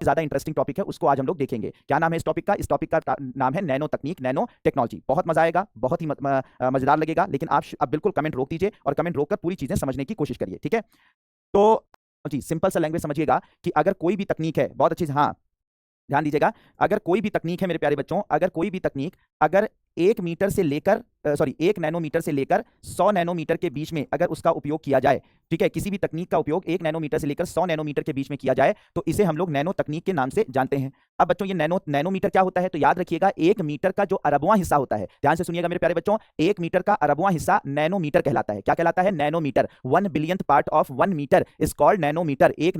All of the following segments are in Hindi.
ज्यादा इंटरेस्टिंग टॉपिक है उसको आज हम लोग देखेंगे। क्या नाम है इस टॉपिक का? इस टॉपिक का नाम है नैनो तकनीक, नैनो टेक्नोलॉजी। बहुत मजा आएगा, बहुत ही मजेदार लगेगा, लेकिन आप अब बिल्कुल कमेंट रोक दीजिए और कमेंट रोककर पूरी चीजें समझने की कोशिश करिए, ठीक है? तो जी सिंपल सा लैंग्वेज समझिएगा कि अगर कोई भी तकनीक है, बहुत अच्छी से, हाँ ध्यान दीजिएगा, अगर कोई भी तकनीक है मेरे प्यारे बच्चों, अगर कोई भी तकनीक अगर 1 मीटर से लेकर 1 नैनोमीटर से लेकर 100 नैनोमीटर के बीच में अगर उसका उपयोग किया जाए, ठीक है, किसी भी तकनीक का उपयोग 1 नैनोमीटर से लेकर 100 नैनोमीटर के बीच में किया जाए तो इसे हम लोग नैनो तकनीक के नाम से जानते हैं। अब बच्चों ये नैनोमीटर क्या होता है? तो याद रखिएगा 1 मीटर का जो अरबवां हिस्सा होता है, ध्यान से सुनिएगा मेरे प्यारे बच्चों, 1 मीटर का अरबवां हिस्सा नैनोमीटर कहलाता है। क्या कहलाता है? Nanometre. 1 billionth part of 1 metre is called nanometre. 1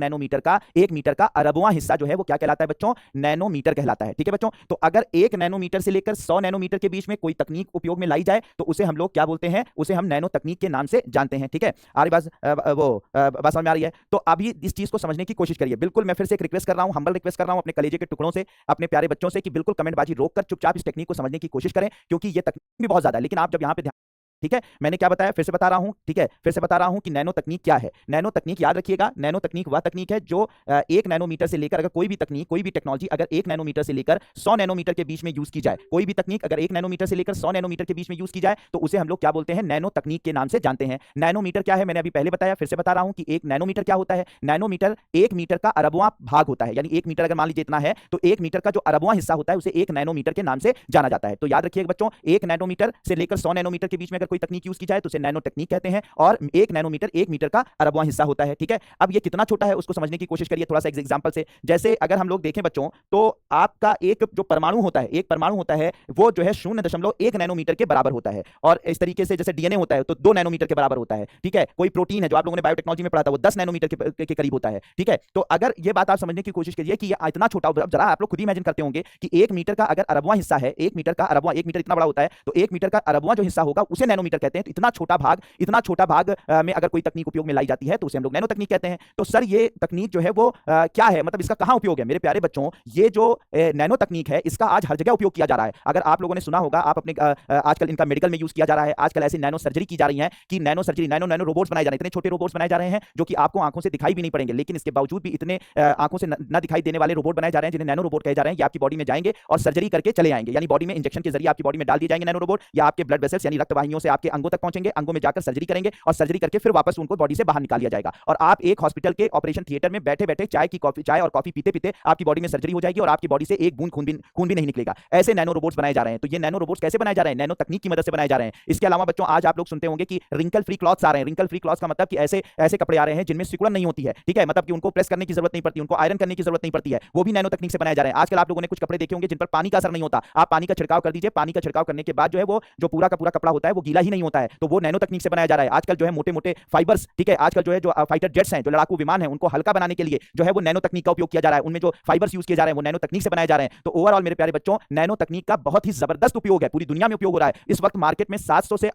metre का अरबवां हिस्सा जो है वो क्या कहलाता है बच्चों? नैनोमीटर कहलाता है, ठीक है बच्चों? तो अगर 1 नैनोमीटर से लेकर 100 नैनोमीटर के बीच में कोई तकनीक उपयोग में लाई जाए तो उसे हम लोग क्या बोलते हैं? उसे हम नैनो तकनीक के नाम से जानते हैं, ठीक है? आ रही बात समझ में आ रही है? तो अभी इस चीज को समझने की कोशिश करिए। बिल्कुल मैं फिर से एक रिक्वेस्ट कर रहा हूं, हम्बल रिक्वेस्ट कर रहा हूं अपने कलेजे के टुकड़ों से, अपने प्यारे बच्चों से, कि बिल्कुल कमेंटबाजी रोककर चुपचाप इस टेक्निक को समझने की कोशिश करें, क्योंकि ये तकनीक भी बहुत ज्यादा है। लेकिन आप जब यहां पे ध्यान, ठीक है, मैंने क्या बताया फिर से बता रहा हूं, ठीक है, फिर से बता रहा हूं कि नैनो तकनीक क्या है। नैनो तकनीक याद रखिएगा, नैनो तकनीक वह तकनीक है जो 1 नैनोमीटर से लेकर, अगर कोई भी तकनीक, कोई भी टेक्नोलॉजी अगर 1 नैनोमीटर से लेकर 100 नैनोमीटर के बीच में यूज की जाए, कोई भी तकनीक अगर 1 नैनोमीटर से लेकर 100 नैनोमीटर के बीच में यूज की जाए तो उसे हम लोग क्या बोलते हैं? नैनो तकनीक के नाम से जानते हैं। नैनोमीटर क्या है मैंने अभी पहले बताया, फिर से बता रहा हूं कि 1 नैनोमीटर क्या होता है। नैनोमीटर 1 मीटर का अरबवां भाग होता है, यानी 1 मीटर अगर मान लीजिए इतना है तो 1 मीटर का जो अरबवां हिस्सा होता है उसे 1 नैनोमीटर के नाम से जाना जाता है। तो याद रखिएगा बच्चों, 1 नैनोमीटर से लेकर 100 नैनोमीटर के बीच में अगर कोई तकनीक यूज की जाए तो उसे नैनो तकनीक कहते हैं, और 1 नैनोमीटर 1 मीटर का अरबवां हिस्सा होता है, ठीक है? अब ये कितना छोटा है उसको समझने की कोशिश करिए थोड़ा सा एग्जांपल से। जैसे अगर हम लोग देखें बच्चों तो आपका एक जो परमाणु होता है, एक परमाणु होता है वो जो है 0.1 नैनोमीटर के बराबर होता है, और इस तरीके से जैसे डीएनए होता है तो 2 नैनोमीटर के बराबर होता है, ठीक है? कोई प्रोटीन है जो आप लोगों ने बायोटेक्नोलॉजी में पढ़ा था वो 10 नैनोमीटर के करीब होता है, ठीक है? तो अगर ये बात आप समझने की कोशिश करिए कि ये इतना छोटा, जरा आप लोग खुद ही इमेजिन करते होंगे कि 1 मीटर का अगर अरबवां हिस्सा है, 1 मीटर का अरबवां, 1 मीटर इतना बड़ा होता है, तो 1 मीटर का अरबवां जो हिस्सा होगा उसे नैनोमीटर कहते हैं। तो इतना छोटा भाग, इतना छोटा भाग में अगर कोई तकनीक उपयोग में लाई जाती है तो उसे हम लोग नैनो तकनीक कहते हैं। तो सर ये तकनीक जो है वो क्या है, मतलब इसका कहां उपयोग है? मेरे प्यारे बच्चों, ये जो नैनो तकनीक है इसका आज हर जगह उपयोग किया जा रहा है। अगर आप लोगों ने सुना होगा, आप अपने आजकल इनका मेडिकल में यूज किया जा रहा है, आजकल ऐसी नैनो सर्जरी की जा रही है कि nano surgery, nano nano robots बनाए जा रहे हैं, इतने छोटे रोबोट्स बनाए जा रहे हैं जो कि आपको आंखों से दिखाई भी नहीं पड़ेंगे, लेकिन इसके बावजूद भी इतने आंखों से न दिखाई देने वाले रोबोट बनाए जा रहे हैं जिन्हें नैनो रोबोट कहे जा रहे हैं। ये आपकी बॉडी में जाएंगे और सर्जरी करके चले आएंगे, यानी बॉडी में इंजेक्शन के जरिए आपकी बॉडी में डाल दिए जाएंगे नैनो रोबोट, या आपके ब्लड वेसल्स यानी रक्त वाहिनियों से आपके अंगों तक पहुंचेंगे, अंगों में जाकर सर्जरी करेंगे और सर्जरी करके फिर वापस उनको बॉडी से बाहर निकाल दिया जाएगा। और आप एक हॉस्पिटल के ऑपरेशन थिएटर में बैठे बैठे चाय और कॉफी पीते पीते आपकी बॉडी में सर्जरी हो जाएगी और आपकी बॉडी से एक बूंद खून भी नहीं निकलेगा। ऐसे नैनो रोबोट्स बनाए जा रहे हैं। तो ये नैनो रोबोट्स कैसे बनाए जा रहे हैं? नैनो तकनीक की मदद से बनाए जा रहे हैं। इसके अलावा बच्चों आज आप लोग सुनते होंगे कि रिंकल फ्री क्लॉथ्स आ रहे हैं। रिंकल फ्री क्लॉथ्स का मतलब कि ऐसे कपड़े आ रहे हैं जिनमें सिकुड़न नहीं होती है, ठीक है? मतलब कि उनको प्रेस करने की जरूरत नहीं पड़ती, उनको आयरन करने की जरूरत नहीं पड़ती है, वो भी नैनो तकनीक से बनाए जा रहे हैं। आजकल आप लोगों ने कुछ कपड़े देखे होंगे जिन पर पानी का असर नहीं होता, आप पानी का छिड़काव कर दीजिए, पानी का छिड़काव करने के बाद जो है वो जो पूरा का पूरा कपड़ा होता है वो गीला ही नहीं होता है, तो वो नैनो तकनीक से बनाया जा रहा है। आजकल जो है मोटे मोटे फाइबर्स, ठीक है, आजकल जो है जो फाइटर जेट्स हैं, जो लड़ाकू विमान है, उनको हल्का बनाने के लिए जो है वो नैनो तकनीक का उपयोग किया जा रहा है, उनमें जो फाइबर्स यूज किए जा रहे हैं वो नैनो तकनीक से बनाए जा रहे हैं। तो ओवरऑल मेरे प्यारे बच्चों, नैनो तकनीक का बहुत ही जबरदस्त उपयोग है, पूरी दुनिया में उपयोग हो रहा है। इस वक्त मार्केट में 700 से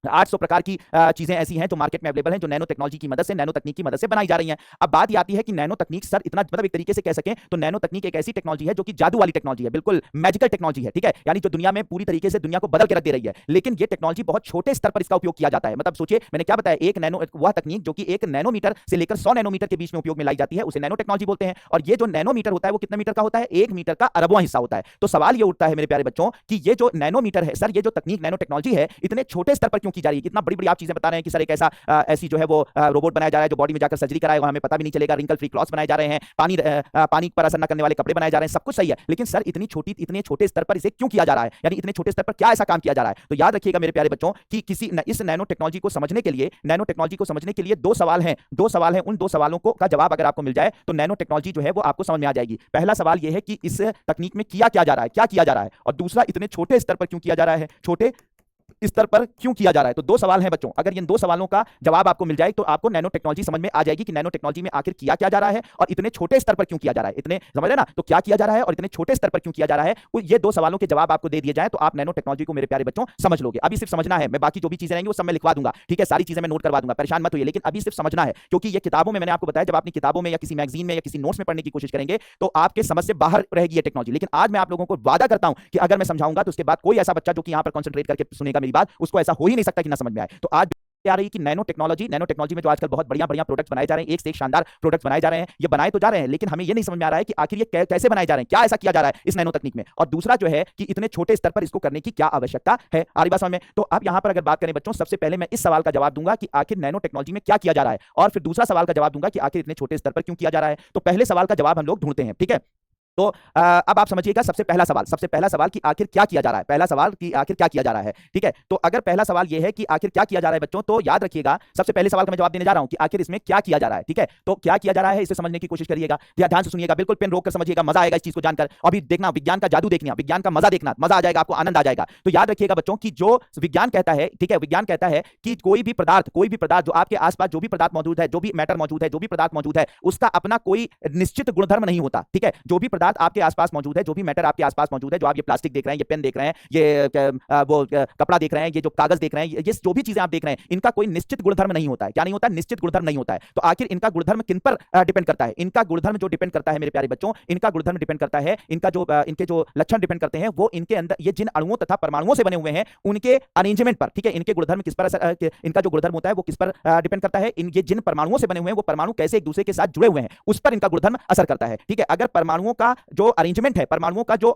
800 प्रकार की चीजें ऐसी हैं जो मार्केट में अवेलेबल हैं, जो नैनो टेक्नोलॉजी की मदद से, नैनो तकनीक की मदद से बनाई जा रही हैं। अब बात ये आती है कि नैनो तकनीक सर इतना, मतलब एक तरीके से कह सकें तो नैनो तकनीक एक ऐसी टेक्नोलॉजी है जो कि जादू वाली टेक्नोलॉजी है, बिल्कुल मैजिकल टेक्नोलॉजी है, ठीक है? यानी जो दुनिया में पूरी तरीके से दुनिया को बदल के रख दे रही है। लेकिन ये टेक्नोलॉजी बहुत छोटे स्तर पर इसका उपयोग किया जाता है। मतलब सोचिए मैंने क्या बताया, वह तकनीक जो कि 1 नैनोमीटर से लेकर 100 नैनोमीटर के बीच में उपयोग में लाई जाती है उसे नैनो टेक्नोलॉजी बोलते हैं। और ये जो नैनोमीटर होता है वो कितने मीटर का होता है? 1 मीटर का अरबवां हिस्सा होता है। तो सवाल ये उठता है मेरे प्यारे बच्चों कि ये जो नैनोमीटर है सर, ये जो तकनीक नैनो टेक्नोलॉजी है इतने छोटे स्तर पर क्यों की जा रही है? इतना बड़ी आप चीजें बता रहे हैं कि सर एक ऐसी जो है वो रोबोट बनाया जा रहा है जो बॉडी में जाकर सर्जरी कराएगा, हमें पता भी नहीं चलेगा, रिंकल फ्री क्लॉथ्स बनाए जा रहे हैं, पानी पर असर न करने वाले कपड़े बनाए जा रहे हैं, सब कुछ सही है, लेकिन सर इतने छोटे स्तर पर इसे क्यों किया जा रहा है? यानी इतने छोटे स्तर पर क्या ऐसा काम किया जा रहा है? तो याद रखिएगा मेरे प्यारे बच्चों कि इस नैनो टेक्नोलॉजी को समझने के लिए दो सवाल हैं। उन दो सवालों का जवाब अगर आपको मिल जाए तो नैनो टेक्नोलॉजी जो है वो आपको समझ में आ जाएगी। पहला सवाल यह है कि इस तकनीक में क्या किया जा रहा है, और दूसरा इतने छोटे स्तर पर क्यों किया जा रहा है, छोटे स्तर पर क्यों किया जा रहा है। तो दो सवाल हैं बच्चों, अगर इन दो सवालों का जवाब आपको मिल जाए तो आपको नैनो टेक्नोलॉजी समझ में आ जाएगी कि नैनो टेक्नोलॉजी में आखिर किया क्या जा रहा है और इतने छोटे स्तर पर क्यों किया जा रहा है। इतने समझ रहे ना, तो क्या किया जा रहा है और इतने छोटे स्तर पर क्यों किया जा रहा है, ये दो सवालों के जवाब आपको दे दिए जाए तो आप नैनो टेक्नोलॉजी को मेरे प्यारे बच्चों समझ लोगे। अभी सिर्फ समझना है, मैं बाकी जो भी चीजें रहेंगी वो सब मैं लिखवा दूंगा, ठीक है, सारी चीजें मैं नोट करवा दूंगा, परेशान मत होइए, लेकिन अभी सिर्फ समझना है, क्योंकि ये किताबों में मैंने आपको बताया, जब अपनी किताबों में या किसी मैगजीन में या किसी नोट्स में पढ़ने की कोशिश करेंगे तो आपके समझ से बाहर रहेगी ये टेक्नोलॉजी। लेकिन आज मैं आप लोगों को वादा करता हूं कि अगर मैं समझाऊंगा तो उसके बाद कोई ऐसा बच्चा जो कि यहां पर कंसंट्रेट करके सुनेगा मेरी बात, उसको ऐसा हो ही नहीं सकता कि ना समझ में आए। तो आज आ रही कि नैनो टेक्नोलॉजी में जो आजकल बहुत बढ़िया बढ़िया प्रोडक्ट्स बनाए जा रहे हैं, एक से एक शानदार प्रोडक्ट्स बनाए जा रहे हैं, ये बनाए तो जा रहे हैं, लेकिन हमें ये नहीं समझ में आ रहा है कि आखिर ये कैसे बनाए जा रहे हैं, क्या ऐसा किया जा रहा है इस नैनो तकनीक में, और दूसरा जो है कि इतने छोटे स्तर पर इसको करने की क्या आवश्यकता है। आ रही बात समझ में? तो अब यहां पर अगर बात करें बच्चों, सबसे पहले मैं इस सवाल का जवाब दूंगा कि आखिर नैनो टेक्नोलॉजी में क्या किया जा रहा है, और फिर दूसरा सवाल का जवाब दूंगा कि आखिर इतने छोटे स्तर पर क्यों किया जा रहा है। तो पहले सवाल का जवाब हम लोग ढूंढते हैं, ठीक है। तो अब आप समझिएगा सबसे पहला सवाल कि आखिर क्या किया जा रहा है, पहला सवाल कि आखिर क्या किया जा रहा है, ठीक है। तो अगर पहला सवाल यह है कि आखिर क्या किया जा रहा है बच्चों, तो याद रखिएगा सबसे पहले सवाल का मैं जवाब देने जा रहा हूं कि आखिर इसमें क्या किया जा रहा है, ठीक है। तो क्या किया जा रहा है इसे समझने की कोशिश करिएगा, ध्यान से सुनिएगा, बिल्कुल पेन रोक कर समझिएगा, मजा आएगा इस चीज को जानकर। अभी देखना विज्ञान का जादू देखना, विज्ञान का मजा देखना, मजा आ जाएगा आपको, आनंद आ जाएगा। तो याद रखिएगा बच्चों कि जो विज्ञान कहता है, ठीक है, विज्ञान कहता है कि कोई भी पदार्थ जो आपके आसपास जो भी पदार्थ मौजूद है, जो भी मैटर मौजूद है, जो भी पदार्थ मौजूद है, उसका अपना कोई निश्चित गुणधर्म नहीं होता, ठीक है। जो भी पदार्थ आपके आसपास मौजूद है, जो भी मैटर आपके आसपास मौजूद है, जो आप ये प्लास्टिक देख रहे हैं, ये पेन देख रहे हैं, ये वो कपड़ा देख रहे हैं, ये जो कागज देख रहे हैं, ये जो भी चीजें आप देख रहे हैं, इनका कोई निश्चित गुणधर्म नहीं होता है। क्या नहीं होता? निश्चित गुणधर्म नहीं होता है। तो आखिर इनका गुणधर्म किन पर डिपेंड करता है? इनका गुणधर्म जो डिपेंड करता है मेरे प्यारे बच्चों, इनका गुणधर्म डिपेंड करता है, इनके जो लक्षण डिपेंड करते हैं वो इनके अंदर ये जिन अणुओं तथा परमाणुओं से बने हुए हैं उनके अरेंजमेंट पर, ठीक है। इनके गुणधर्म किस पर इनका जो गुणधर्म होता है वो किस पर डिपेंड करता है? ये जिन परमाणुओं से बने हुए हैं वो परमाणु कैसे एक दूसरे के साथ जुड़े हुए हैं उस पर इनका गुणधर्म असर करता है, ठीक है। अगर परमाणुओं का जो अरेंजमेंट है, परमाणुओं का जो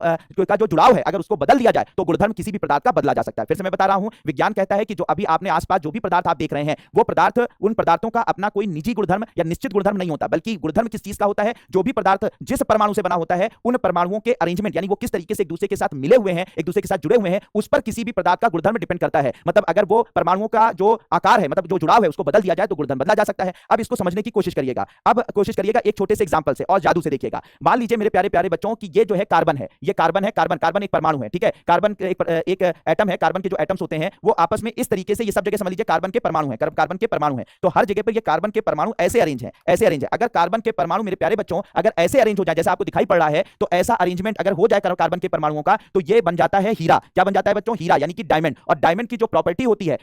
जुड़ाव है, अगर उसको बदल दिया जाए तो गुणधर्म किसी भी पदार्थ का बदला जा सकता है। फिर से मैं बता रहा हूं, विज्ञान कहता है कि जो अभी आपने आसपास जो भी पदार्थ आप देख रहे हैं वो पदार्थ, उन पदार्थों का अपना कोई निजी गुणधर्म या निश्चित गुणधर्म नहीं होता, बल्कि गुणधर्म किस चीज का होता है? जो भी पदार्थ जिस परमाणु से बना होता है उन परमाणुओं के अरेंजमेंट, यानी वो किस तरीके से एक दूसरे के साथ मिले हुए हैं, एक दूसरे के साथ जुड़े हुए हैं, उस पर किसी भी पदार्थ का गुणधर्म डिपेंड करता है। मतलब अगर वो परमाणुओं का जो आकार है, मतलब जो जुड़ाव है, उसको बदल दिया जाए तो गुणधर्म बदला जा सकता है। अब इसको समझने की कोशिश करिएगा, एक छोटे से एग्जांपल से और जादू से देखिएगा। मान लीजिए मेरे प्यारे प्यारे बच्चों कि ये जो है कार्बन है, ये कार्बन है, कार्बन एक परमाणु है, ठीक है। कार्बन एक एटम है, कार्बन के जो एटम्स होते हैं वो आपस में इस तरीके से, ये सब जगह समझ लीजिए कार्बन के परमाणु है, कार्बन के परमाणु है। तो हर जगह पर ये कार्बन के परमाणु ऐसे अरेंज है, ऐसे अरेंज है। अगर कार्बन के परमाणु मेरे प्यारे बच्चों अगर ऐसे अरेंज हो जाए जैसा आपको दिखाई पड़ रहा है, तो ऐसा अरेंजमेंट अगर हो जाए कार्बन के परमाणुओं का, तो ये बन जाता है हीरा। क्या बन जाता है बच्चों? हीरा, यानी कि डायमंड। और डायमंड की जो प्रॉपर्टी होती है,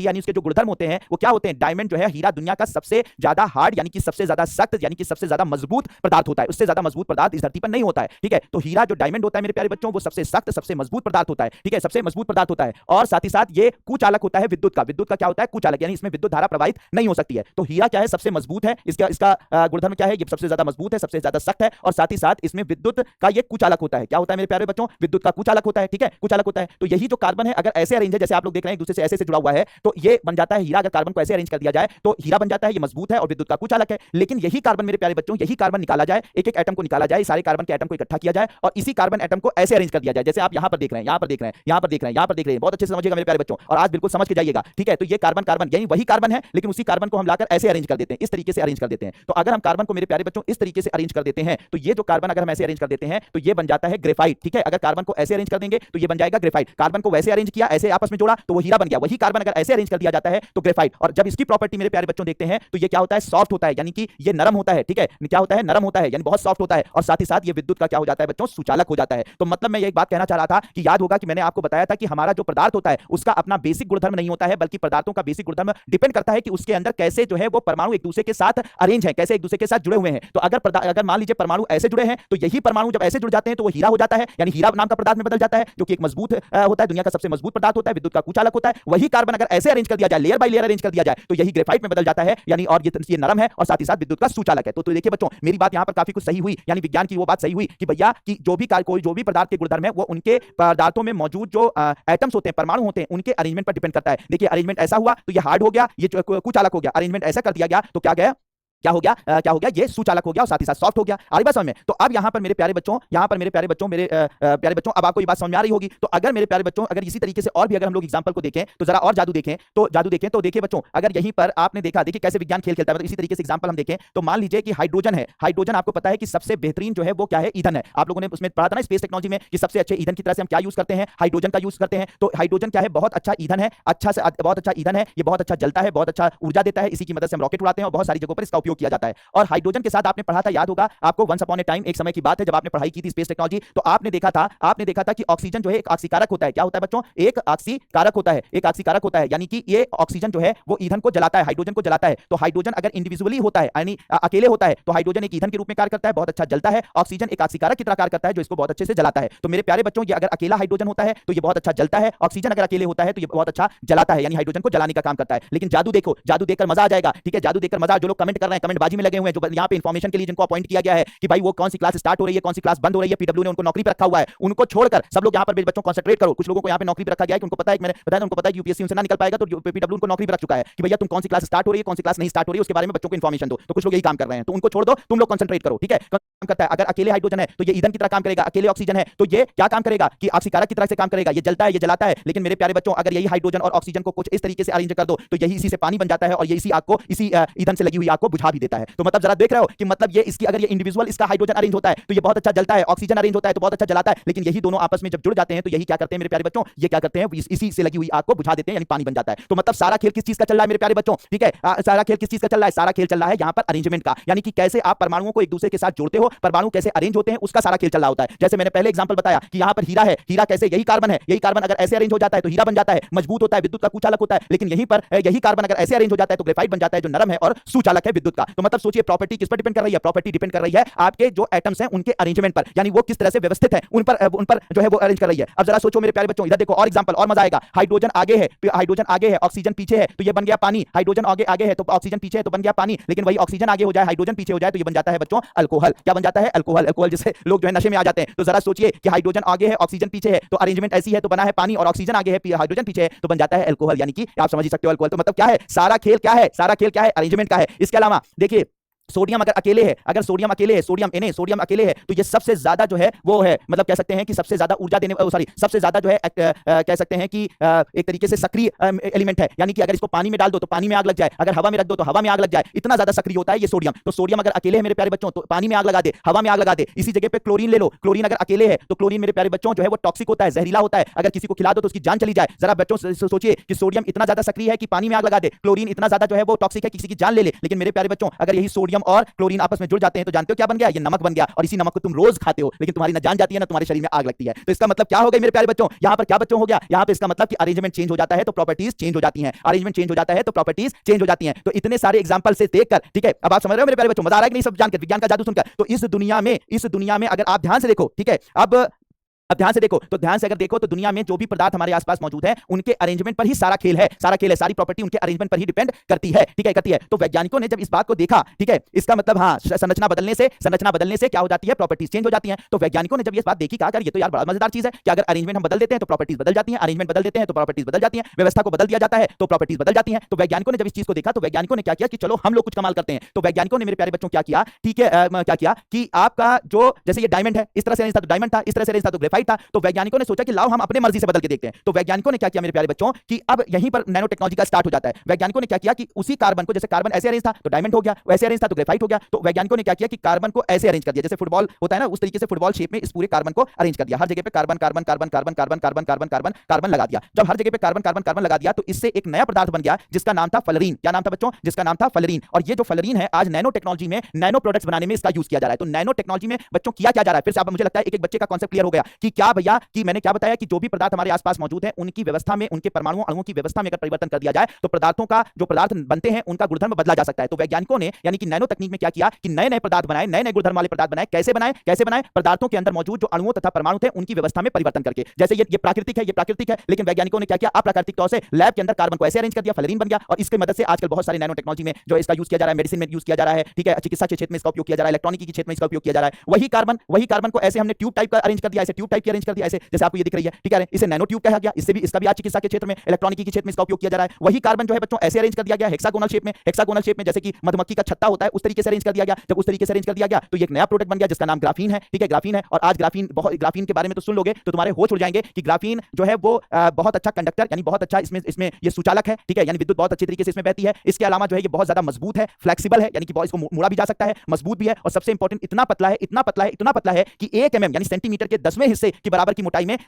यानी उसके जो गुणधर्म होते हैं वो क्या होते हैं? डायमंड जो है हीरा दुनिया का सबसे ज्यादा हार्ड, यानी कि सबसे ज्यादा सख्त, यानी कि सबसे ज्यादा मजबूत पदार्थ होता है। उससे ज्यादा मजबूत पदार्थ इस धरती पर नहीं होता है, ठीक है। तो हीरा जो डायमंड होता है मेरे प्यारे बच्चों, वो सबसे सख्त, सबसे मजबूत पदार्थ होता है, ठीक है, सबसे मजबूत पदार्थ होता है। और साथ ही साथ ये कुचालक होता है विद्युत का क्या होता है? कुचालक, यानी इसमें विद्युत धारा प्रवाहित नहीं हो सकती है। तो हीरा क्या है? सबसे मजबूत है, इसका गुणधर्म क्या है? ये सबसे ज्यादा मजबूत है, सबसे ज्यादा सख्त है, और साथ ही साथ इसमें विद्युत का ये कुचालक होता है। क्या होता है मेरे प्यारे बच्चों? विद्युत का कुचालक होता है, ठीक है, कुचालक होता है। तो यही जो कार्बन है अगर ऐसे अरेंज है जैसे आप लोग देख रहे हैं, एक दूसरे से ऐसे जुड़ा हुआ है, तो ये बन जाता है हीरा। अगर कार्बन को ऐसे अरेंज कर दिया जाए तो हीरा बन जाता है, ये मजबूत है और विद्युत का कुचालक है। लेकिन यही कार्बन मेरे प्यारे बच्चों, यही कार्बन निकाला जाए, एक एक एटम को निकाला जाए, सारे कार्बन के एटम को इकट्ठा किया जाए और इसी कार्बन एटम को ऐसे अरेंज कर दिया जाए जैसे आप यहां पर देख रहे हैं, यहां पर देख रहे हैं, यहां पर देख रहे हैं, यहां पर देख रहे हैं। बहुत अच्छे से समझिएगा मेरे प्यारे बच्चों, और आज बिल्कुल समझ के जाइएगा, ठीक है। तो ये कार्बन यानी वही कार्बन है, लेकिन उसी कार्बन को हम लाकर ऐसे अरेंज कर देते हैं, इस तरीके से अरेंज कर देते हैं। तो अगर हम कार्बन को मेरे प्यारे बच्चों इस तरीके से अरेंज कर देते हैं, तो ये जो कार्बन अगर हम ऐसे अरेंज कर देते हैं तो ये बन जाता है ग्रेफाइट, ठीक है। अगर कार्बन को ऐसे अरेंज कर देंगे तो ये बन जाएगा ग्रेफाइट। कार्बन को वैसे अरेंज किया, ऐसे आपस में जोड़ा तो वो हीरा बन गया। वही कार्बन अगर ऐसे अरेंज कर दिया जाता है तो ग्रेफाइट। और जब इसकी प्रॉपर्टी मेरे प्यारे बच्चों देखते हैं तो ये क्या होता है? सॉफ्ट होता है, यानी कि ये नरम होता है, ठीक है। क्या होता है? नरम होता है, यानी बहुत सॉफ्ट होता है। और साथ ही साथ ये विद्युत का क्या हो जाता है बच्चों? सुचालक हो जाता है। तो मतलब मैं ये एक बात कहना चाह रहा था कि याद होगा कि मैंने आपको बताया था कि हमारा जो पदार्थ होता है उसका अपना बेसिक गुणधर्म नहीं होता है, बल्कि पदार्थों का बेसिक गुणधर्म डिपेंड करता है कि उसके अंदर कैसे जो है वो परमाणु एक दूसरे के साथ अरेंज है, कैसे एक दूसरे के साथ जुड़े हुए हैं। तो अगर मान लीजिए परमाणु ऐसे जुड़े हैं तो यही परमाणु जब ऐसे जुड़ जाते हैं तो वो हीरा हो जाता है, यानी हीरा नाम का पदार्थ में बदल जाता है, जो कि एक मजबूत होता है, दुनिया का सबसे मजबूत पदार्थ होता है, विद्युत का कुचालक होता है। वही कार्बन अगर ऐसे अरेंज कर दिया जाए, लेयर बाय लेयर अरेंज कर दिया जाए, तो यही ग्रेफाइट में बदल जाता है, यानी और ये नरम है और साथ ही साथ विद्युत का सुचालक है। तो देखिए बच्चों, मेरी बात यहां पर काफी कुछ सही हुई, यानी विज्ञान की वो बात सही हुई कि भैया कि जो भी पदार्थ के गुणधर्म है वो उनके पदार्थों में मौजूद जो एटम्स होते हैं, परमाणु होते हैं, उनके अरेंजमेंट पर डिपेंड करता है। देखिए अरेंजमेंट ऐसा हुआ तो ये हार्ड हो गया, ये कुचालक हो गया। अरेंजमेंट ऐसा कर दिया गया तो क्या गया? क्या हो गया? ये सुचालक हो गया और साथ ही साथ सॉफ्ट हो गया। आ रही बात समझ में? तो अब यहाँ पर मेरे प्यारे बच्चों, अब आपको ये बात समझ में आ रही होगी। तो अगर मेरे प्यारे बच्चों, अगर इसी तरीके से और भी अगर हम लोग एग्जांपल को देखें तो जरा और जादू देखें, तो देखिए बच्चों, अगर यहीं पर आपने देखा, देखिए कैसे विज्ञान खेल खेलता है। इसी तरीके से एग्जांपल हम देखें तो मान लीजिए कि हाइड्रोजन है। हाइड्रोजन आपको पता है कि सबसे बेहतरीन जो है वो क्या है? ईंधन है। आप लोगों ने उसमें पढ़ा था ना स्पेस टेक्नोलॉजी में कि सबसे अच्छे ईंधन की तरह से हम क्या यूज करते हैं? हाइड्रोजन का यूज करते हैं। तो हाइड्रोजन क्या है? बहुत अच्छा ईंधन है, बहुत अच्छा ईंधन है। ये बहुत अच्छा जलता है, बहुत अच्छा ऊर्जा देता है। इसी की मदद से हम रॉकेट उड़ाते हैं और बहुत सारी जगहों पर इसका उपयोग किया जाता है। और हाइड्रोजन के साथ आपने पढ़ा था, याद होगा आपको, वंस अपॉन ए टाइम, एक समय की बात है जब आपने पढ़ाई की थी स्पेस टेक्नोलॉजी, तो आपने देखा था कि ऑक्सीजन जो है एक ऑक्सीकारक होता है। क्या होता है बच्चों? एक ऑक्सीकारक होता है, एक ऑक्सीकारक होता है, यानी कि ये ऑक्सीजन जो है वो ईंधन को जलाता है, हाइड्रोजन को जलाता है। तो हाइड्रोजन अगर इंडिविजुअली होता है, यानी अकेले होता है, तो हाइड्रोजन एक ईंधन के रूप में कार्य करता है, बहुत अच्छा जलता है। ऑक्सीजन एक ऑक्सीकारक की तरह कार्य करता है जो इसको बहुत अच्छे से जलाता है। तो मेरे प्यारे बच्चों, ये अगर अकेला हाइड्रोजन होता है तो ये बहुत अच्छा जलता है, ऑक्सीजन अगर अकेले होता है तो ये बहुत अच्छा जलाता है, यानी हाइड्रोजन को जलाने का काम करता है। लेकिन जादू देखो, जादू देखकर मजा आ जाएगा, ठीक है, जादू देखकर मजा। जो लोग कमेंट कर रहे हैं, कमेंट बाजी में लगे हुए हैं, जो यहाँ पे इंफॉर्मेशन के लिए जिनको अपॉइंट किया गया है कि भाई वो कौन सी क्लास स्टार्ट हो रही है, कौन सी क्लास बंद हो रही है, पीडब्ल्यू ने उनको नौकरी पर रखा हुआ है, उनको छोड़कर सब लोग यहाँ पर बच्चों कंसंट्रेट करो। कुछ लोगों को यहाँ पे नौकरी पर रखा गया है कि उनको पता है, मैंने बताया उनको पता है यूपीएससी उनसे ना निकल पाएगा, तो पीडब्ल्यू उनको नौकरी पर रख चुका है कि भैया तुम कौन सी क्लास स्टार्ट हो रही है, कौन सी क्लास नहीं स्टार्ट हो रही है, उसके बारे में बच्चों को इंफॉर्मेशन दो। तो कुछ लोग यही काम कर रहे हैं, तो उनको छोड़ दो, तुम लोग कंसंट्रेट करो, ठीक है। काम करता है, अगर अकेले हाइड्रोजन है तो ये ईंधन की तरह काम करेगा, अकेले ऑक्सीजन है तो ये क्या काम करेगा कि ऑक्सीकारक की तरह से काम करेगा, ये जलता है, ये जलाता है। लेकिन मेरे प्यारे बच्चों, अगर यही हाइड्रोजन और ऑक्सीजन को कुछ इस तरीके से अरेंज कर दो तो यही इसी से पानी बन जाता है और ये इसी आग को, इसी ईंधन से लगी हुई आग को बुझा भी देता है। तो मतलब जरा देख रहे हो कि मतलब ये इसकी, अगर ये इंडिविजुअल इसका हाइड्रोजन अरेंज होता है तो ये बहुत अच्छा जलता है, ऑक्सीजन अरेंज होता है तो बहुत अच्छा जलाता है। लेकिन यही दोनों आपस में जब जुड़ जाते हैं तो यही क्या करते हैं मेरे प्यारे बच्चों, ये क्या करते हैं, इसी से लगी हुई आग को बुझा देते हैं, यानी पानी बन जाता है। तो मतलब सारा खेल किस चीज का चल रहा है मेरे प्यारे बच्चों, ठीक है, सारा खेल किस चीज का चल रहा है, सारा खेल चल रहा है यहाँ पर अरेंजमेंट का, यानी कि कैसे आप परमाणुओं को एक दूसरे के साथ जोड़ते हो, परमाणु कैसे अरेंज होते हैं, उसका सारा खेल चल रहा होता है। जैसे मैंने पहले एग्जांपल बताया कि यहाँ पर हीरा है, हीरा कैसे, यही कार्बन है, यही कार्बन अगर ऐसे अरेंज हो जाता है तो हीरा बन जाता है, मजबूत होता है, विद्युत का कुचालक होता है। लेकिन यहीं पर यही कार्बन अगर ऐसे अरेंज हो जाता है तो ग्रेफाइट बन जाता है, जो नरम है और सुचालक है विद्युत का। तो मतलब सोचिए प्रॉपर्टी किस पर डिपेंड कर रही है, प्रॉपर्टी डिपेंड कर रही है आपके जो एटम्स हैं उनके अरेंजमेंट पर, यानी वो किस तरह से व्यवस्थित है उन पर जो है वो अरेंज कर रही है। अब जरा सोचो मेरे प्यारे बच्चों, इधर देखो और एग्जांपल और मजा आएगा। हाइड्रोजन आगे है, हाइड्रोजन आगे है, ऑक्सीजन पीछे है तो ये बन गया पानी। हाइड्रोजन आगे आगे है तो ऑक्सीजन पीछे है तो बन गया पानी। लेकिन वही ऑक्सीजन आगे हो जाए, हाइड्रोजन पीछे हो जाए तो ये बन जाता है बच्चों अल्कोहल। क्या बन जाता है? अल्कोहल। अल्कोहल जिससे लोग जो है नशे में आ जाते हैं। तो जरा सोचिए कि हाइड्रोजन आगे है, ऑक्सीजन पीछे है, तो अरेंजमेंट ऐसी है तो बना है पानी, और ऑक्सीजन आगे है, हाइड्रोजन पीछे है तो बन जाता है अल्कोहल। यानी कि आप समझ ही सकते हो अल्कोहल। तो मतलब क्या है सारा खेल, क्या है सारा खेल, क्या है अरेंजमेंट का है। इसके अलावा देखिए सोडियम अगर अकेले है, अगर सोडियम अकेले है, सोडियम Na सोडियम अकेले है तो ये सबसे ज्यादा जो है वो है, मतलब कह सकते हैं कि सबसे ज्यादा ऊर्जा देने, सॉरी सबसे ज्यादा जो है कह सकते हैं कि एक तरीके से सक्रिय एलिमेंट है। यानी कि अगर इसको पानी में डाल दो तो पानी में आग लग जाए, अगर हवा में रख दो तो हवा में आग लग जाए, इतना ज्यादा सक्रिय होता है ये सोडियम। तो सोडियम अगर अकेले है मेरे प्यारे बच्चों तो पानी में आग लगा दे, हवा में आग लगा दे। इसी जगह पे क्लोरीन ले लो, क्लोरीन अगर अकेले है तो क्लोरीन मेरे प्यारे बच्चों जो है वो टॉक्सिक होता है, जहरीला होता है। अगर किसी को खिला दो तो उसकी जान चली जाए। जरा बच्चों सोचिए कि सोडियम इतना ज्यादा सक्रिय है कि पानी में आग लगा दे, क्लोरीन इतना ज्यादा जो है वो टॉक्सिक है कि किसी की जान ले ले। लेकिन मेरे प्यारे बच्चों अगर यही सोडियम और क्लोरीन आपस में जुड़ जाते हैं तो जानते हो क्या बन गया? ये नमक बन गया। और इसी नमक को तुम रोज खाते हो, लेकिन तुम्हारी ना जान जाती है ना तुम्हारे शरीर में आग लगती है। तो इसका मतलब क्या हो गया मेरे प्यारे बच्चों? यहाँ पर क्या बच्चों हो गया? यहाँ पे इसका मतलब कि अरेंजमेंट चेंज हो जाता है तो प्रॉपर्टीज चेंज हो जाती हैं, अरेंजमेंट चेंज हो जाता है तो प्रॉपर्टीज चेंज हो जाती हैं। तो इतने सारे एग्जांपल से देखकर, ठीक है, अब आप समझ रहे हो मेरे प्यारे बच्चों, मजा आ रहा है कि नहीं सब जानकर, विज्ञान का जादू सुनकर? तो इस दुनिया में अगर आप ध्यान से देखो, ठीक है, अब ध्यान से देखो, तो ध्यान से अगर देखो तो दुनिया में जो भी पदार्थ हमारे आसपास मौजूद है उनके अरेंजमेंट पर ही सारा खेल है, सारा खेल है, सारी प्रॉपर्टी उनके अरेंजमेंट पर ही डिपेंड करती है, ठीक है, करती है। तो वैज्ञानिकों ने जब इस बात को देखा, ठीक है, इसका मतलब हाँ, संरचना बदलने से क्या हो जाती है? प्रॉपर्टीज चेंज हो जाती हैं। तो वैज्ञानिकों ने जब ये बात देखी, कहा ये तो यार बड़ा मजेदार चीज है कि अगर अरेंजमेंट हम बदल देते हैं तो प्रॉपर्टीज बदल जाती हैं, अरेंजमेंट बदल देते हैं तो प्रॉपर्टीज बदल जाती हैं, व्यवस्था को बदल दिया जाता है तो प्रॉपर्टीज बदल जाती हैं। तो वैज्ञानिकों ने जब इस चीज को देखा तो वैज्ञानिकों ने क्या किया कि चलो हम लोग कुछ कमाल करते हैं। तो वैज्ञानिकों ने मेरे प्यारे बच्चों क्या किया, ठीक है, क्या किया कि आपका जो जैसे ये डायमंड है, इस तरह से अरेंज था तो डायमंड था, इस तरह से अरेंज था तो ग्रेफाइट था। तो वैज्ञानिकों ने सोचा कि लाओ हम अपने मर्जी से बदल के देखते हैं। तो वैज्ञानिकों ने क्या किया मेरे प्यारे बच्चों कि अब यहीं पर नैनो टेक्नोलॉजी का स्टार्ट हो जाता है। वैज्ञानिकों ने क्या किया कि उसी कार्बन को, जैसे कार्बन ऐसे अरेंज था तो डायमंड हो गया, वैसे अरेंज था तो ग्रेफाइट हो गया। तो वैज्ञानिकों ने क्या किया कि कार्बन को ऐसे अरेंज कर दिया, जैसे फुटबॉल होता है ना, उस तरीके से फुटबॉल शेप में इस पूरे कार्बन को अरेंज कर दिया। हर जगह पे carbon carbon carbon carbon carbon carbon carbon carbon carbon लगा दिया। जब हर जगह पे कार्बन कार्बन कार्बन लगा दिया तो इससे एक नया पदार्थ बन गया जिसका नाम था फ्लोरीन। क्या नाम था बच्चों? जिसका नाम था फ्लोरीन। और ये जो फ्लोरीन है आज नैनो टेक्नोलॉजी में, नैनो प्रोडक्ट्स बनाने में इसका यूज किया जा रहा है। तो नैनो टेक्नोलॉजी में बच्चों किया क्या जा रहा है? फिर से आप, मुझे लगता है एक बच्चे का कॉन्सेप्ट क्लियर हो गया कि क्या भैया, कि मैंने क्या बताया कि जो भी पदार्थ हमारे आसपास मौजूद है उनकी व्यवस्था में, उनके परमाणुओं अणुओं की व्यवस्था में अगर परिवर्तन कर दिया जाए तो पदार्थों का, जो पदार्थ बनते हैं उनका गुणधर्म बदला जा सकता है। तो वैज्ञानिकों ने यानी कि नैनो तकनीक में क्या किया कि नए नए पदार्थ बनाए, नए नए गुणधर्म वाले पदार्थ बनाए। कैसे बनाए? कैसे बनाए? पदार्थों के अंदर मौजूद जो अणुओं तथा परमाणु थे उनकी व्यवस्था में परिवर्तन करके। जैसे ये प्राकृतिक है, ये प्राकृतिक है, लेकिन वैज्ञानिकों ने क्या किया? अप्राकृतिक तौर से लैब के अंदर कार्बन को ऐसे अरेंज कर दिया, फ्लोरीन बन गया। और इसकी मदद से आजकल बहुत सारी नैनो टेक्नोलॉजी में जो इसका यूज किया जा रहा है, मेडिसिन में यूज किया जा रहा है, ठीक है, चिकित्सा के क्षेत्र में इसका उपयोग किया जा रहा है, इलेक्ट्रॉनिकी के क्षेत्र में इसका उपयोग किया जा रहा है। वही कार्बन को ऐसे हमने ट्यूब टाइप का अरेंज कर दिया, ऐसे ट्यूब टाइप की अरेंज कर दिया, ऐसे जैसे आपको ये दिख रही है, ठीक है, इसे नैनो ट्यूब कहा गया। इससे भी, इसका भी आज चिकित्सा के क्षेत्र में, इलेक्ट्रॉनिकी के क्षेत्र में इसका उपयोग किया जा रहा है। वही कार्बन जो है बच्चों ऐसे अरेंज कर दिया गया हेक्सागोनल शेप में, हेक्सागोनल शेप में, जैसे कि मधुमक्खी का छत्ता होता है उस तरीके से अरेंज कर दिया गया। जब उस तरीके से अरेंज कर दिया गया तो ये एक नया प्रोडक्ट बन गया जिसका नाम ग्राफीन है, ठीक है, ग्राफीन है। और आज ग्राफीन, ग्राफीन के बारे में तो सुन लोगे तो तुम्हारे होश उड़ जाएंगे कि ग्राफीन जो है वो बहुत अच्छा कंडक्टर, यानी बहुत अच्छा इसमें ये सुचालक है, ठीक है, यानी विद्युत बहुत अच्छे तरीके से इसमें बहती है। इसके अलावा जो है ये बहुत ज्यादा मजबूत है, फ्लेक्सिबल है, यानी कि इसको मोड़ा भी जा सकता है, मजबूत भी है, और सबसे इंपॉर्टेंट इतना पतला है, इतना पतला है, इतना पतला है कि 1 mm यानी सेंटीमीटर के 10वें हिस्से से कि बराबर की मोटाई में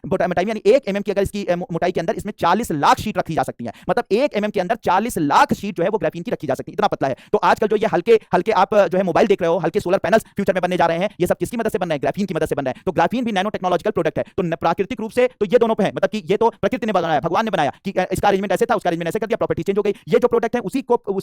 यानी 1 mm की अगर इसकी मोटाई के अंदर इसमें 40 लाख शीट रखी जा सकती है। मतलब 1 mm के अंदर 40 लाख शीट जो है वो ग्राफीन की रखी जा सकती है, इतना पतला है। तो आजकल जो ये हल्के हल्के आप जो है मोबाइल देख रहे हो, हल्के सोलर पैनल्स फ्यूचर में बनने जा रहे हैं, ये सब किसकी मदद से बन रहे हैं? ग्राफीन की मदद से बन रहे हैं। तो ग्राफीन भी नैनो टेक्नोलॉजिकल प्रोडक्ट है। तो प्राकृतिक रूप से तो ये दोनों पे है, मतलब कि ये तो प्रकृति ने बनाया, भगवान ने बनाया कि इसका अरेंजमेंट ऐसे था, उसका अरेंजमेंट ऐसे कर दिया, प्रॉपर्टी चेंज हो गई। ये जो प्रोडक्ट है उसी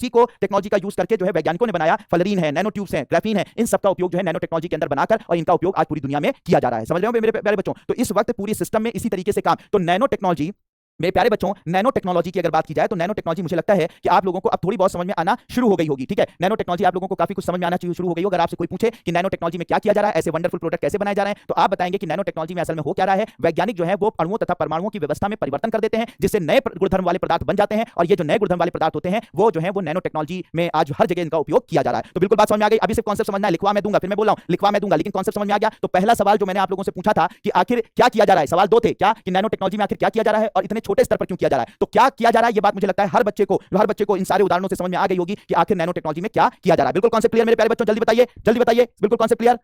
को टेक्नोलॉजी का यूज करके जो है वैज्ञानिकों ने बनाया। फ्लोरीन है, नैनो ट्यूब्स है, ग्राफीन है, इन सबका उपयोग जो है नैनो टेक्नोलॉजी के अंदर बनाकर और इनका उपयोग आज पूरी दुनिया में किया जा रहा है। समझ रहे हो मेरे प्यारे बच्चों? तो इस वक्त पूरी सिस्टम में इसी तरीके से काम। तो नैनो टेक्नोलॉजी, मेरे प्यारे बच्चों, नैनो टेक्नोलॉजी की अगर बात की जाए तो नैनो टेक्नोलॉजी मुझे लगता है कि आप लोगों को अब थोड़ी बहुत समझ में आना शुरू हो गई होगी। ठीक है, नैनो टेक्नोलॉजी आप लोगों को काफी कुछ समझ में आना शुरू हो गई हो। अगर आपसे कोई पूछे कि नैनो टेक्नोलॉजी में क्या किया जा रहा है, ऐसे वंडरफुल प्रोडक्ट कैसे बनाए जा रहे हैं, तो आप बताएंगे कि नैनो टेक्नोलॉजी में असल में हो क्या रहा है। वैज्ञानिक जो है वो अणुओं तथा परमाणुओं की व्यवस्था में परिवर्तन कर देते हैं, जिससे नए गुणधर्म वाले पदार्थ बन जाते हैं। और ये जो नए गुणधर्म वाले पदार्थ होते हैं वो जो है वो नैनो टेक्नोलॉजी में आज हर जगह इनका उपयोग किया जा रहा है। तो बिल्कुल बात समझ में आ गई। अभी सिर्फ कॉन्सेप्ट समझना है, लिखवा मैं दूंगा, फिर मैं बोल रहा हूं लिखवा मैं दूंगा, लेकिन कॉन्सेप्ट समझ में आ गया। तो पहला सवाल जो मैंने आप लोगों से पूछा था कि आखिर क्या किया जा रहा है, सवाल दो थे, क्या कि नैनो टेक्नोलॉजी में आखिर क्या किया जा रहा है और इतने छोटे स्तर पर क्यों किया जा रहा है। तो क्या किया जा रहा है ये बात मुझे लगता है हर बच्चे को इन सारे उदाहरणों से समझ में आ गई होगी कि आखिर नैनो टेक्नोलॉजी में क्या किया जा रहा है। बिल्कुल कॉन्सेप्ट क्लियर मेरे प्यारे बच्चों? जल्दी बताइए, जल्दी बताइए, बिल्कुल कॉन्सेप्ट क्लियर?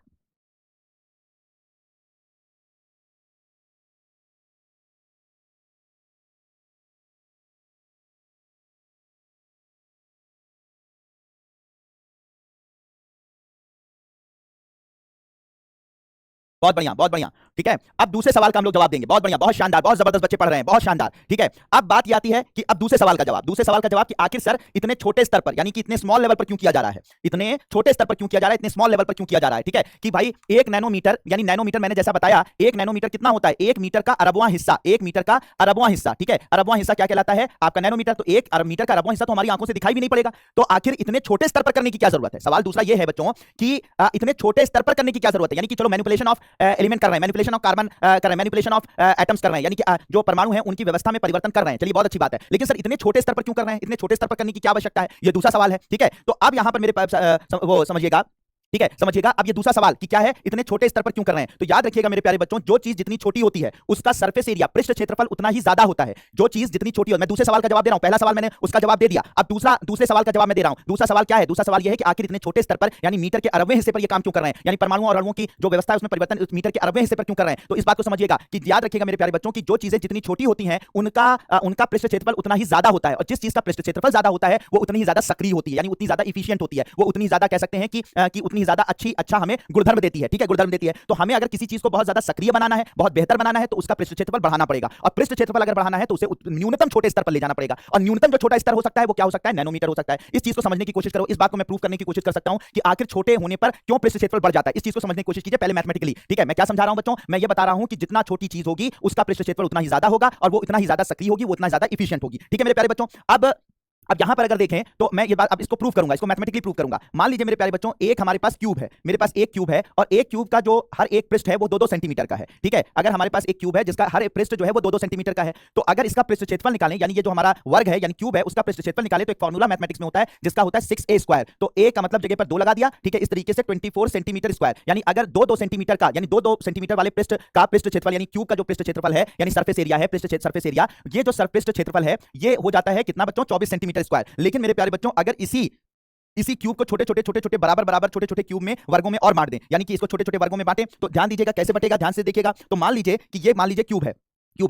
बहुत बढ़िया, बहुत बढ़िया। ठीक है, अब दूसरे सवाल का हम लोग जवाब देंगे। बहुत बढ़िया, बहुत शानदार, बहुत जबरदस्त बच्चे पढ़ रहे हैं, बहुत शानदार। ठीक है, अब बात ये आती है कि अब दूसरे सवाल का जवाब, कि आखिर सर इतने छोटे स्तर पर यानी कि इतने स्मॉल लेवल पर क्यों किया जा रहा है, इतने छोटे स्तर पर क्यों किया जा रहा है, इतने स्मॉल लेवल पर क्यों किया जा रहा है। ठीक है, कि भाई 1 नैनोमीटर यानी नैनोमीटर मैंने जैसा बताया, 1 नैनोमीटर कितना होता है? 1 मीटर का अरबवां हिस्सा, 1 मीटर का अरबवां हिस्सा। ठीक है, अरबवां हिस्सा क्या कहलाता है आपका? नैनोमीटर। तो 1 अरब मीटर का अरबवां हिस्सा तो हमारी आंखों से दिखाई भी नहीं पड़ेगा। तो आखिर इतने छोटे स्तर पर करने की क्या जरूरत है? सवाल दूसरा ये है बच्चों कि इतने छोटे स्तर पर करने की क्या जरूरत है, यानी कि चलो मैनिपुलेशन ऑफ एलिमेंट कर रहे हैं, मैनिपुलेशन ऑफ कार्बन कर रहे हैं, मैनिपुलेशन ऑफ एटम्स कर रहे हैं, यानी कि जो परमाणु हैं उनकी व्यवस्था में परिवर्तन कर रहे हैं। चलिए बहुत अच्छी बात है, लेकिन सर इतने छोटे स्तर पर क्यों कर रहे हैं, इतने छोटे स्तर पर करने की क्या आवश्यकता है, ये दूसरा सवाल है। ठीक है, तो अब यहां पर मेरे पास वो समझिएगा। ठीक है, समझिएगा अब ये दूसरा सवाल कि क्या है, इतने छोटे स्तर पर क्यों कर रहे हैं। तो याद रखिएगा मेरे प्यारे बच्चों, जो चीज जितनी छोटी होती है उसका सरफेस एरिया, पृष्ठ क्षेत्रफल उतना ही ज्यादा होता है। जो चीज जितनी छोटी हो, मैं दूसरे सवाल का जवाब दे रहा हूं, पहला सवाल मैंने उसका जवाब दे दिया, अब दूसरे सवाल का जवाब मैं दे रहा हूं। दूसरा सवाल क्या है? दूसरा सवाल यह है कि आखिर इतने छोटे स्तर पर यानी मीटर के अरबवें हिस्से पर ये काम क्यों कर रहे हैं, यानी परमाणुओं और अणुओं की जो व्यवस्था है उसमें परिवर्तन मीटर के अरबवें हिस्से पर क्यों कर रहे हैं। तो इस बात को समझिएगा कि याद रखिएगा मेरे प्यारे बच्चों की जो चीजें जितनी छोटी होती हैं उनका पृष्ठ क्षेत्रफल उतना ही ज्यादा होता है, और जिस चीज का पृष्ठ क्षेत्रफल ज्यादा होता है वो उतनी ही ज्यादा सक्रिय होती है, यानी उतनी ज्यादा इफिशिएंट होती है, वो उतनी ज्यादा कह सकते हैं कि उतनी ज्यादा अच्छा हमें गुणधर्म देती है। ठीक है, गुणधर्म देती है। तो हमें अगर किसी चीज को बहुत ज्यादा सक्रिय बनाना है, बहुत बेहतर बनाना है, तो उसका पृष्ठ क्षेत्रफल बढ़ाना पड़ेगा, और पृष्ठ क्षेत्रफल अगर बढ़ाना है तो उसे न्यूनतम छोटे स्तर पर ले जाना पड़ेगा, और न्यूनतम जो छोटा स्तर हो सकता है वो क्या हो सकता है? नैनोमीटर हो सकता है। इस चीज को समझने की कोशिश करो, इस बात को मैं प्रूव करने की कोशिश कर सकता हूं कि आखिर छोटे होने पर क्यों पृष्ठ क्षेत्रफल बढ़ जाता है। इस चीज को समझने की कोशिश कीजिए पहले मैथमेटिकली। ठीक है, मैं क्या समझा रहा हूं बच्चों? मैं ये बता रहा हूं कि जितना छोटी चीज होगी उसका पृष्ठ क्षेत्रफल उतना ही ज्यादा होगा, और वो इतना ही ज्यादा सक्रिय होगी, वो उतना ज्यादा इफिशिएंट होगी। ठीक है मेरे प्यारे बच्चों, अब यहां पर अगर देखें तो मैं ये बात अब इसको प्रूव करूंगा, इसको मैथमेटिकली प्रूव करूंगा। मान लीजिए मेरे प्यारे बच्चों, एक हमारे पास क्यूब है, मेरे पास एक क्यूब है, और एक क्यूब का जो हर एक पृष्ठ है वो 2-2 सेंटीमीटर का है। ठीक है, अगर हमारे पास एक क्यूब है जिसका हर एक पृष्ठ जो है वो 2-2 सेंटीमीटर का है, तो अगर इसका पृष्ठ क्षेत्रफल निकालें, यानी ये जो हमारा वर्ग है यानी क्यूब है उसका पृष्ठ क्षेत्रफल निकालें, तो एक फॉर्मूला मैथमेटिक्स में होता है जिसका होता है 6a²। तो a का मतलब जगह पर 2 लगा दिया। ठीक है, इस तरीके से 24 सेंटीमीटर स्क्वायर, यानी अगर 2-2 सेंटीमीटर का यानी 2-2 सेंटीमीटर वाले पृष्ठ का पृष्ठ क्षेत्रफल यानी क्यूब का जो पृष्ठ क्षेत्रफल है यानी सरफेस एरिया है, सरफेस एरिया, ये जो सरफेस क्षेत्रफल है ये हो जाता है कितना बच्चों? 24 सेंटीमीटर स्क्वायर। लेकिन मेरे प्यारे बच्चों अगर इसी क्यूब को छोटे-छोटे बराबर छोटे-छोटे क्यूब में वर्गों में और बांट दें, यानी कि इसको छोटे-छोटे वर्गों में बांटें, तो ध्यान दीजिएगा कैसे बटेगा, ध्यान से देखिएगा। तो मान लीजिए क्यूब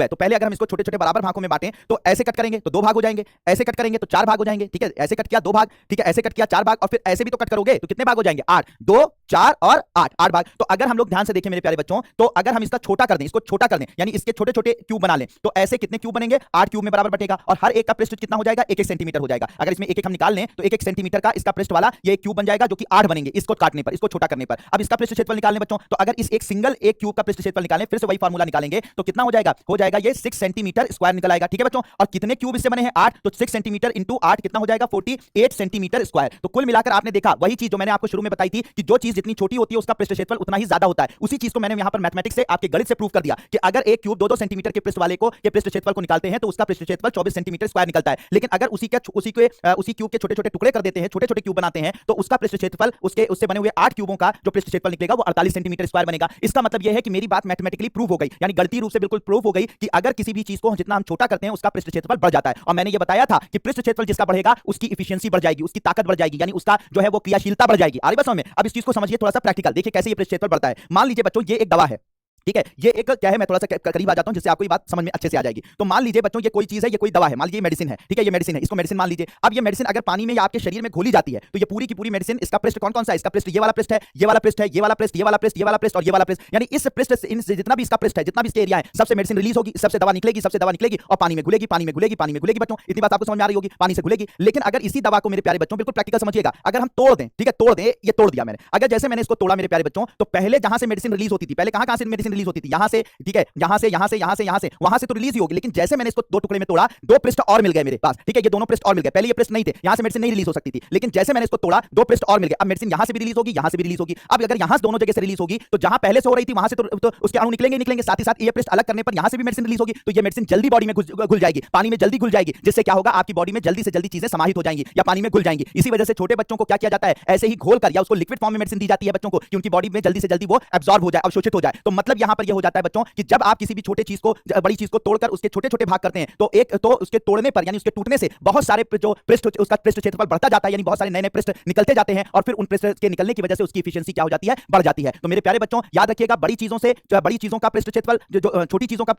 है, तो पहले अगर हम इसको छोटे-छोटे बराबर भागों में बांटें तो ऐसे कट करेंगे तो 2 भाग हो जाएंगे, ऐसे कट करेंगे तो 4 भाग हो जाएंगे। ठीक है, ऐसे कट किया 2 भाग, ठीक है, ऐसे कट किया 4 भाग, और फिर ऐसे भी तो कट करोगे तो कितने भाग हो जाएंगे? 8, 2, 4 और 8 भाग। तो अगर हम लोग ध्यान से देखें मेरे प्यारे बच्चों, तो अगर हम इसका छोटा कर दें, इसको छोटा कर दें यानी इसके छोटे-छोटे क्यूब बना लें, तो ऐसे कितने क्यूब बनेंगे? 8 क्यूब में बराबर बटेगा, और हर एक का पृष्ठ कितना हो जाएगा? 1-1 सेंटीमीटर हो जाएगा। अगर इसमें 1-1 हम निकाल लें तो 1-1 सेंटीमीटर का इसका पृष्ठ वाला ये क्यूब बन जाएगा, जो कि 8 बनेंगे इसको काटने पर, इसको छोटा करने पर। अब इसका पृष्ठ क्षेत्रफल निकालने बच्चों, तो अगर इस एक क्यूब का पृष्ठ क्षेत्रफल निकालें, फिर से वही फार्मूला निकालेंगे, तो कितना हो जाएगा ये 6 सेंटीमीटर स्क्वायर निकल आएगा। ठीक है बच्चों, और कितने क्यूब इससे बने हैं? 8, तो 6 सेंटीमीटर इंटू 8 कितना हो जाएगा? 48 सेंटीमीटर स्क्वायर। तो कुल मिलाकर आपने देखा वही चीज जो मैंने आपको शुरू में बताई थी कि जो चीज जितनी छोटी होती है उसका पृष्ठ क्षेत्रफल उतना ही ज्यादा होता है। उसी चीज को मैंने यहां पर मैथमेटिक्स से आपके गणित से प्रूव कर दिया कि अगर एक क्यूब 2-2 सेंटीमीटर के पृष्ठ वाले को के पृष्ठ क्षेत्रफल को निकालते हैं तो उसका पृष्ठ क्षेत्रफल 24 सेंटीमीटर स्क्वायर निकलता है। लेकिन अगर उसी क्यूब के छोटे-छोटे टुकड़े कर देते हैं, छोटे-छोटे क्यूब बनाते हैं, तो उसका पृष्ठ क्षेत्रफल उससे बने हुए 8 क्यूबों का जो पृष्ठ क्षेत्रफल निकलेगा वो 48 सेंटीमीटर स्क्वायर बनेगा। इसका मतलब यह है कि मेरी बात मैथमेटिकली प्रूव हो गई, यानी गणितीय रूप से बिल्कुल प्रूव हो गई कि अगर किसी भी चीज को जितना हम छोटा करते हैं उसका पृष्ठ क्षेत्रफल बढ़ जाता है। और मैंने ये बताया था कि पृष्ठ क्षेत्रफल जिसका बढ़ेगा उसकी एफिशिएंसी बढ़ जाएगी, उसकी ताकत बढ़ जाएगी, यानी उसका जो है वो क्रियाशीलता बढ़ जाएगी। आ रही बात समझ में? अब इस चीज को समझिए थोड़ा सा प्रैक्टिकल, देखिए कैसे ये पृष्ठ क्षेत्रफल बढ़ता है। मान लीजिए बच्चों ये एक दवा है, ठीक है, ये एक क्या है, मैं थोड़ा सा करीब आ जाता हूं जिससे आपको ये बात समझ में अच्छे से आ जाएगी। तो मान लीजिए बच्चों, ये कोई चीज है, ये कोई दवा है, मान लीजिए मेडिसिन है, ठीक है, ये मेडिसिन है, इसको मेडिसिन मान लीजिए। अब ये मेडिसिन अगर पानी में या आपके शरीर में घोली जाती है तो ये पूरी की पूरी मेडिसिन, इसका पृष्ठ कौन कौन सा है, इसका पृष्ठ ये वाला पृष्ठ है, ये वाला पृष्ठ है, ये वाला पृष्ठ, ये वाला पृष्ठ, ये वाला पृष्ठ और ये वाला पृष्ठ, यानी इस पृष्ठ से इनसे जितना भी इसका पृष्ठ है, जितना भी इसके एरिया है, सबसे मेडिसिन रिलीज होगी, सबसे दवा निकलेगी, सबसे दवा निकलेगी और पानी में घुलेगी, पानी में घुलेगी, पानी में घुलेगी। बच्चों इतनी बात आपको समझ में आ रही होगी, पानी से घुलेगी। लेकिन अगर इसी दवा को मेरे प्यारे बच्चों, बिल्कुल प्रैक्टिकल समझिएगा, अगर हम तोड़ दें, ठीक है, तोड़ दें, ये तोड़ दिया मैंने, अगर जैसे मैंने इसको तोड़ा मेरे प्यारे बच्चों, तो पहले जहां से मेडिसिन रिलीज होती थी, पहले कहां कहां से मेडिसिन रिलीज होती थी, यहां से, ठीक है, यहां से, यहां से, यहां से, यहां से, वहां से तो रिलीज ही होगी। लेकिन जैसे मैंने इसको दो टुकड़े में तोड़ा, दो पृष्ठ और मिल गए मेरे पास, ठीक है, ये दोनों पृष्ठ और मिल गए। पहले ये पृष्ठ नहीं थे, यहां से मेडिसिन नहीं रिलीज हो सकती थी, लेकिन जैसे मैंने इसको तोड़ा, दो पृष्ठ और मिल गए। अब मेडिसिन यहां से भी रिलीज होगी, यहां से भी रिलीज होगी। अब अगर यहां से दोनों जगह से रिलीज होगी, तो जहां पहले से हो रही थी वहां से तो उसके अणु निकलेंगे निकलेंगे, साथ ही साथ ये पृष्ठ अलग करने पर यहां से भी मेडिसिन रिलीज होगी, तो ये मेडिसिन जल्दी बॉडी में घुल जाएगी, पानी में जल्दी घुल जाएगी, जिससे क्या होगा, आपकी बॉडी में जल्दी से जल्दी चीजें समाहित हो जाएंगी या पानी में घुल जाएंगी। इसी वजह से छोटे बच्चों को क्या किया जाता है, ऐसे ही घोल कर या उसको लिक्विड फॉर्म में मेडिसिन दी जाती है बच्चों को, कि उनकी बॉडी में जल्दी से जल्दी वो एब्जॉर्ब हो जाए, अवशोषित हो जाए। तो मतलब यहां पर यह हो जाता है बच्चों कि जब आप किसी भी छोटे चीज को, बड़ी चीज को तोड़कर उसके छोटे छोटे भाग करते हैं, तो एक तो उसके तोड़ने पर यानी उसके टूटने से बहुत सारे जो पृष्ठ, उसका पृष्ठ क्षेत्रफल बढ़ता जाता है, यानी बहुत सारे नए नए पृष्ठ निकलते जाते हैं और फिर उन पृष्ठ के निकलने की वजह से उसकी एफिशिएंसी क्या हो जाती है, बढ़ जाती है। तो मेरे प्यारे बच्चों याद रखिएगा, बड़ी चीजों से, बड़ी चीजों का पृष्ठ क्षेत्रफल, जो छोटी चीजों का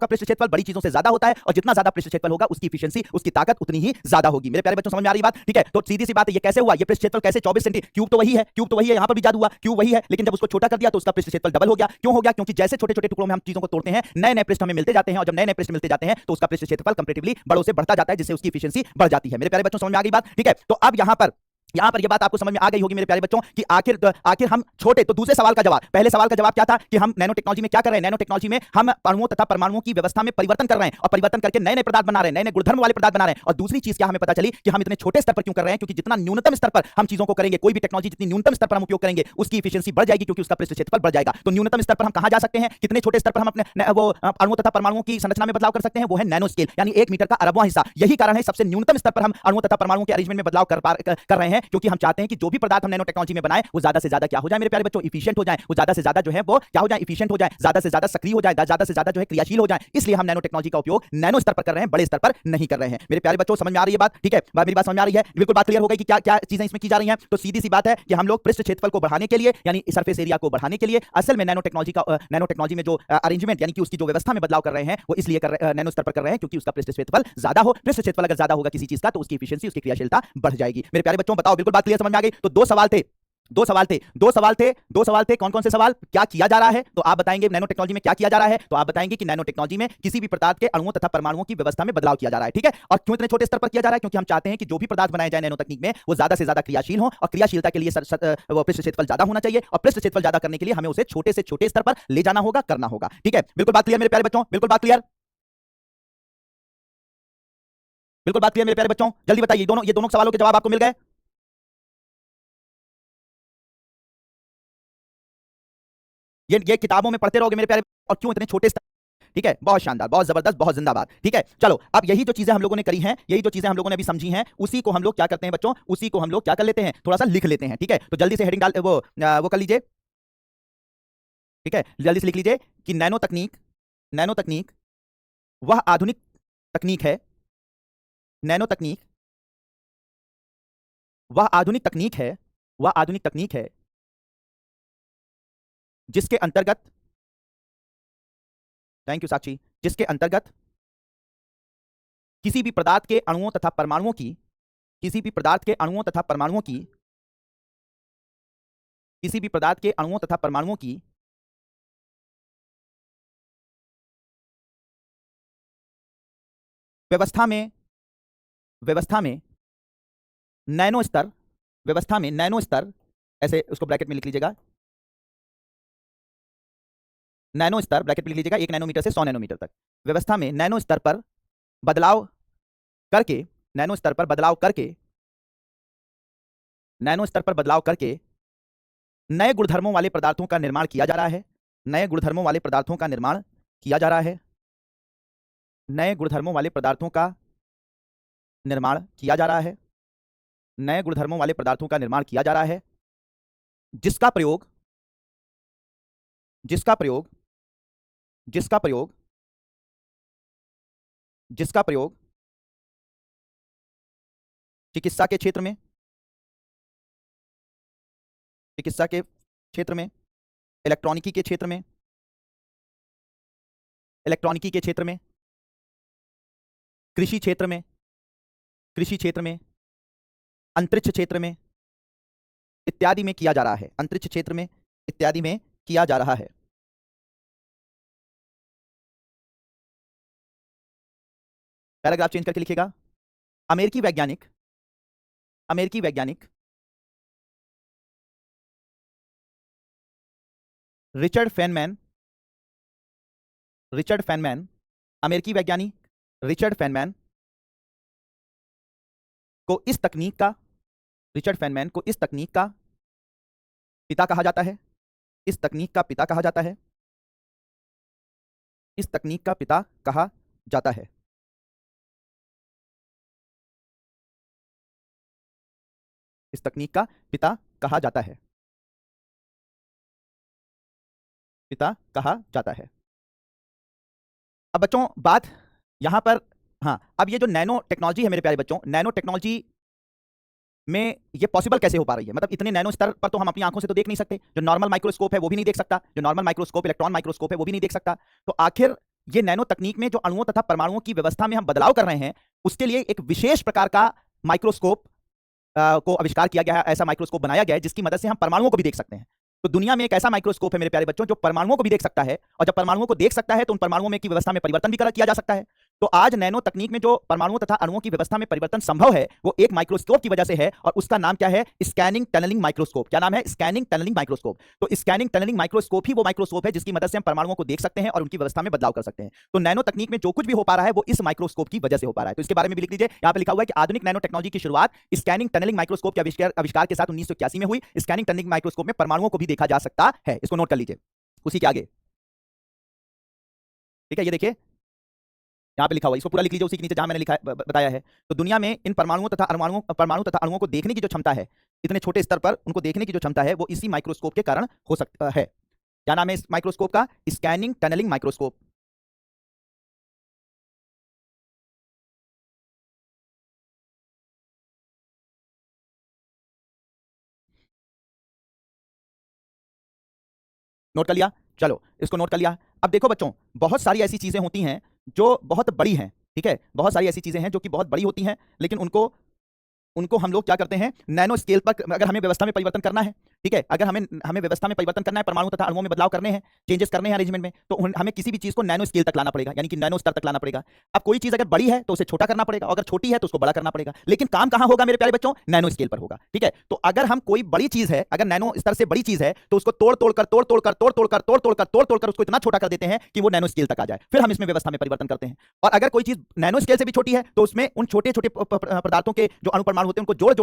पृष्ठ क्षेत्रफल बड़ी चीजों से ज्यादा होता है, और जितना ज्यादा पृष्ठ क्षेत्रफल होगा उसकी एफिशिएंसी, उसकी ताकत उतनी ही ज्यादा होगी। मेरे प्यारे बच्चों समझ में आ रही बात, ठीक है। तो सीधी सी बात है, ये कैसे हुआ, ये पृष्ठ क्षेत्रफल कैसे 24 सेंटी, क्यूब तो वही है, क्यूब तो वही है, यहां पर भी जादू हुआ, क्यूब वही है, लेकिन जब उसको छोटा कर दिया तो उसका पृष्ठ क्षेत्रफल डबल हो गया। क्यों हो गया, क्योंकि जैसे छोटे छोटे टुकड़ों में हम चीजों को तोड़ते हैं, नए नए पृष्ठ हमें मिलते जाते हैं, और जब नए नए पृष्ठ मिलते जाते हैं तो उसका पृष्ठ क्षेत्रफल कंपैरेटिवली बड़ों से बढ़ता जाता है, जिससे उसकी एफिशिएंसी बढ़ जाती है। मेरे प्यारे बच्चों समझ में आ गई बात, ठीक है। तो अब यहां पर यह बात आपको समझ में आ गई होगी मेरे प्यारे बच्चों कि आखिर हम छोटे, तो दूसरे सवाल का जवाब, पहले सवाल का जवाब क्या था कि हम नैनो टेक्नोलॉजी में क्या कर रहे हैं, नैनो टेक्नोलॉजी में हम अणुओं तथा परमाणुओं की व्यवस्था में परिवर्तन कर रहे हैं और परिवर्तन करके नए नए पदार्थ बना रहे हैं, नए नए गुणधर्म वाले पदार्थ बना रहे हैं। और दूसरी चीज क्या हमें पता चली कि हम इतने छोटे स्तर पर क्यों कर रहे हैं, क्योंकि जितना न्यूनतम स्तर पर हम चीजों को करेंगे, कोई भी टेक्नोलॉजी जितनी न्यूनतम स्तर पर हम उपयोग करेंगे उसकी एफिशिएंसी बढ़ जाएगी, क्योंकि उसका पृष्ठ क्षेत्रफल बढ़ जाएगा। तो न्यूनतम स्तर पर हम कहां जा सकते हैं, कितने छोटे स्तर पर हम अपने वो अणुओं तथा परमाणुओं की संरचना में बदलाव कर सकते हैं, वो है नैनो स्केल, यानी 1 मीटर का अरबवां हिस्सा। यही कारण है सबसे न्यूनतम स्तर पर हम अणुओं तथा परमाणुओं के अरेंजमेंट में बदलाव कर रहे हैं, क्योंकि हम चाहते हैं कि जो भी पदार्थ हम नैनो टेक्नोलॉजी में बनाए वो ज्यादा से ज्यादा क्या हो जाए मेरे प्यारे बच्चों, इफिशिएंट हो जाए, वो ज्यादा से ज्यादा जो है वो क्या हो जाए, इफिशिएंट हो जाए, ज्यादा से ज्यादा सक्रिय हो जाए, ज्यादा से ज्यादा जो है क्रियाशील हो जाए। इसलिए हम नैनो टेक्नोलॉजी का उपयोग नैनो स्तर पर कर रहे हैं, बड़े स्तर पर नहीं कर रहे हैं। मेरे प्यारे बच्चों समझ में आ रही है बात, ठीक है, मेरी बात समझ में आ रही है, बिल्कुल बात क्लियर हो गई कि क्या क्या चीजें इसमें की जा रही हैं। तो सीधी सी बात है कि हम लोग पृष्ठ क्षेत्रफल को बढ़ाने के लिए, यानी सरफेस एरिया को बढ़ाने के लिए असल में नैनो टेक्नोलॉजी में जो अरेंजमेंट, यानी कि उसकी जो व्यवस्था में बदलाव कर रहे हैं, वो इसलिए नैनो स्तर पर कर रहे हैं क्योंकि उसका पृष्ठ क्षेत्रफल ज्यादा हो। पृष्ठ क्षेत्रफल अगर ज्यादा होगा किसी चीज का तो उसकी एफिशिएंसी, उसकी क्रियाशीलता बढ़ जाएगी। मेरे प्यारे बच्चों बताओ, बिल्कुल बात क्लियर समझ में आ गई। तो दो सवाल थे, कौन कौन से सवाल, क्या किया जा रहा है, तो आप बताएंगे नैनो टेक्नोलॉजी में क्या किया जा रहा है, तो आप बताएंगे कि नैनो टेक्नोलॉजी में किसी भी पदार्थ के अणुओं तथा परमाणुओं की व्यवस्था में बदलाव किया जा रहा है, ठीक है। और क्यों इतने छोटे स्तर पर किया जा रहा है, क्योंकि हम चाहते हैं कि जो भी पदार्थ बनाए जाए नैनो तकनीक में वो ज्यादा से ज्यादा क्रियाशील हो, और क्रियाशीलता के लिए वो पृष्ठ क्षेत्रफल ज्यादा होना चाहिए, और पृष्ठ क्षेत्रफल ज्यादा करने के लिए हमें उसे छोटे से छोटे स्तर पर ले जाना होगा, करना होगा, ठीक है। बिल्कुल बात क्लियर मेरे प्यारे बच्चों, बिल्कुल बात क्लियर, बिल्कुल बात क्लियर मेरे प्यारे बच्चों, जल्दी बताइए, ये दोनों सवालों के जवाब आपको मिल गए। ये किताबों में पढ़ते रहोगे मेरे प्यारे, और क्यों इतने छोटे, ठीक है, बहुत शानदार, बहुत जबरदस्त, बहुत जिंदाबाद, ठीक है। चलो अब यही जो चीजें हम लोगों ने करी हैं, यही जो चीजें हम लोगों ने अभी समझी हैं, उसी को हम लोग क्या करते हैं बच्चों, उसी को हम लोग क्या कर लेते हैं, थोड़ा सा लिख लेते हैं, ठीक है। तो जल्दी से हेडिंग डाल, वो कर लीजिए, ठीक है, जल्दी से लिख लीजिए कि नैनो तकनीक वह आधुनिक तकनीक है, नैनो तकनीक वह आधुनिक तकनीक है, वह आधुनिक तकनीक है जिसके अंतर्गत, थैंक यू साक्षी, जिसके अंतर्गत किसी भी पदार्थ के अणुओं तथा परमाणुओं की, किसी भी पदार्थ के अणुओं तथा परमाणुओं की, किसी भी पदार्थ के अणुओं तथा परमाणुओं की व्यवस्था में, व्यवस्था में नैनो स्तर, व्यवस्था में नैनो स्तर, ऐसे उसको ब्रैकेट में लिख लीजिएगा, नैनो स्तर ब्रैकेट में लिख लीजिएगा, 1 नैनोमीटर से 100 नैनोमीटर तक, व्यवस्था में नैनो स्तर पर बदलाव करके, नैनो स्तर पर बदलाव करके, नैनो स्तर पर बदलाव करके नए गुणधर्मों वाले पदार्थों का निर्माण किया जा रहा है, नए गुणधर्मों वाले पदार्थों का निर्माण किया जा रहा है, नए गुणधर्मों वाले पदार्थों का निर्माण किया जा रहा है, नए गुणधर्मों वाले पदार्थों का निर्माण किया जा रहा है, जिसका प्रयोग, जिसका प्रयोग, जिसका प्रयोग, जिसका प्रयोग चिकित्सा के क्षेत्र में, चिकित्सा के क्षेत्र में, इलेक्ट्रॉनिकी के क्षेत्र में, इलेक्ट्रॉनिकी के क्षेत्र में, कृषि क्षेत्र में, कृषि क्षेत्र में, अंतरिक्ष क्षेत्र में इत्यादि में किया जा रहा है, अंतरिक्ष क्षेत्र में इत्यादि में किया जा रहा है। पैराग्राफ चेंज करके लिखिएगा। अमेरिकी वैज्ञानिक, अमेरिकी वैज्ञानिक रिचर्ड फेनमैन, रिचर्ड फेनमैन, अमेरिकी वैज्ञानिक रिचर्ड फेनमैन को इस तकनीक का, रिचर्ड फेनमैन को इस तकनीक का पिता कहा जाता है, इस तकनीक का पिता कहा जाता है, इस तकनीक का पिता कहा जाता है। इस तकनीक का पिता कहा जाता है, पिता कहा जाता है। अब बच्चों बात यहां पर, हाँ, अब ये जो नैनो टेक्नोलॉजी है मेरे प्यारे बच्चों, नैनो टेक्नोलॉजी में ये पॉसिबल कैसे हो पा रही है? मतलब इतने नैनो स्तर पर तो हम अपनी आंखों से तो देख नहीं सकते, जो नॉर्मल माइक्रोस्कोप है वो भी नहीं देख सकता, जो नॉर्मल माइक्रोस्कोप, इलेक्ट्रॉन माइक्रोस्कोप है वो भी नहीं देख सकता। तो आखिर ये नैनो तकनीक में जो अणुओं तथा परमाणुओं की व्यवस्था में हम बदलाव कर रहे हैं, उसके लिए एक विशेष प्रकार का माइक्रोस्कोप को आविष्कार किया गया है, ऐसा माइक्रोस्कोप बनाया गया है जिसकी मदद से हम परमाणुओं को भी देख सकते हैं। तो दुनिया में एक ऐसा माइक्रोस्कोप है मेरे प्यारे बच्चों जो परमाणुओं को भी देख सकता है, और जब परमाणुओं को देख सकता है तो उन परमाणुओं में की व्यवस्था में परिवर्तन भी किया जा सकता है। तो आज नैनो तकनीक में जो परमाणुओं तथा अणुओं की व्यवस्था में परिवर्तन संभव है वो एक माइक्रोस्कोप की वजह से है, और उसका नाम क्या है? Scanning tunnelling microscope. क्या नाम है? Scanning tunnelling microscope. तो स्कैनिंग टनलिंग माइक्रोस्कोप ही वो माइक्रोस्कोप है जिसकी मदद से हम परमाणुओं को देख सकते हैं और उनकी व्यवस्था में बदलाव कर सकते हैं। तो नैनो तकनीक में जो कुछ भी हो पा रहा है वो इस माइक्रोस्कोप की वजह से हो पा रहा है। तो इसके बारे में भी लिख लीजिए, यहाँ पे लिखा हुआ है कि आधुनिक नैनो टेक्नोलॉजी की शुरुआत स्कैनिंग टनलिंग माइक्रोस्कोप के आविष्कार के साथ 1981 में हुई। स्कैनिंग टनलिंग माइक्रोस्कोप में परमाणुओं को भी देखा जा सकता है। इसको नोट कर लीजिए उसी के आगे, ठीक है? ये देखिए यहाँ पे लिखा हुआ है, इसको पूरा लिख लीजिए उसी के नीचे जहां मैंने लिखा बताया है। तो दुनिया में इन परमाणुओं तथा अणुओं को देखने की जो क्षमता है, इतने छोटे स्तर पर उनको देखने की जो क्षमता है वो इसी माइक्रोस्कोप के कारण हो सकता है। क्या नाम है इस माइक्रोस्कोप का? Scanning tunnelling microscope. नोट कर लिया? चलो इसको नोट कर लिया। अब देखो बच्चों, बहुत सारी ऐसी चीजें होती हैं जो बहुत बड़ी हैं, ठीक है? बहुत सारी ऐसी चीजें हैं जो कि बहुत बड़ी होती हैं, लेकिन उनको उनको हम लोग क्या करते हैं, नैनो स्केल पर अगर हमें व्यवस्था में परिवर्तन करना है, ठीक है, अगर हमें हमें व्यवस्था में परिवर्तन करना है, परमाणु तथा अणुओं में बदलाव करने हैं, चेंजेस करने हैं अरेंजमेंट में, तो हमें किसी भी चीज को नैनो स्केल तक लाना पड़ेगा, यानी कि नैनो स्तर तक लाना पड़ेगा। अब कोई चीज अगर बड़ी है तो उसे छोटा करना पड़ेगा, अगर छोटी है तो उसको बड़ा करना पड़ेगा, लेकिन काम कहां होगा मेरे प्यारे बच्चों? नैनो स्केल पर होगा, ठीक है? तो अगर हम कोई बड़ी चीज है, अगर नैनो स्तर से बड़ी चीज है, तो उसको तोड़ तोड़ कर उसको इतना छोटा कर देते हैं कि वो नैनो स्केल तक आ जाए, फिर हम इसमें व्यवस्था में परिवर्तन करते हैं। और अगर कोई चीज नैनो स्केल से भी छोटी है तो उसमें उन छोटे छोटे पदार्थों के जो अणु परमाणु होते हैं उनको जोड़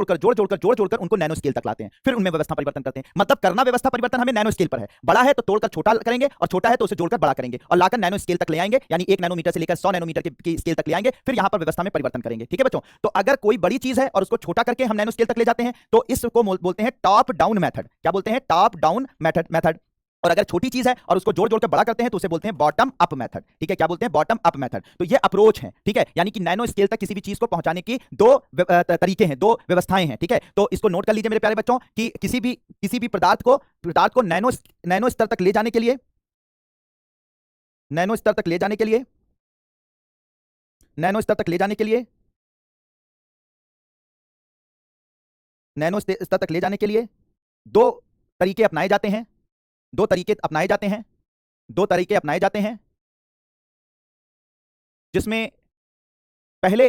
जोड़कर उनको नैनो स्केल तक लाते हैं, फिर उनमें व्यवस्था परिवर्तन करते हैं। मतलब करना व्यवस्था परिवर्तन हमें नैनो स्केल पर है। बड़ा है तो तोड़कर छोटा करेंगे, और छोटा है तो उसे जोड़कर बड़ा करेंगे और लाकर नैनो स्केल तक ले आएंगे, यानी 1 नैनोमीटर से लेकर 100 नैनोमीटर की स्केल तक ले आएंगे, फिर यहां पर व्यवस्था में परिवर्तन करेंगे, ठीक है बच्चों? तो अगर कोई बड़ी चीज है और उसको छोटा करके हम नैनो स्केल तक ले जाते हैं तो इसको बोलते हैं टॉप डाउन मेथड। क्या बोलते हैं? Top down method. और अगर छोटी चीज है और उसको जोड़ जोड़ कर बड़ा करते हैं तो उसे बोलते हैं बॉटम अप मेथड, ठीक है? क्या बोलते हैं? Bottom up method. तो ये अप्रोच है, ठीक है? यानी कि नैनो स्केल तक किसी भी चीज को पहुंचाने की दो तरीके हैं, दो व्यवस्थाएं हैं, ठीक है? तो इसको नोट कर लीजिए मेरे प्यारे बच्चों कि किसी भी पदार्थ को नैनो स्तर तक ले जाने के लिए, नैनो स्तर तक ले जाने के लिए, नैनो स्तर तक ले जाने के लिए, नैनो स्तर तक ले जाने के लिए दो तरीके अपनाए जाते हैं, दो तरीके अपनाए जाते हैं, दो तरीके अपनाए जाते हैं, जिसमें पहले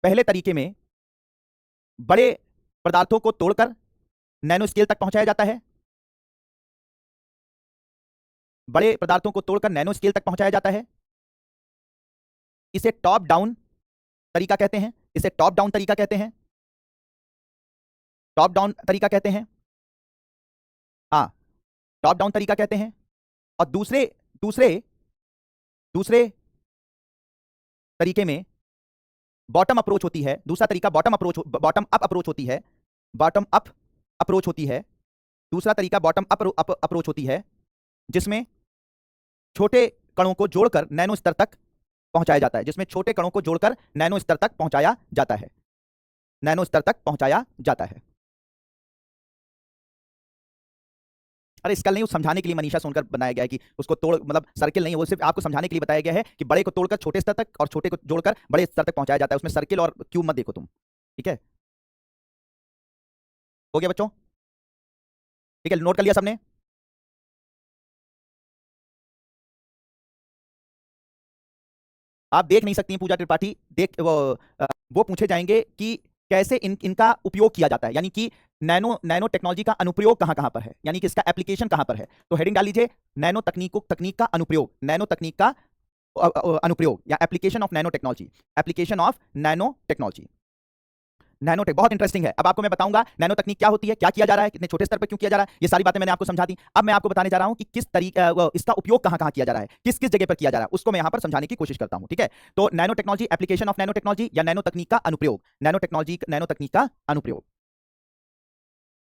पहले तरीके में बड़े पदार्थों को तोड़कर नैनो स्केल तक पहुंचाया जाता है, बड़े पदार्थों को तोड़कर नैनो स्केल तक पहुंचाया जाता है। इसे टॉप डाउन तरीका कहते हैं, इसे टॉप डाउन तरीका कहते हैं, टॉप डाउन तरीका कहते हैं, हाँ, टॉप डाउन तरीका कहते हैं। और दूसरे दूसरे दूसरे तरीके में बॉटम अप्रोच होती है। दूसरा तरीका बॉटम अप अप्रोच होती है, बॉटम अप अप्रोच होती है। दूसरा तरीका बॉटम अप अप्रोच होती है, जिसमें छोटे कणों को जोड़कर नैनो स्तर तक पहुंचाया जाता है, जिसमें छोटे कणों को जोड़कर नैनो स्तर तक पहुंचाया जाता है, नैनो स्तर तक पहुंचाया जाता है। अरे स्कल नहीं, वो समझाने के लिए मनीषा सोनकर बनाया गया है कि उसको तोड़, मतलब सर्किल नहीं, वो सिर्फ आपको समझाने के लिए बताया गया है कि बड़े को तोड़कर छोटे स्तर तक और छोटे को जोड़कर बड़े स्तर तक पहुंचाया जाता है। उसमें सर्किल और क्यूब मत देखो तुम, ठीक है? हो गया बच्चों? ठीक है, नोट कर लिया सबने? आप देख नहीं सकती हैं पूजा त्रिपाठी, देख वो पूछे जाएंगे कि कैसे इनका उपयोग किया जाता है, यानी कि नैनो टेक्नोलॉजी का अनुप्रयोग कहां कहां पर है, यानी कि इसका एप्लीकेशन कहां पर है। तो हेडिंग डाल लीजिए, नैनो तकनीक का अनुप्रयोग, नैनो तकनीक का अनुप्रयोग या application of nano technology, application of nano technology. Nanotech बहुत इंटरेस्टिंग है। अब आपको मैं बताऊंगा नैनो तकनीक क्या होती है, क्या किया जा रहा है, कितने छोटे स्तर पर क्यों किया जा रहा है, ये सारी बातें मैंने आपको समझा दी। अब मैं आपको बताने जा रहा हूं कि किस तरीके इसका उपयोग कहां कहां किया जा रहा है, किस किस जगह पर किया जा रहा है, उसको मैं यहां पर समझाने की कोशिश करता हूं। ठीक है, तो nano technology, application of nano technology या नैनो तकनीक का अनुप्रयोग, नैनो तकनीक का अनुप्रयोग।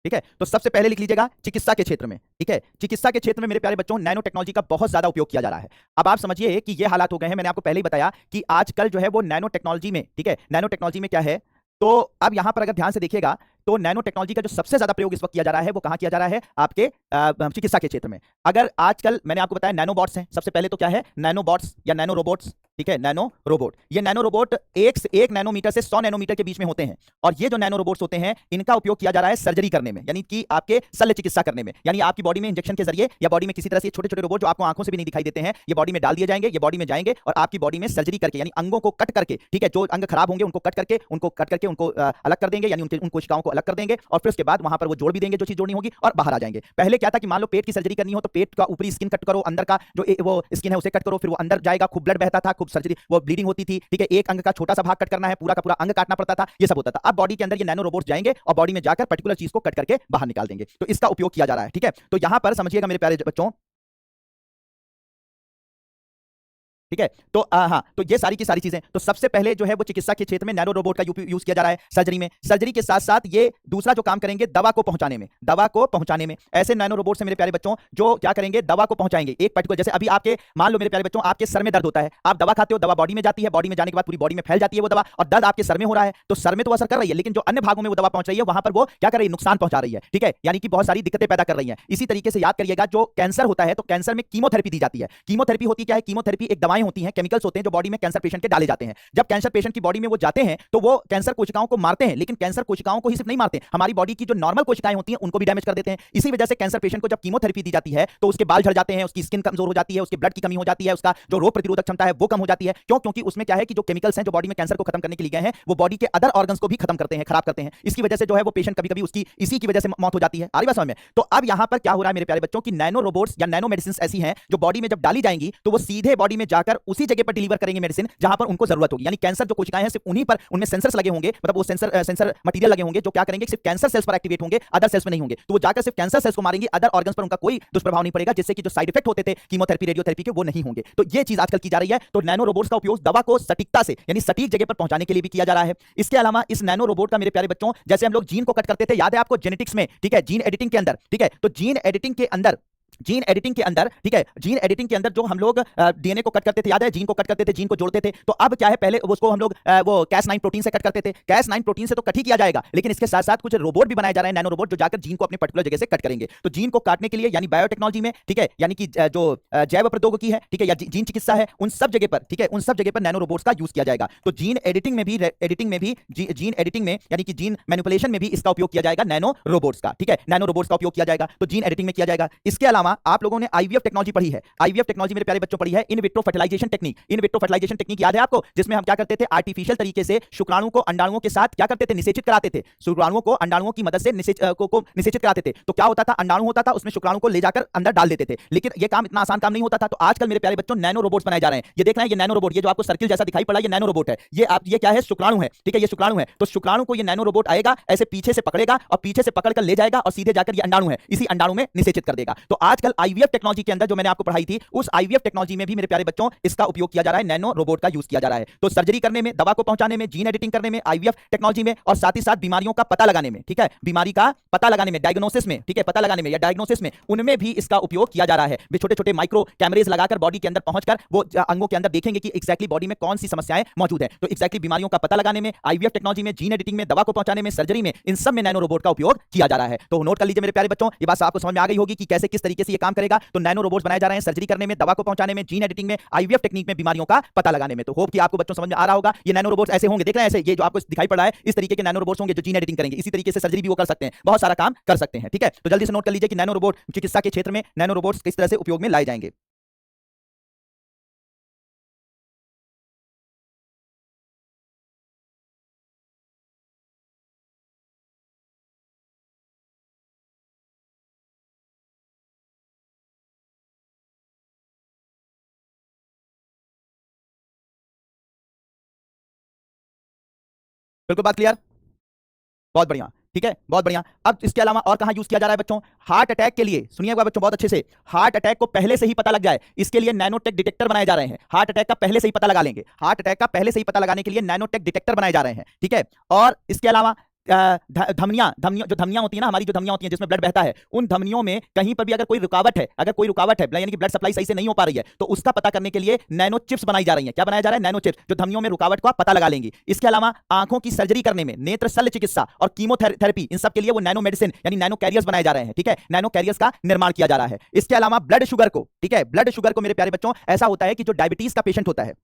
ठीक है, तो सबसे पहले लिख लीजिएगा चिकित्सा के क्षेत्र में। ठीक है, चिकित्सा के क्षेत्र में मेरे प्यारे बच्चों नैनो टेक्नोलॉजी का बहुत ज्यादा उपयोग किया जा रहा है। अब आप समझिए कि ये हालात हो गए हैं, मैंने आपको पहले ही बताया कि आजकल जो है वो नैनो टेक्नोलॉजी में, ठीक है, नैनो टेक्नोलॉजी में क्या है, तो अब यहां पर अगर ध्यान से देखिएगा तो नैनो टेक्नोलॉजी का जो सबसे ज्यादा प्रयोग इस वक्त किया जा रहा है वो कहां किया जा रहा है, आपके चिकित्सा के क्षेत्र में। अगर आजकल मैंने आपको बताया नैनोबॉट्स हैं, सबसे पहले तो क्या है, नैनोबॉट्स या नैनो रोबोट्स। ठीक है, नैनो रोबोट, ये नैनो रोबोट 1 नैनोमीटर से 100 नैनोमीटर के बीच में होते हैं, और ये जो नैनो रोबोट्स होते हैं इनका उपयोग किया जा रहा है सर्जरी करने में, यानी कि आपके शल्य चिकित्सा करने में, यानी आपकी बॉडी में इंजेक्शन के जरिए या बॉडी में किसी तरह से छोटे छोटे रोबोट जो आपको आंखों से भी नहीं दिखाई देते हैं, ये बॉडी में डाल दिए जाएंगे, ये बॉडी में जाएंगे और आपकी बॉडी में सर्जरी करके, यानी अंगों को कट करके, ठीक है, जो अंग खराब होंगे उनको कट करके उनको अलग कर देंगे, यानी उन कोशिकाओं को अलग कर देंगे, और फिर उसके बाद वहां पर वो जोड़ भी देंगे जो चीज जोड़नी होगी और बाहर आ जाएंगे। पहले क्या था कि मान लो पेट की सर्जरी करनी हो तो पेट का ऊपरी स्किन कट करो, अंदर का जो वो स्किन है उसे कट करो, फिर वो अंदर जाएगा, खूब ब्लड बहता था, खूब सर्जरी, वो ब्लीडिंग होती थी। ठीक है, एक अंग का छोटा सा भाग कट करना है, पूरा का पूरा अंग काटना पड़ता था, ये सब होता था। अब बॉडी के अंदर ये नैनो रोबोट्स जाएंगे और बॉडी में जाकर पर्टिकुलर चीज को कट करके बाहर निकाल देंगे, तो इसका उपयोग किया जा रहा है। ठीक है, तो यहां पर समझिएगा मेरे प्यारे बच्चों, ठीक है, तो हाँ, तो ये सारी की सारी चीजें, तो सबसे पहले जो है वो चिकित्सा के क्षेत्र में नैनो रोबोट का यूज किया जा रहा है सर्जरी में। सर्जरी के साथ साथ ये दूसरा जो काम करेंगे दवा को पहुंचाने में ऐसे नैनो रोबोट से मेरे प्यारे बच्चों जो क्या करेंगे, दवा को पहुंचाएंगे एक पर्टिकुलर, जैसे अभी आपके मान लो मेरे प्यारे बच्चों आपके सर में दर्द होता है, आप दवा खाते हो, दवा बॉडी में जाती है, बॉडी में जाने के बाद पूरी बॉडी में फैल जाती है वो दवा, और दर्द आपके सर में हो रहा है तो सर में तो असर कर रही है, लेकिन जो अन्य भागों में वो दवा पहुंच रही है वहां पर वो क्या कर रही है, नुकसान पहुंचा रही है। ठीक है, यानी कि बहुत सारी दिक्कतें पैदा कर रही है। इसी तरीके से याद करिएगा जो कैंसर होता है तो कैंसर में कीमोथेरेपी दी जाती है। कीमोथेरेपी होती क्या है, कीमोथेरेपी एक दवाएं होती हैं, केमिकल्स होते हैं जो बॉडी में कैंसर पेशेंट के डाले जाते हैं। जब कैंसर पेशेंट की बॉडी में वो जाते हैं तो वो कैंसर कोशिकाओं को मारते हैं, लेकिन कैंसर कोशिकाओं को ही सिर्फ नहीं मारते, हमारी बॉडी की जो नॉर्मल कोशिकाएं होती हैं उनको भी डैमेज कर देते हैं। इसी वजह से कैंसर पेशेंट को जब कीमोथेरेपी दी जाती है तो उसके बाल झड़ जाते हैं, उसकी स्किन कमजोर हो जाती है, उसके ब्लड की कमी हो जाती है, उसका जो रोग प्रतिरोधक क्षमता है वो कम हो जाती है। क्यों? क्योंकि उसमें क्या है कि जो केमिकल्स हैं जो बॉडी में कैंसर को खत्म करने के लिए गए हैं वो बॉडी के अदर ऑर्गन्स को भी खत्म करते हैं, खराब करते हैं। इसकी वजह से जो है वो पेशेंट कभी कभी उसकी इसी की वजह से मौत हो जाती है। आ रही बात समझ में? तो अब यहां पर क्या हो रहा है मेरे प्यारे बच्चों की नैनो रोबोट्स या नैनो मेडिसिन ऐसी हैं जो बॉडी में जब डाली जाएंगी तो वो सीधे बॉडी में जाकर उसी जगह पर डिलीवर करेंगे मेडिसिन जहां पर उनको जरूरत होगी। यानी कैंसर जो कोशिकाएं हैं सिर्फ उन्हीं पर, उनमें सेंसर्स लगे होंगे, मतलब वो सेंसर मटेरियल लगे होंगे जो क्या करेंगे, सिर्फ कैंसर सेल्स पर एक्टिवेट होंगे, अदर सेल्स में नहीं होंगे। तो वो जाकर सिर्फ कैंसर सेल्स को मारेंगे, अदर ऑर्गन्स पर उनका कोई दुष्प्रभाव नहीं पड़ेगा, जिससे कि जो साइड इफेक्ट होते थे कीमोथेरेपी रेडियोथेरेपी के वो नहीं होंगे। तो ये चीज आजकल की जा रही है। तो नैनो रोबोट्स का उपयोग दवा को सटीकता से यानी सटीक जगह पर पहुंचाने के लिए भी किया जा रहा है। इसके अलावा इस नैनो रोबोट का मेरे प्यारे बच्चों, जैसे हम लोग जीन को कट करते थे, याद है आपको जेनेटिक्स में, ठीक है, जीन एडिटिंग के अंदर, ठीक है, तो जीन एडिटिंग के अंदर, ठीक है, जीन एडिटिंग के अंदर जो हम लोग डीएनए को कट करते थे, याद है, जीन को कट करते थे, जीन को जोड़ते थे, तो अब क्या है, पहले उसको हम लोग वो Cas9 प्रोटीन से कट करते थे। Cas9 प्रोटीन से तो कट ही किया जाएगा, लेकिन इसके साथ साथ कुछ रोबोट भी बनाए जा रहे हैं, नैनो रोबोट, जो जाकर जीन को अपने पर्टिकुलर जगह से कट करेंगे। तो जीन को काटने के लिए यानी बायोटेक्नोलॉजी में, ठीक है, यानी कि जो जैव प्रौद्योगिकी है, ठीक है, या जीन चिकित्सा है, उन सब जगह पर, ठीक है, उन सब जगह पर नैनो रोबोट्स का यूज किया जाएगा। तो जीन एडिटिंग में भी जीन एडिटिंग में यानी कि जीन मैनिपुलेशन में भी इसका उपयोग किया जाएगा नैनो रोबोट्स का। ठीक है, नैनो रोबोट्स का उपयोग किया जाएगा, तो जीन एडिटिंग में किया जाएगा। इसके अलावा आप लोगों ने आईवीएफ टेक्नोलॉजी पढ़ी है, आईवीएफ टेक्नोलॉजी मेरे प्यारे बच्चों पढ़ी है, in vitro fertilisation technique. In vitro fertilisation technique याद है आपको, जिसमें हम क्या करते थे, आर्टिफिशियल तरीके से शुक्राणुओं को अंडाणुओं के साथ क्या करते थे, निषेचित कराते थे। शुक्राणुओं को अंडाणुओं की मदद से निषेचित कराते थे। तो क्या होता था, अंडाणु होता था, उसमें शुक्राणु को ले जाकर अंदर डाल देते थे, लेकिन ये काम इतना आसान काम नहीं होता था। तो आजकल मेरे प्यारे बच्चों नैनो रोबोट्स बनाए जा रहे हैं। ये देख रहे हैं, ये नैनो रोबोट, ये जो आपको सर्किल जैसा दिखाई पड़ा, ये नैनो रोबोट है। ये क्या है, शुक्राणु है, ठीक है, ये शुक्राणु है। तो शुक्राणु को ये नैनो रोबोट आएगा, ऐसे पीछे से पकड़ेगा और पीछे से पकड़कर ले जाएगा और सीधे जाकर ये अंडाणु है, इसी अंडाणु में निषेचित कर देगा। तो आजकल आईवीएफ टेक्नोलॉजी के अंदर जो मैंने आपको पढ़ाई थी, उस आईवीएफ टेक्नोलॉजी में भी मेरे प्यारे बच्चों इसका उपयोग किया जा रहा है, नैनो रोबोट का यूज किया जा रहा है। तो सर्जरी करने में, दवा को पहुंचाने में, जीन एडिटिंग करने में, आईवीएफ टेक्नोलॉजी में, और साथ ही साथ बीमारियों का पता लगाने में, ठीक है, बीमारी का पता लगाने में, डायग्नोसिस में, ठीक है, पता लगाने में या डायग्नोसिस में, उनमें भी इसका उपयोग किया जा रहा है। छोटे छोटे माइक्रो कैमरेज लगाकर बॉडी के अंदर पहुंचकर वो अंगों के अंदर देखेंगे कि एक्जैक्टली बॉडी में कौन सी समस्याएं मौजूद है। तो एक्जैक्टली बीमारियों का पता लगाने में, आईवीएफ टेक्नोलॉजी में, जीन एडिटिंग में, दवा को पहुंचाने में, सर्जरी में, इन सब में नैनो रोबोट का उपयोग किया जा रहा है। तो नोट कर लीजिए मेरे प्यारे बच्चों, ये बात आपको समझ में आ गई होगी कि कैसे किस तरीके से ये काम करेगा। तो नैनो रोबोट्स बनाए जा रहे हैं सर्जरी करने में, दवा को पहुंचाने में, जीन एडिटिंग में, आईवीएफ टेक्निक में, बीमारियों का पता लगाने में। तो होप कि आपको बच्चों समझ में आ रहा होगा। ये नैनो रोबोट्स ऐसे होंगे, देख रहे हैं ऐसे, ये जो आपको दिखाई पड़ रहा है इस तरीके के नैनो रोबोट्स होंगे जो जीन एडिटिंग करेंगे। इसी तरीके से सर्जरी भी वो कर सकते हैं, बहुत सारा काम कर सकते हैं, ठीक है। तो जल्दी से नोट कर लीजिए कि नैनो रोबोट चिकित्सा के क्षेत्र में नैनो रोबोट्स किस तरह से उपयोग में लाए जाएंगे। बिल्कुल बात क्लियर, बहुत बढ़िया, ठीक है, बहुत बढ़िया। अब इसके अलावा और कहां यूज किया जा रहा है बच्चों? हार्ट अटैक के लिए, सुनिएगा बच्चों बहुत अच्छे से, हार्ट अटैक को पहले से ही पता लग जाए इसके लिए नैनोटेक डिटेक्टर बनाए जा रहे हैं। हार्ट अटैक का पहले से ही पता लगा लेंगे, हार्ट अटैक का पहले से ही पता लगाने के लिए नैनोटेक डिटेक्टर बनाए जा रहे हैं, ठीक है। और इसके अलावा धमनियां, जो धमनियां होती है ना, हमारी जो धमनियां होती हैं जिसमें ब्लड बहता है, उन धमनियों में कहीं पर भी अगर कोई रुकावट है, यानी कि ब्लड सप्लाई सही से नहीं हो पा रही है, तो उसका पता करने के लिए नैनो चिप्स बनाई जा रही हैं। क्या बनाया जा रहा है? नैनो चिप्स, जो धमनियों में रुकावट का पता लगा लेंगी। इसके अलावा आंखों की सर्जरी करने में, नेत्र शल्य चिकित्सा और कीमोथेरेपी, इन सब के लिए वो नैनो मेडिसिन यानी नैनो कैरियर्स बनाए जा रहे हैं, ठीक है, नैनो कैरियर्स का निर्माण किया जा रहा है। इसके अलावा ब्लड शुगर को, ठीक है, ब्लड शुगर को मेरे प्यारे बच्चों ऐसा होता है कि जो डायबिटीज का पेशेंट होता है,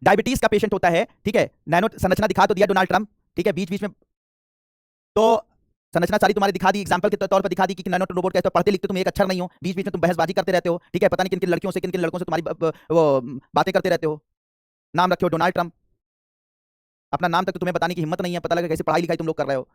डायबिटीज का पेशेंट होता है, ठीक है, नैनो संरचना दिखा तो दिया डोनाल्ड ट्रंप, ठीक है, बीच बीच में तो संरचना सारी तुम्हारी दिखा दी, एग्जांपल के तौर पर दिखा दी कि नैनो रोबोट कैसे, पढ़ते लिखते तुम एक अक्षर नहीं हो, बीच बीच में तुम बहसबाजी करते रहते हो, ठीक है, पता नहीं किन किन लड़कियों से, किन किन लड़कों से तुम्हारी वो बातें करते रहते हो। नाम रखे हो डोनाल्ड ट्रंप, अपना नाम तक तो तुम्हें बताने की हिम्मत नहीं है, पता लगा कैसे पढ़ाई लिखाई तुम लोग कर रहे हो।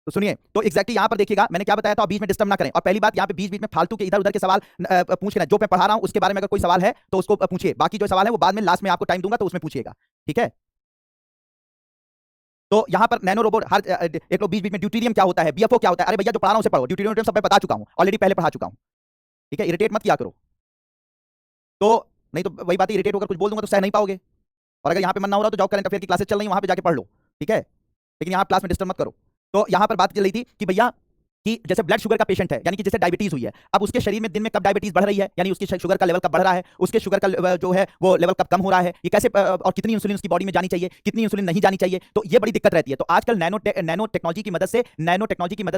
तो सुनिए, तो एक्जैक्टली यहां पर देखिएगा मैंने क्या बताया था, बीच में डिस्टर्ब ना करें। और पहली बात, यहां पे बीच बीच में फालतू के इधर उधर के सवाल पूछ लेना, जो मैं पढ़ा रहा हूं उसके बारे में अगर कोई सवाल है तो उसको पूछिए, बाकी जो सवाल है वो बाद में लास्ट में आपको टाइम दूंगा तो उसमें पूछिएगा, ठीक है। तो यहां पर नैनो रोबोट, हर एक लोग बीच बीच में ड्यूटीरियम क्या होता है, बीएफओ क्या होता है, अरे भैया जो पढ़ा रहा हूं उसे पढ़ो, ड्यूटीरियम सब मैं बता चुका हूं ऑलरेडी, पहले पढ़ा चुका हूं, ठीक है, इरिटेट मत किया करो। तो नहीं तो वही बात है, इरिटेट होकर कुछ बोल दूंगा तो सह नहीं पाओगे। और अगर यहां पे मन ना हो रहा तो जाओ, करंट अफेयर की क्लासेस चल रही है वहां पे जाके पढ़ लो, ठीक है, लेकिन यहां क्लास में डिस्टर्ब मत करो। तो यहां पर बात चल रही थी कि भैया कि जैसे ब्लड शुगर का पेशेंट है, यानी कि जैसे डायबिटीज हुई है, अब उसके शरीर में दिन में कब डायबिटीज बढ़ रही है, यानी उसकी शुगर का लेवल कब बढ़ रहा है, उसके शुगर का जो है वो लेवल कब कम हो रहा है, ये कैसे, और कितनी इंसुलिन उसकी बॉडी में जानी चाहिए, कितनी इंसुलिन नहीं जानी चाहिए, तो ये बड़ी दिक्कत रहती है। तो आजकल नैनो टेक्नोलॉजी की मदद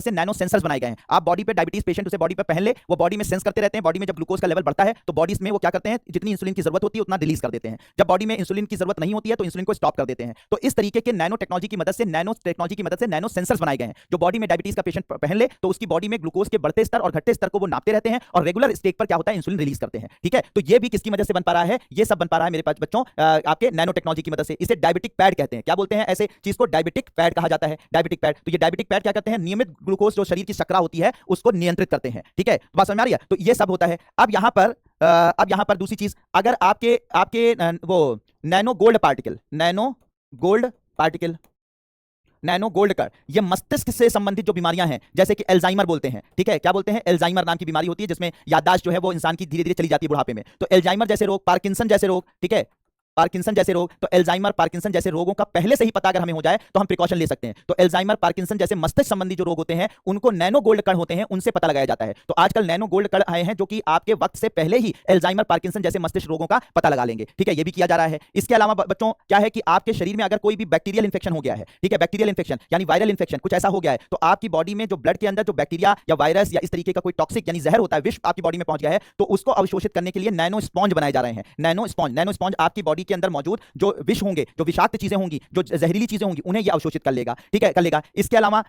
से, नैनो सेंसर्स बनाए गए हैं। आप बॉडी पे डायबिटीज पेशेंट उसे बॉडी पे पहन ले, वो बॉडी में सेंस करते रहते हैं, बॉडी में जब ग्लूकोज का लेवल बढ़ता है तो बॉडी में वो क्या करते हैं, जितनी इंसुलिन की जरूरत होती है उतना रिलीज कर देते हैं, जब बॉडी में इंसुलिन की जरूरत नहीं होती है तो इंसुलिन को स्टॉप कर देते हैं। तो इस तरीके के नैनो टेक्नोलॉजी की मदद से नैनो सेंसर्स बनाए गए हैं, जो बॉडी में डायबिटीज का पेशेंट पहन ले तो उसकी बॉडी में ग्लूकोज के बढ़ते स्तर और घटते स्तर को वो नापते रहते हैं और रेगुलर स्टेट पर क्या होता है, इंसुलिन रिलीज करते हैं, ठीक है। तो ये भी किसकी मदद से बन पा रहा है, ये सब बन पा रहा है मेरे पास बच्चों आपके नैनो टेक्नोलॉजी की मदद से। इसे डायबिटिक पैड कहते हैं, क्या बोलते हैं, ऐसे चीज को डायबिटिक पैड कहा जाता है, डायबिटिक पैड। तो ये डायबिटिक पैड क्या करते हैं, नियमित ग्लूकोज जो शरीर की शर्करा होती है उसको नियंत्रित करते हैं, ठीक है, बात समझ में आ रही है। तो ये सब होता है। अब यहां पर दूसरी चीज, अगर आपके वो nano gold particle nano gold का, ये मस्तिष्क से संबंधित जो बीमारियां हैं, जैसे कि एल्जाइमर बोलते हैं, ठीक है, क्या बोलते हैं, एल्जाइमर नाम की बीमारी होती है जिसमें याददाश्त जो है वो इंसान की धीरे धीरे चली जाती है बुढ़ापे में। तो एल्जाइमर जैसे रोग, पार्किंसन जैसे रोग, ठीक है, पार्किंसन जैसे रोग, तो एल्जाइमर पार्किंसन जैसे रोगों का पहले से ही पता अगर हमें हो जाए तो हम प्रिकॉशन ले सकते हैं। तो एल्जाइमर पार्किंसन जैसे मस्तिष्क संबंधी जो रोग होते हैं उनको नैनो गोल्ड कण होते हैं, उनसे पता लगाया जाता है। तो आजकल नैनो गोल्ड कण आए हैं जो कि आपके वक्त से पहले ही एल्जाइमर पार्किंसन जैसे मस्तिष्क रोगों का पता लगा लेंगे, ठीक है, ये भी किया जा रहा है। इसके अलावा बच्चों क्या है कि आपके शरीर में अगर कोई भी बैक्टीरियल इंफेक्शन हो गया है, ठीक है, बैक्टीरियल इंफेक्शन यानी वायरल इंफेक्शन कुछ ऐसा हो गया है, तो आपकी बॉडी में जो ब्लड के अंदर जो बैक्टीरिया या वायरस या इस तरीके का कोई टॉक्सिक यानी जहर होता है, विष आपकी बॉडी में पहुंच गया है, तो उसको अवशोषित करने के लिए नैनो स्पॉन्ज बनाए जा रहे हैं। नैनो स्पॉन्ज आपकी बॉडी के अंदर मौजूद जो विष होंगे, जो विषाक्त चीजें होंगी, जो जहरीली चीजें होंगी, उन्हें यह अवशोषित कर लेगा, ठीक है, कर लेगा। इसके अलावा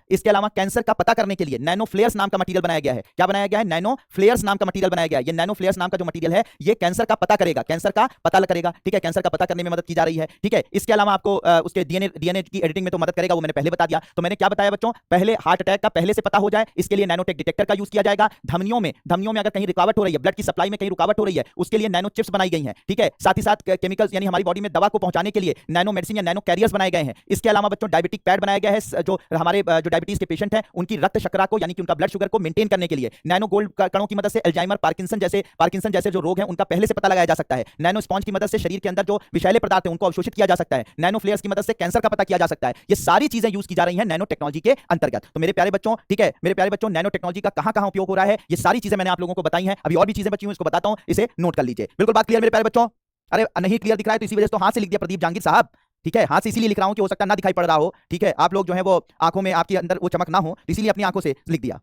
कैंसर का पता करने के लिए नैनो फ्लेयर्स नाम का मटेरियल बनाया गया है। क्या बनाया गया है, नैनो फ्लेयर्स नाम का मटेरियल बनाया गया है। ये नैनो फ्लेयर्स नाम का जो मटेरियल है ये कैंसर का पता करेगा, ठीक है, कैंसर का पता करने में मदद की जा रही है, ठीक है। इसके अलावा आपको उसके डीएनए की एडिटिंग में तो मदद करेगा, वो मैंने पहले बता दिया। तो मैंने क्या बताया बच्चों, पहले हार्ट अटैक का पहले से पता हो जाए इसके लिए नैनोटेक डिटेक्टर का यूज किया जाएगा। धमनियों में अगर कहीं रुकावट हो रही है, ब्लड की सप्लाई में कहीं रुकावट हो रही है, उसके लिए नैनो चिप्स बनाई गई हैं, ठीक है। साथ ही साथ केमिकल्स यानी हमारी बॉडी में दवा को पहुंचाने के लिए नैनो मेडिसिन या नैनो कैरियर्स बनाए गए हैं। इसके अलावा बच्चों डायबिटिक पैड बनाया गया है, जो हमारे जो डायबिटीज के पेशेंट हैं उनकी रक्त शर्करा को यानी कि उनका ब्लड शुगर को मेंटेन करने के लिए। नैनो गोल्ड कणों की मदद से अल्जाइमर, पार्किंसन जैसे जो रोग हैं उनका पहले से पता लगाया जा सकता है। नैनो स्पॉन्ज की मदद से शरीर के अंदर जो विषैले पदार्थ हैं उनको अवशोषित किया जा सकता है। नैनो फ्लेयर्स की मदद से कैंसर का पता किया जा सकता है। ये सारी चीजें यूज की जा रही हैं नैनो टेक्नोलॉजी के अंतर्गत। तो मेरे प्यारे बच्चों, ठीक है मेरे प्यारे बच्चों, नैनो टेक्नोलॉजी का कहां-कहां उपयोग हो रहा है, ये सारी चीजें मैंने आप लोगों को बताई हैं। अभी और भी चीजें बची हुई इसको बताता हूं, इसे नोट कर लीजिए। बिल्कुल बात क्लियर मेरे प्यारे बच्चों? अरे नहीं क्लियर दिख रहा है तो इसी वजह से तो हाथ से लिख दिया प्रदीप जहांगीर साहब, ठीक है हाथ से इसीलिए लिख रहा हूं कि हो सकता है ना दिखाई पड़ रहा हो, ठीक है आप लोग जो है वो आंखों में आपके अंदर वो चमक ना हो, इसीलिए अपनी आंखों से लिख दिया।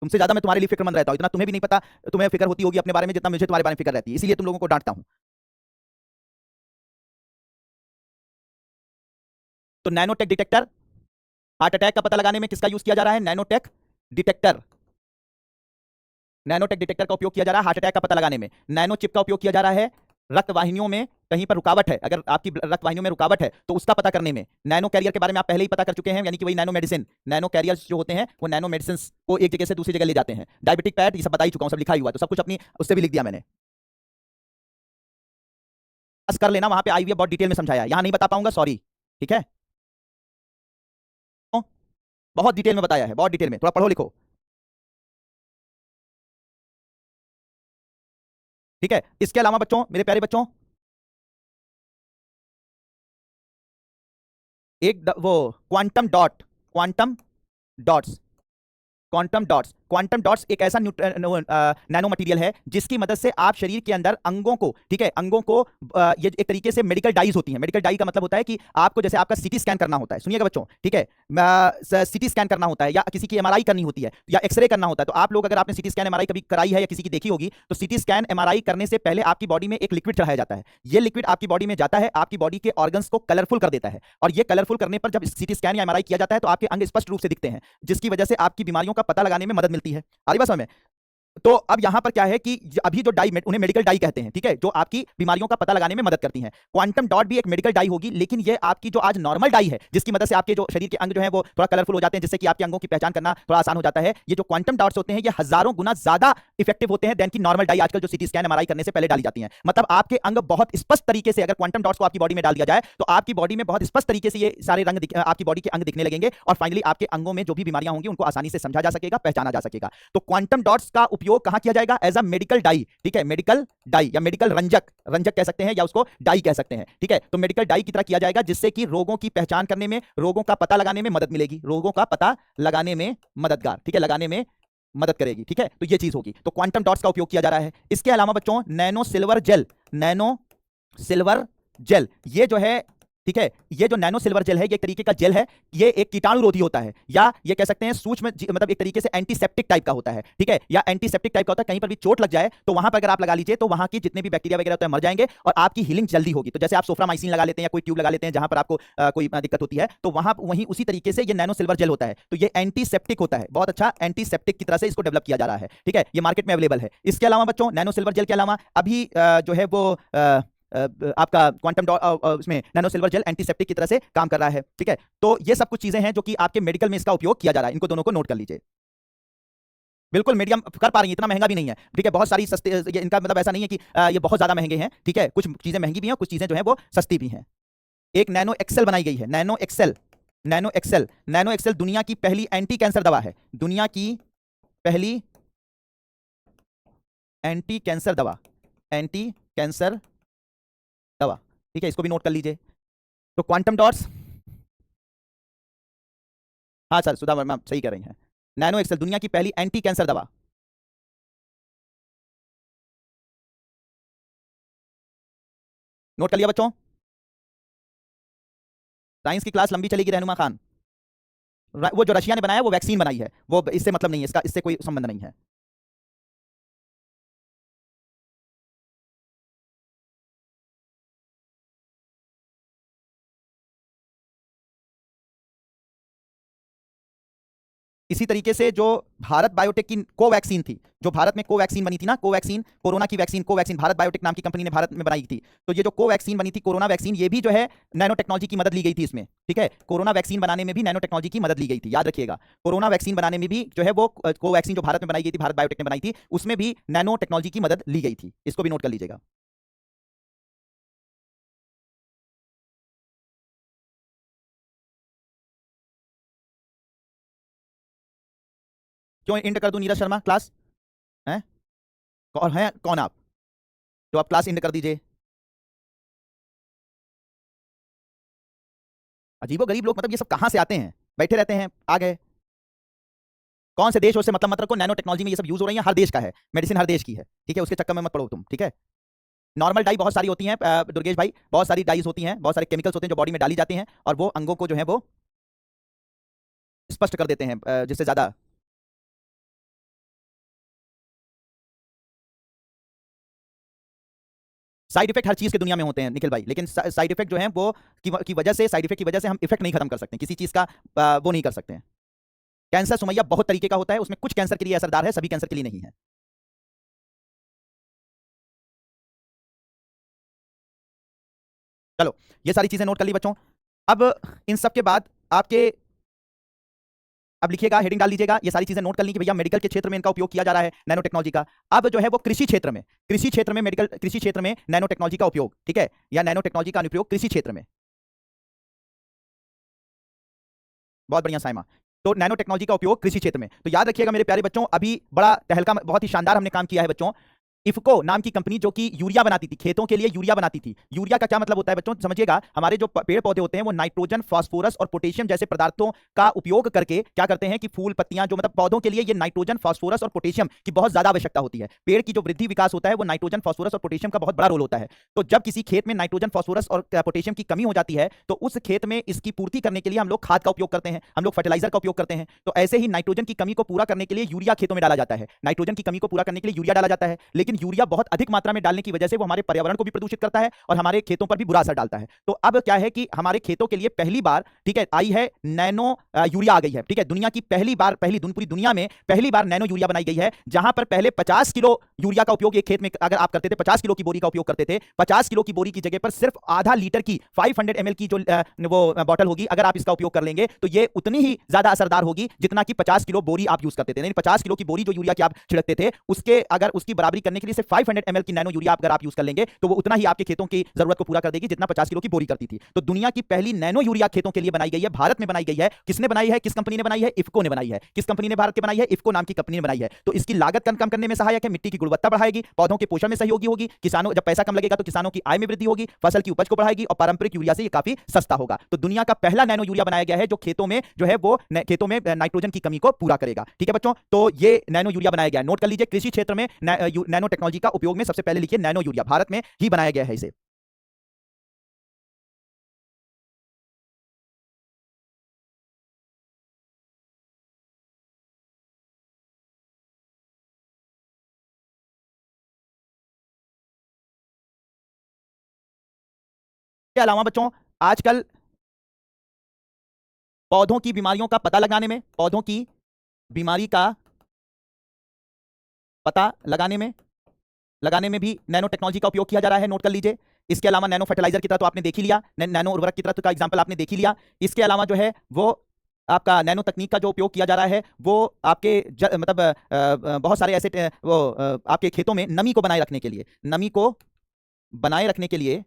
तुमसे ज्यादा मैं तुम्हारे लिए फिक्रमंद रहता हूं, इतना तुम्हें भी नहीं पता, तुम्हें फिक्र होती होगी अपने बारे में जितना मुझे तुम्हारे बारे में फिक्र रहती है, इसीलिए तुम लोगों को डांटता हूं। तो नैनोटेक डिटेक्टर, हार्ट अटैक का पता लगाने में किसका यूज किया जा रहा है? Nanotech detector. नैनोटेक डिटेक्टर का उपयोग किया जा रहा है हार्ट अटैक का पता लगाने में। नैनो चिप का उपयोग किया जा रहा है रक्त वाहिनियों में कहीं पर रुकावट है, अगर आपकी रक्त वाहिनियों में रुकावट है तो उसका पता करने में। नैनो कैरियर के बारे में आप पहले ही पता कर चुके हैं, यानी कि वही नैनो मेडिसिन, नैनो कैरियर्स जो होते हैं वो नैनो मेडिसिन को एक जगह से दूसरी जगह ले जाते हैं। डायबिटिक पैड ये सब बता ही चुका हूं, सब लिखा ही हुआ, तो सब कुछ अपनी उससे भी लिख दिया मैंने। बस कर लेना, वहां पे आई हुई है बहुत डिटेल में समझाया, यहां नहीं बता पाऊंगा, सॉरी, ठीक है बहुत डिटेल में बताया है, बहुत डिटेल में, थोड़ा पढ़ो लिखो, ठीक है। इसके अलावा बच्चों, मेरे प्यारे बच्चों, वो quantum dot, quantum dots, quantum dots एक ऐसा नैनो मटेरियल है जिसकी मदद से आप शरीर के अंदर अंगों को, ठीक है अंगों को, ये एक तरीके से मेडिकल डाइज होती हैं। मेडिकल डाई का मतलब होता है कि आपको जैसे आपका सीटी स्कैन करना होता है, सुनिएगा बच्चों, ठीक है सीटी स्कैन करना होता है या किसी की एमआरआई करनी होती है या एक्सरे करना होता है, तो आप लोग अगर आपने सीटी स्कैन एमआरआई कभी कराई है या किसी की देखी होगी, तो सीटी स्कैन एमआरआई करने से पहले आपकी बॉडी में एक लिक्विड चढ़ाया जाता है। ये लिक्विड आपकी बॉडी में जाता है, आपकी बॉडी के ऑर्गन्स को कलरफुल कर देता है, और ये कलरफुल करने पर जब सीटी स्कैन या एमआरआई किया जाता है तो आपके अंग स्पष्ट रूप से दिखते हैं, जिसकी वजह से आपकी बीमारियों का पता लगाने में मदद मिलती है। आ रही बात समझ में? तो अब यहां पर क्या है कि अभी जो डाई, उन्हें मेडिकल डाई कहते हैं, ठीक है, जो आपकी बीमारियों का पता लगाने में मदद करती हैं। क्वांटम डॉट भी एक मेडिकल डाई होगी, लेकिन ये आपकी जो आज नॉर्मल डाई है जिसकी मदद से आपके जो शरीर के अंग जो है वो थोड़ा कलरफुल हो जाते हैं, जिससे कि आपके अंगों की पहचान करना थोड़ा आसान हो जाता है, ये जो क्वांटम डॉट्स होते हैं ये हजारों गुना ज्यादा इफेक्टिव होते हैं देन की नॉर्मल डाई आजकल जो सीटी स्कैन एमआरआई करने से पहले डाली जाती है। मतलब आपके अंग बहुत स्पष्ट तरीके से, अगर क्वांटम डॉट्स को आपकी बॉडी में डाल दिया जाए तो आपकी बॉडी में बहुत स्पष्ट तरीके से ये सारे रंग आपकी बॉडी के अंग दिखने लगेंगे, और फाइनली आपके अंगों में जो भी बीमारियां होंगी उनको आसानी से समझा जा सकेगा, पहचाना जा सकेगा। तो क्वांटम डॉट्स का उपयोग कहां किया जाएगा? एज अ मेडिकल डाई, ठीक है मेडिकल डाई या मेडिकल रंजक, रंजक कह सकते हैं या उसको डाई कह सकते हैं, ठीक है। तो मेडिकल डाई की तरह किया जाएगा जिससे कि रोगों की पहचान करने में, रोगों का पता लगाने में मदद मिलेगी, रोगों का पता लगाने में मददगार, ठीक है लगाने में मदद करेगी, ठीक है। तो ये चीज होगी, तो क्वांटम डॉट्स का उपयोग किया जा रहा है। इसके अलावा बच्चों nano silver gel, nano silver gel ये जो है, ठीक है ये जो नैनो सिल्वर जेल है ये एक तरीके का जेल है, ये एक कीटाणुरोधी होता है, या ये कह सकते हैं सूक्ष्म मतलब एक तरीके से एंटीसेप्टिक टाइप का होता है, ठीक है, या एंटीसेप्टिक टाइप का होता है, कहीं पर भी चोट लग जाए तो वहां पर अगर आप लगा लीजिए तो वहां की जितने भी बैक्टीरिया वगैरह होते हैं मर जाएंगे और आपकी हीलिंग जल्दी होगी। तो जैसे आप सोफ्रामाइसिन लगा लेते हैं या कोई ट्यूब लगा लेते हैं जहां पर आपको कोई दिक्कत होती है, तो वहां वहीं उसी तरीके से ये नैनो सिल्वर जेल होता है, तो ये एंटीसेप्टिक होता है, बहुत अच्छा एंटीसेप्टिक की तरह से इसको डेवलप किया जा रहा है, ठीक है, ये मार्केट में अवेलेबल है। इसके अलावा बच्चों नैनो सिल्वर जेल के अलावा अभी जो है वो आपका क्वांटम उसमें नैनो सिल्वर जेल एंटीसेप्टिक की तरह से काम कर रहा है, ठीक है। तो ये सब कुछ चीजें हैं जो कि आपके मेडिकल में इसका उपयोग किया जा रहा है, इनको दोनों को नोट कर लीजिए। बिल्कुल मीडियम कर पा रही है, इतना महंगा भी नहीं है, ठीक है, बहुत सारी सस्ते, ये इनका मतलब ऐसा नहीं है कि ये बहुत ज्यादा महंगे हैं, ठीक है, कुछ चीजें महंगी भी हैं, कुछ चीजें जो है वो सस्ती भी हैं। एक नैनो एक्सेल बनाई गई है, nano excel, nano excel, nano excel दुनिया की पहली एंटी कैंसर दवा है, दुनिया की पहली एंटी कैंसर दवा, एंटी कैंसर दवा, ठीक है, इसको भी नोट कर लीजिए। तो क्वांटम डॉट्स, हाँ सर सुधा वर्मा सही कह रही हैं, नैनो एक्सेल दुनिया की पहली एंटी कैंसर दवा। नोट कर लिया बच्चों? साइंस की क्लास लंबी चलेगी रहनुमा खान। वो जो रशिया ने बनाया वो वैक्सीन बनाई है, वो इससे मतलब नहीं है, इसका इससे कोई संबंध नहीं है। इसी तरीके से जो भारत बायोटेक की कोवैक्सीन थी, जो भारत में कोवैक्सीन बनी थी ना, कोवैक्सीन कोरोना की वैक्सीन, कोवैक्सीन भारत बायोटेक नाम की कंपनी ने भारत में बनाई थी, तो ये जो कोवैक्सीन बनी थी कोरोना वैक्सीन, ये भी जो है नैनो टेक्नोलॉजी की मदद ली गई थी इसमें, ठीक है, कोरोना वैक्सीन बनाने में भी नैनो टेक्नोलॉजी की मदद ली गई थी, याद रखिएगा, कोरोना वैक्सीन बनाने में भी जो है वो कोवैक्सीन जो भारत में बनाई गई थी, भारत बायोटेक ने बनाई थी, उसमें भी नैनो टेक्नोलॉजी की मदद ली गई थी, इसको भी नोट कर लीजिएगा। क्यों इंड कर दूं नीरज शर्मा क्लास? हैं? और हैं कौन आप जो आप क्लास इंड कर दीजिए? अजीबो गरीब लोग, मतलब ये सब कहां से आते हैं? बैठे रहते हैं, आ गए। कौन से देश उससे मतलब मत रखो, नैनो टेक्नोलॉजी में ये सब यूज हो रही है, हर देश का है, मेडिसिन हर देश की है, ठीक है, उसके चक्कर में मत पड़ो तुम, ठीक है। नॉर्मल डाई बहुत सारी होती हैं दुर्गेश भाई, बहुत सारी डाइज होती हैं, बहुत सारे केमिकल्स होते हैं जो बॉडी में डाली जाती हैं और वो अंगों को जो है वो स्पष्ट कर देते हैं जिससे ज्यादा। साइड इफेक्ट हर चीज की दुनिया में होते हैं निखिल भाई, लेकिन साइड इफेक्ट जो है वो की वजह से, साइड इफेक्ट की वजह से हम इफेक्ट नहीं खत्म कर सकते किसी चीज का, वो नहीं कर सकते हैं। कैंसर सुमैया बहुत तरीके का होता है, उसमें कुछ कैंसर के लिए असरदार है, सभी कैंसर के लिए नहीं है। चलो, ये सारी चीजें नोट कर ली बच्चों। अब इन सब के बाद आपके, अब लिखिएगा, हेडिंग डाल लीजिएगा, ये सारी चीजें नोट कर ली कि भैया मेडिकल के क्षेत्र में इनका उपयोग किया जा रहा है नैनो टेक्नोलॉजी का। अब जो है वो कृषि क्षेत्र में, कृषि क्षेत्र में मेडिकल, कृषि क्षेत्र में नैनो टेक्नोलॉजी का उपयोग, ठीक है, या नैनो टेक्नोलॉजी का अनुप्रयोग कृषि क्षेत्र में। बहुत बढ़िया साइमा। तो नैनो टेक्नोलॉजी का उपयोग कृषि क्षेत्र में, तो याद रखिएगा मेरे प्यारे बच्चों, अभी बड़ा तहलका, बहुत ही शानदार हमने काम किया है बच्चों। इफको नाम की कंपनी जो कि यूरिया बनाती थी, खेतों के लिए यूरिया बनाती थी। यूरिया का क्या मतलब होता है बच्चों, समझिएगा, हमारे जो पेड़ पौधे होते हैं वो नाइट्रोजन, फास्फोरस और पोटेशियम जैसे पदार्थों का उपयोग करके क्या करते हैं कि फूल पत्तियां, जो मतलब पौधों के लिए ये नाइट्रोजन, फास्फोरस और पोटेशियम की बहुत ज्यादा आवश्यकता होती है। पेड़ की जो वृद्धि विकास होता है वो नाइट्रोजन, फास्फोरस और पोटेशियम का बहुत बड़ा रोल होता है। तो जब किसी खेत में नाइट्रोजन, फास्फोरस और पोटेशियम की कमी हो जाती है तो उस खेत में इसकी पूर्ति करने के लिए हम लोग खाद का उपयोग करते हैं, हम लोग फर्टिलाइजर का उपयोग करते हैं। तो ऐसे ही नाइट्रोजन की कमी को पूरा करने के लिए यूरिया खेतों में डाला जाता है, नाइट्रोजन की कमी को पूरा करने के लिए यूरिया डाला जाता है। लेकिन यूरिया बहुत अधिक मात्रा में डालने की वजह से वो हमारे पर्यावरण को भी प्रदूषित करता है और हमारे खेतों पर भी बुरा असर डालता है। तो अब क्या है कि हमारे खेतों के लिए पहली बार, ठीक है, आई है नैनो यूरिया आ गई है, ठीक है, दुनिया की पहली बार, पूरी दुनिया में पहली बार नैनो यूरिया बनाई गई है। जहां पर पहले 50 किलो यूरिया का उपयोग एक खेत में अगर आप करते थे, 50 किलो की बोरी का उपयोग करते थे, 50 किलो की बोरी की जगह पर सिर्फ आधा लीटर की 500 ml की जो वो बॉटल होगी, अगर आप इसका उपयोग कर लेंगे तो ये उतनी ही ज्यादा असरदार होगी जितना कि 50 किलो बोरी आप यूज करते थे। यानी 50 किलो की बोरी जो यूरिया की आप छिड़कते थे, उसके अगर उसकी बराबरी करने के लिए सिर्फ 500 ml की नैनो यूरिया अगर आप यूज कर लेंगे तो वो उतना ही आपके खेतों की जरूरत को पूरा कर देगी जितना 50 किलो की बोरी करती थी। तो दुनिया की पहली नैनो यूरिया खेतों के लिए बनाई गई है, भारत में बनाई गई है। किसने बनाई है, किस कंपनी ने बनाई है? इफको ने बनाई है। किस कंपनी ने भारत के बनाई है? इफको नाम की कंपनी ने बनाई है। तो इसकी लागत कम करने में सहायक है, मिट्टी की गुणवत्ता बढ़ाएगी, पौधों के पोषण में सहयोगी होगी, किसानों, जब पैसा कम लगेगा तो किसानों की आय में वृद्धि होगी, फसल की उपज को बढ़ाएगी और पारंपरिक यूरिया से ये काफी सस्ता होगा। तो दुनिया का पहला नैनो यूरिया बनाया गया है जो खेतों में जो है वो खेतों में नाइट्रोजन की कमी को पूरा करेगा। ठीक है बच्चों, तो ये नैनो यूरिया बनाया गया, नोट कर लीजिए, कृषि क्षेत्र में नैनो टेक्नोलॉजी का उपयोग में सबसे पहले लिखिए नैनो यूरिया, भारत में ही बनाया गया है इसे। के अलावा बच्चों, आजकल पौधों की बीमारियों का पता लगाने में, पौधों की बीमारी का पता लगाने में भी नैनो टेक्नोलॉजी का उपयोग किया जा रहा है, नोट कर लीजिए। इसके अलावा नैनो फर्टिलाइजर की तरह तो आपने देख ही लिया, नैनो उर्वरक की तरह का एग्जांपल आपने देख ही लिया। इसके अलावा जो है वो आपका नैनो तकनीक का जो उपयोग किया जा रहा है वो आपके मतलब बहुत सारे ऐसे आपके खेतों में नमी को बनाए रखने के लिए, नमी को बनाए रखने के लिए,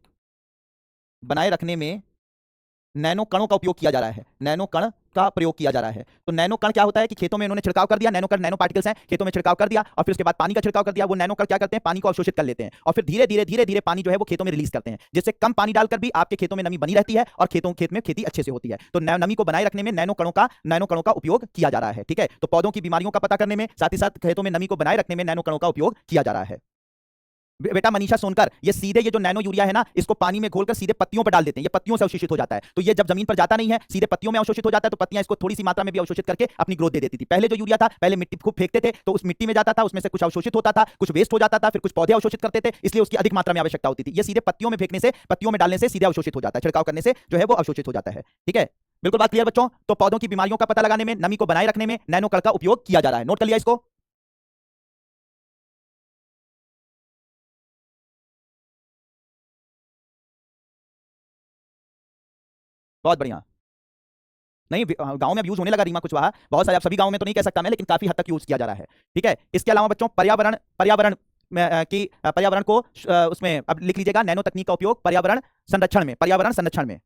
बनाए रखने में नैनो कणों का उपयोग किया जा रहा है, नैनो कण का प्रयोग किया जा रहा है। तो नैनो कण क्या होता है कि खेतों में इन्होंने छिड़काव कर दिया, नैनो कण, नैनो पार्टिकल्स हैं, खेतों में छिड़काव कर दिया और फिर उसके बाद पानी का छिड़काव कर दिया। वो नैनो कण क्या करते हैं, पानी को अवशोषित कर लेते हैं और फिर धीरे धीरे पानी जो है वो खेतों में रिलीज करते हैं, जिससे कम पानी डालकर भी आपके खेतों में नमी बनी रहती है और खेत में खेती अच्छे से होती है। तो नमी को बनाए रखने में नैनो कणों का उपयोग किया जा रहा है। ठीक है, तो पौधों की बीमारियों का पता करने में, साथ ही साथ खेतों में नमी को बनाए रखने में नैनो कणों का उपयोग किया जा रहा है। बेटा मनीषा सोनकर, ये सीधे ये जो नैनो यूरिया है ना, इसको पानी में घोलकर सीधे पत्तियों पर डाल देते हैं, ये पत्तियों से अवशोषित हो जाता है। तो ये जब जमीन पर जाता नहीं है, सीधे पत्तियों में अवशोषित हो जाता है, तो पत्तियां इसको थोड़ी सी मात्रा में भी अवशोषित करके अपनी ग्रोथ दे देती थी। पहले जो यूरिया था, पहले मिट्टी खूब फेंकते थे तो उस मिट्टी में जाता था, उसमें से कुछ अवशोषित होता था, कुछ वेस्ट हो जाता था, फिर कुछ पौधे अवशोषित करते थे, इसलिए उसकी अधिक मात्रा में आवश्यकता होती थी। ये सीधे पत्तियों में फेंकने से, पत्तियों में डालने से सीधे अवशोषित हो जाता है, छिड़काव करने से जो है वो अवशोषित हो जाता है। ठीक है, बिल्कुल बात क्लियर बच्चों। तो पौधों की बीमारियों का पता लगाने में, नमी को बनाए रखने में नैनो कण का उपयोग किया जा रहा है, नोट कर लिया इसको। बहुत बढ़िया। नहीं, गांव में अब यूज होने लगा रीमा कुशवाहा, बहुत सारे, आप सभी गांव में तो नहीं कह सकता मैं, लेकिन काफी हद तक यूज किया जा रहा है। ठीक है, इसके अलावा बच्चों पर्यावरण, पर्यावरण को उसमें अब लिख लीजिएगा, नैनो तकनीक का उपयोग पर्यावरण संरक्षण में, पर्यावरण संरक्षण में।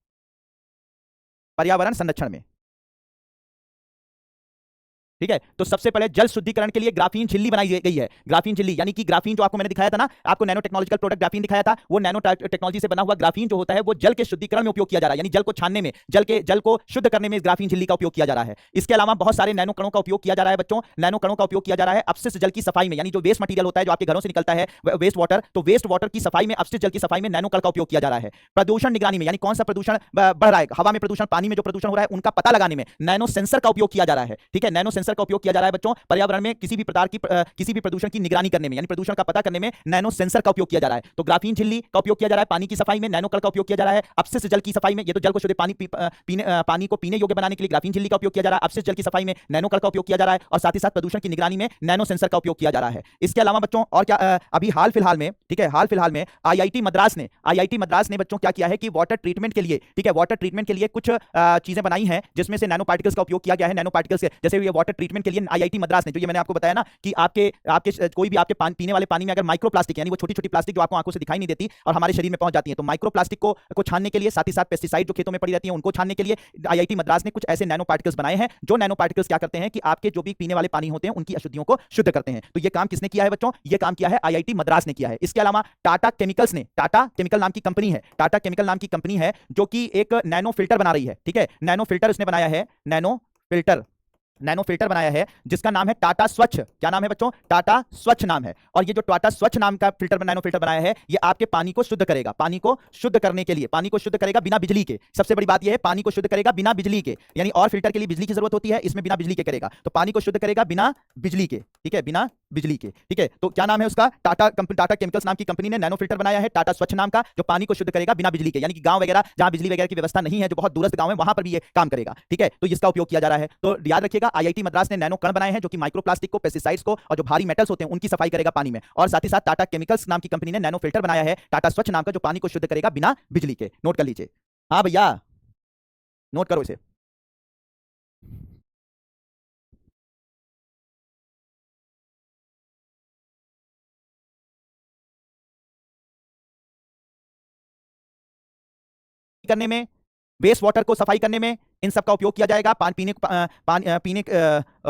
ठीक है। तो सबसे पहले जल शुद्धिकरण के लिए ग्राफीन झिल्ली बनाई गई है। ग्राफीन झिल्ली यानी कि ग्राफीन जो आपको मैंने दिखाया था ना, आपको नैनो टेक्नोलॉजिकल प्रोडक्ट ग्राफीन दिखाया था, वो नैनो टेक्नोलॉजी से बना हुआ ग्राफीन जो होता है वो जल के शुद्धिकरण में उपयोग किया जा रहा है, यानी जल को छानने में, जल को शुद्ध करने में इस ग्राफीन झिल्ली का उपयोग किया जा रहा है। इसके अलावा बहुत सारे नैनो कणों का उपयोग किया जा रहा है बच्चों। नैनो कणों का उपयोग किया जा रहा है अपशिष्ट जल की सफाई में, यानी जो वेस्ट मटेरियल होता है जो आपके घरों से निकलता है वेस्ट वाटर, तो वेस्ट वाटर की सफाई में, अपशिष्ट जल की सफाई में नैनो कण का उपयोग किया जा रहा है। प्रदूषण निगरानी में, यानी कौन सा प्रदूषण बढ़ रहा है, हवा में प्रदूषण, पानी में जो प्रदूषण हो रहा है, उनका पता लगाने में नैनो सेंसर का उपयोग किया जा रहा है। ठीक है, नैनो सेंसर का उपयोग किया जा रहा है बच्चों। पर्यावरण में किसी भी प्रकार की किसी भी प्रदूषण की निगरानी करने में, यानी प्रदूषण का पता करने में नैनो सेंसर का उपयोग किया जा रहा है। तो ग्राफीन झिल्ली का उपयोग किया जा रहा है पानी की सफाई में, नैनो कण का उपयोग किया जा रहा है अपशिष्ट जल की सफाई में, ये तो जल को शुद्ध पानी को पीने योग्य बनाने के लिए ग्राफीन झिल्ली का उपयोग किया जा रहा है, अपशिष्ट जल की सफाई में नैनो कण का उपयोग किया जा रहा है, और साथ ही साथ प्रदूषण की निगरानी में नैनो सेंसर का उपयोग किया जा रहा है। इसके अलावा बच्चों और क्या, अभी हाल फिलहाल में, ठीक है, हाल फिलहाल में आईआईटी मद्रास ने बच्चों क्या किया है कि वाटर ट्रीटमेंट के लिए, ठीक है, वाटर ट्रीटमेंट के लिए कुछ चीजें बनाई हैं जिसमें से नैनो पार्टिकल्स का उपयोग किया गया है। नैनो पार्टिकल्स जैसे ये वाटर ट्रीटमेंट के लिए आईआईटी मद्रास ने, जो ये मैंने आपको बताया ना कि आपके कोई भी आपके पीने वाले पानी में अगर माइक्रो प्लास्टिक, यानी वो छोटी छोटी प्लास्टिक जो आपको आंखों से दिखाई नहीं देती और हमारे शरीर में पहुंच जाती है, तो माइक्रो प्लास्टिक को छानने के लिए, साथ ही साथ पेस्टिसाइड जो खेतों में पड़ी रहती है उनको छानने के लिए आईआईटी मद्रास ने कुछ ऐसे नैनो पार्टिकल्स बनाए हैं, जो नैनो पार्टिकल्स क्या करते हैं कि आपके जो भी पीने वाले पानी होते हैं उनकी अशुद्धियों को शुद्ध करते हैं। तो ये काम किसने किया है बच्चों? ये काम किया है आईआईटी मद्रास ने किया है। इसके अलावा टाटा केमिकल्स ने, टाटा केमिकल नाम की कंपनी है, टाटा केमिकल नाम की कंपनी है जो कि एक नैनो फिल्टर बना रही है। ठीक है, नैनो फिल्टर उसने बनाया है, नैनो फिल्टर बनाया है जिसका नाम है टाटा स्वच्छ। क्या नाम है बच्चों? टाटा स्वच्छ नाम है। और ये जो टाटा स्वच्छ नाम का नैनो फिल्टर बनाया है, ये आपके पानी को शुद्ध करेगा, पानी को शुद्ध करने के लिए, पानी को शुद्ध करेगा बिना बिजली के। सबसे बड़ी बात यह है, पानी को शुद्ध करेगा बिना बिजली के, यानी और फिल्टर के लिए बिजली की जरूरत होती है, इसमें बिना बिजली के करेगा, तो पानी को शुद्ध करेगा बिना बिजली के। ठीक है, बिना बिजली के। ठीक है, तो क्या नाम है उसका? टाटा केमिकल्स नाम की कंपनी ने नैनो फिल्टर बनाया है टाटा स्वच्छ नाम का, जो पानी को शुद्ध करेगा बिना बिजली के, यानी कि गांव वगैरह जहां बिजली वगैरह की व्यवस्था नहीं है, जो बहुत दूरस्थ गांव है, वहां पर भी ये काम करेगा। ठीक है, तो इसका उपयोग किया जा रहा है। तो याद रखिएगा, आईआईटी मद्रास ने नैनो कण बनाए हैं जो कि माइक्रोप्लास्टिक को, पेस्टिसाइड्स को और जो भारी मेटल्स होते हैं उनकी सफाई करेगा पानी में। और साथ ही साथ टाटा केमिकल्स नाम की कंपनी ने नैनो फिल्टर बनाया है टाटा स्वच्छ नाम का, जो पानी को शुद्ध करेगा बिना बिजली के। नोट कर लीजिए। हाँ भैया, नोट करो इसे। करने में, वेस्ट वाटर को सफाई करने में इन सब का उपयोग किया जाएगा।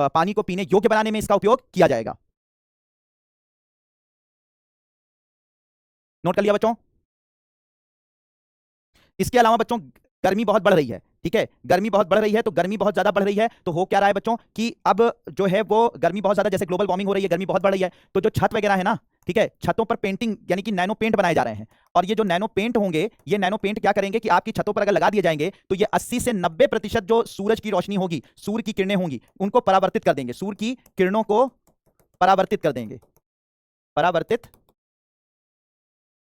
पानी को पीने योग्य बनाने में इसका उपयोग किया जाएगा। नोट कर लिया बच्चों? इसके अलावा बच्चों गर्मी बहुत बढ़ रही है। ठीक है, गर्मी बहुत बढ़ रही है, तो गर्मी बहुत ज्यादा बढ़ रही है, तो हो क्या रहा है बच्चों कि अब जो है वो गर्मी बहुत ज्यादा, जैसे ग्लोबल वार्मिंग हो रही है, गर्मी बहुत बढ़ रही है, तो जो छत वगैरह है ना, ठीक है, छतों पर पेंटिंग यानी कि नैनो पेंट बनाए जा रहे हैं। और ये जो नैनो पेंट होंगे, ये नैनो पेंट क्या करेंगे कि आपकी छतों पर अगर लगा दिए जाएंगे तो ये 80 से 90% जो सूरज की रोशनी होगी, सूर्य की किरणें होंगी, उनको परावर्तित कर देंगे, सूर्य की किरणों को परावर्तित कर देंगे, परावर्तित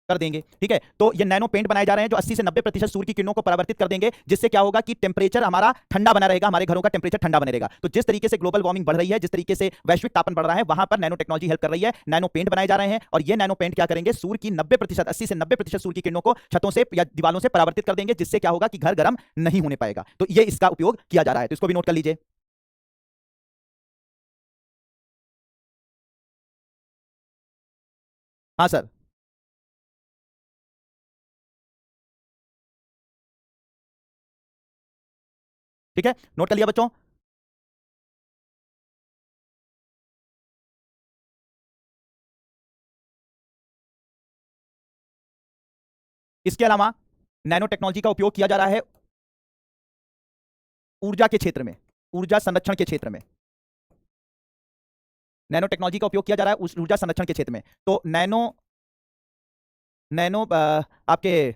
कर देंगे। ठीक है, तो ये नैनो पेंट बनाए जा रहे हैं जो 80 से 90% सूर्य की किरणों को परावर्तित कर देंगे, जिससे क्या होगा कि टेम्परेचर हमारा ठंडा बना रहेगा, हमारे घरों का टेम्परेचर ठंडा बने रहेगा। तो जिस तरीके से ग्लोबल वार्मिंग बढ़ रही है, जिस तरीके से वैश्विक तापमान बढ़ रहा है, वहां पर नैनो टेक्नोलॉजी हेल्प कर रही है। नैनो पेंट बनाए जा रहे हैं और ये नैनो पेंट क्या करेंगे, सूर्य की 90%, 80 से 90% सूर्य की किरणों को छतों से या दीवालों से परावर्तित कर देंगे, जिससे क्या होगा कि घर गर्म नहीं होने पाएगा। तो ये इसका उपयोग किया जा रहा है, तो इसको भी नोट कर लीजिए। हाँ सर, ठीक है, नोट कर लिया बच्चों। इसके अलावा नैनो टेक्नोलॉजी का उपयोग किया जा रहा है ऊर्जा के क्षेत्र में, ऊर्जा संरक्षण के क्षेत्र में। नैनो टेक्नोलॉजी का उपयोग किया जा रहा है उस ऊर्जा संरक्षण के क्षेत्र में। तो नैनो नैनो आपके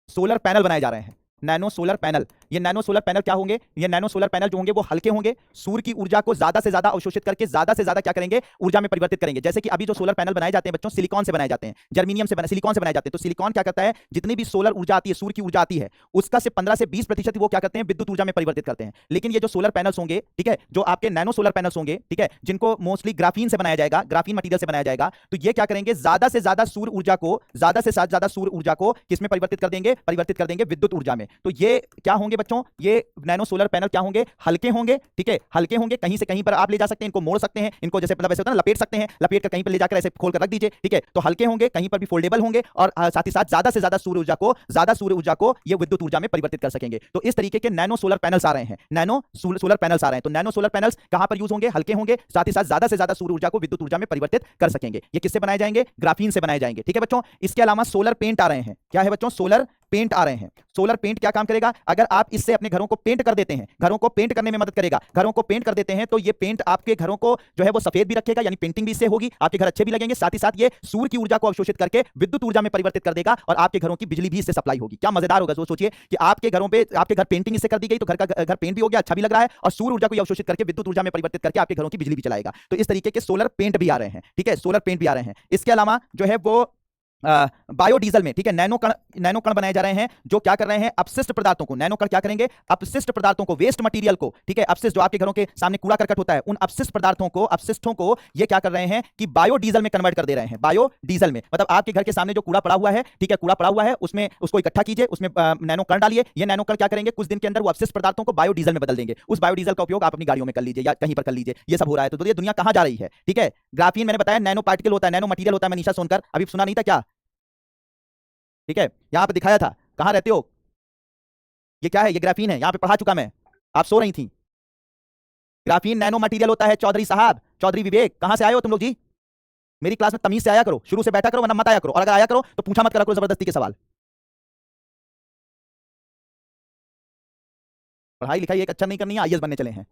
सोलर पैनल बनाए जा रहे हैं, नैनो सोलर पैनल। ये नैनो सोलर पैनल क्या होंगे? ये नैनो सोलर पैनल जो होंगे वो हल्के होंगे, सूर्य की ऊर्जा को ज्यादा से ज्यादा अवशोषित करके ज्यादा से ज्यादा क्या करेंगे, ऊर्जा में परिवर्तित करेंगे। जैसे कि अभी जो सोलर पैनल बनाए जाते हैं बच्चों, सिलिकॉन से बनाए जाते हैं, जर्मीनियम से सिलिकॉन से बनाए जाते हैं। तो सिलिकॉन क्या करता है, जितनी भी सोलर ऊर्जा आती है, सूर्य की ऊर्जा आती है, उसका से 15 से 20% वो क्या करते हैं, विद्युत ऊर्जा में परिवर्तित करते हैं। लेकिन ये जो सोलर पैनल्स होंगे, ठीक है, जो आपके नैनो सोलर पैनल्स होंगे, ठीक है, जिनको मोस्टली ग्राफीन से बनाया जाएगा, ग्राफीन मटेरियल से बनाया जाएगा, तो ये क्या करेंगे, ज्यादा से ज्यादा सूर्य ऊर्जा को, ज्यादा से ज्यादा सूर्य ऊर्जा को किसमें परिवर्तित कर देंगे, परिवर्तित कर देंगे विद्युत ऊर्जा में। तो ये क्या होंगे बच्चों, ये नैनो सोलर पैनल क्या होंगे, हल्के होंगे, ठीक है, हल्के होंगे, कहीं से कहीं पर आप ले जा सकते हैं, इनको मोड़ सकते हैं, इनको जैसे मतलब ऐसे होता है ना, लपेट सकते हैं, लपेट कर कहीं पर ले जाकर ऐसे खोल कर रख दीजिए, ठीक है। तो हल्के होंगे, कहीं पर भी फोल्डेबल होंगे, और साथ ही साथ ज्यादा से ज्यादा सूर्य ऊर्जा को ये विद्युत ऊर्जा में परिवर्तित कर सकेंगे। तो इस तरीके के नैनो सोलर पैनल्स आ रहे हैं, नैनो सोलर पैनल्स आ रहे हैं। तो नैनो सोलर पैनल्स कहां पर यूज होंगे, हल्के होंगे, साथ ही साथ ज्यादा से ज्यादा सूर्य ऊर्जा को विद्युत ऊर्जा में परिवर्तित कर सकेंगे। ये किससे बनाए जाएंगे, ग्राफीन से बनाए जाएंगे, ठीक है बच्चों। इसके अलावा सोलर पेंट आ रहे हैं, क्या है बच्चों, सोलर पेंट आ रहे हैं। सोलर पेंट क्या काम करेगा, अगर आप इससे अपने घरों को पेंट कर देते हैं, घरों को पेंट करने में मदद करेगा, घरों को पेंट कर देते हैं, तो ये पेंट आपके घरों को जो है वो सफेद भी रखेगा, यानी पेंटिंग भी इससे होगी, आपके घर अच्छे भी लगेंगे, साथ ही साथ ये सूर्य की ऊर्जा को अवशोषित करके विद्युत ऊर्जा में परिवर्तित कर देगा, और आपके घरों की बिजली भी इससे सप्लाई होगी। क्या मजेदार होगा, सोचिए कि आपके घरों पे, आपके घर पेंटिंग इससे कर दी गई, तो घर पेंट भी हो गया, अच्छा भी लग रहा है, और सूर्य ऊर्जा को अवशोषित करके विद्युत ऊर्जा में परिवर्तित करके आपके घरों की बिजली भी चलाएगा। तो इस तरीके के सोलर पेंट भी आ रहे हैं, ठीक है, सोलर पेंट भी आ रहे हैं। इसके अलावा जो है वो बायोडीजल में, ठीक है, नैनो कण बनाए जा रहे हैं, जो क्या कर रहे हैं, अपशिष्ट पदार्थों को, नैनो कण क्या करेंगे, अपशिष्ट पदार्थों को, वेस्ट मटेरियल को, ठीक है, अपशिष्ट जो आपके घरों के सामने कूड़ा करकट होता है, उन अपशिष्ट पदार्थों को, अपशिष्टों को ये क्या कर रहे हैं कि बायोडीजल में कन्वर्ट कर दे रहे हैं। बायोडीजल में मतलब आपके घर के सामने जो कूड़ा पड़ा हुआ है, ठीक है, कूड़ा पड़ा हुआ है, उसमें उसको इकट्ठा कीजिए, उसमें नैनो कण डालिए, ये नैनो कण क्या करेंगे, कुछ दिन के अंदर वो अपशिष्ट पदार्थों को बायोडीजल में बदल देंगे। उस बायोडीजल का उपयोग आप अपनी गाड़ियों में कर लीजिए या कहीं पर कर लीजिए। ये सब हो रहा है। तो ये दुनिया कहां जा रही है, ठीक है। ग्राफीन मैंने बताया नैनो पार्टिकल होता है, नैनो मटेरियल होता है, मनीषा सोनकर, अभी सुना नहीं था क्या, ठीक है, यहां पे दिखाया था। कहां रहते हो, ये क्या है, ये ग्राफीन है, यहां पे पढ़ा चुका मैं, आप सो रही थी। ग्राफीन नैनो मटेरियल होता है चौधरी साहब, चौधरी विवेक, कहां से आए हो तुम लोग जी, मेरी क्लास में तमीज से आया करो, शुरू से बैठा करो, वरना मत आया करो, और अगर आया करो तो पूछा मत करा करो जबरदस्ती के सवाल। पढ़ाई लिखाई एक अच्छा नहीं करनी है, आईएएस बनने चले हैं,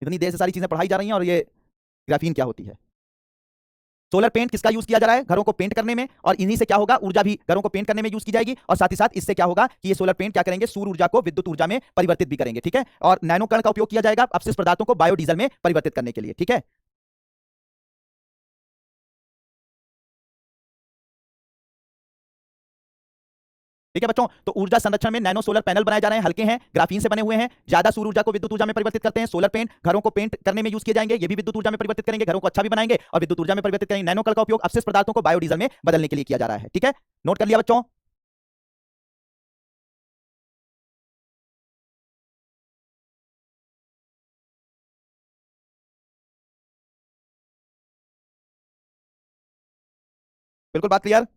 इतनी देर से सारी चीजें पढ़ाई जा रही हैं, और ये ग्राफीन क्या होती है। सोलर पेंट किसका यूज किया जा रहा है, घरों को पेंट करने में, और इन्हीं से क्या होगा, ऊर्जा भी घरों को पेंट करने में यूज की जाएगी, और साथ ही साथ इससे क्या होगा कि ये सोलर पेंट क्या करेंगे, सूर्य ऊर्जा को विद्युत ऊर्जा में परिवर्तित भी करेंगे, ठीक है। और नैनो कण का उपयोग किया जाएगा अपशिष्ट पदार्थों को बायोडीजल में परिवर्तित करने के लिए, ठीक है। ठीक है बच्चों, तो ऊर्जा संरक्षण में नैनो सोलर पैनल बनाए जा रहे हैं, हल्के हैं, ग्राफीन से बने हुए हैं, ज्यादा सूर्य ऊर्जा को विद्युत ऊर्जा में परिवर्तित करते हैं। सोलर पेंट घरों को पेंट करने में यूज किए जाएंगे, ये भी विद्युत ऊर्जा में परिवर्तित करेंगे, घरों को अच्छा भी बनाएंगे और विद्युत ऊर्जा में परिवर्तित करेंगे। नैनो कण का उपयोग अपशिष्ट पदार्थों को बायोडीजल में बदलने के लिए किया जा रहा है, ठीक है। नोट कर लिया बच्चों। बिल्कुल बात क्लियर।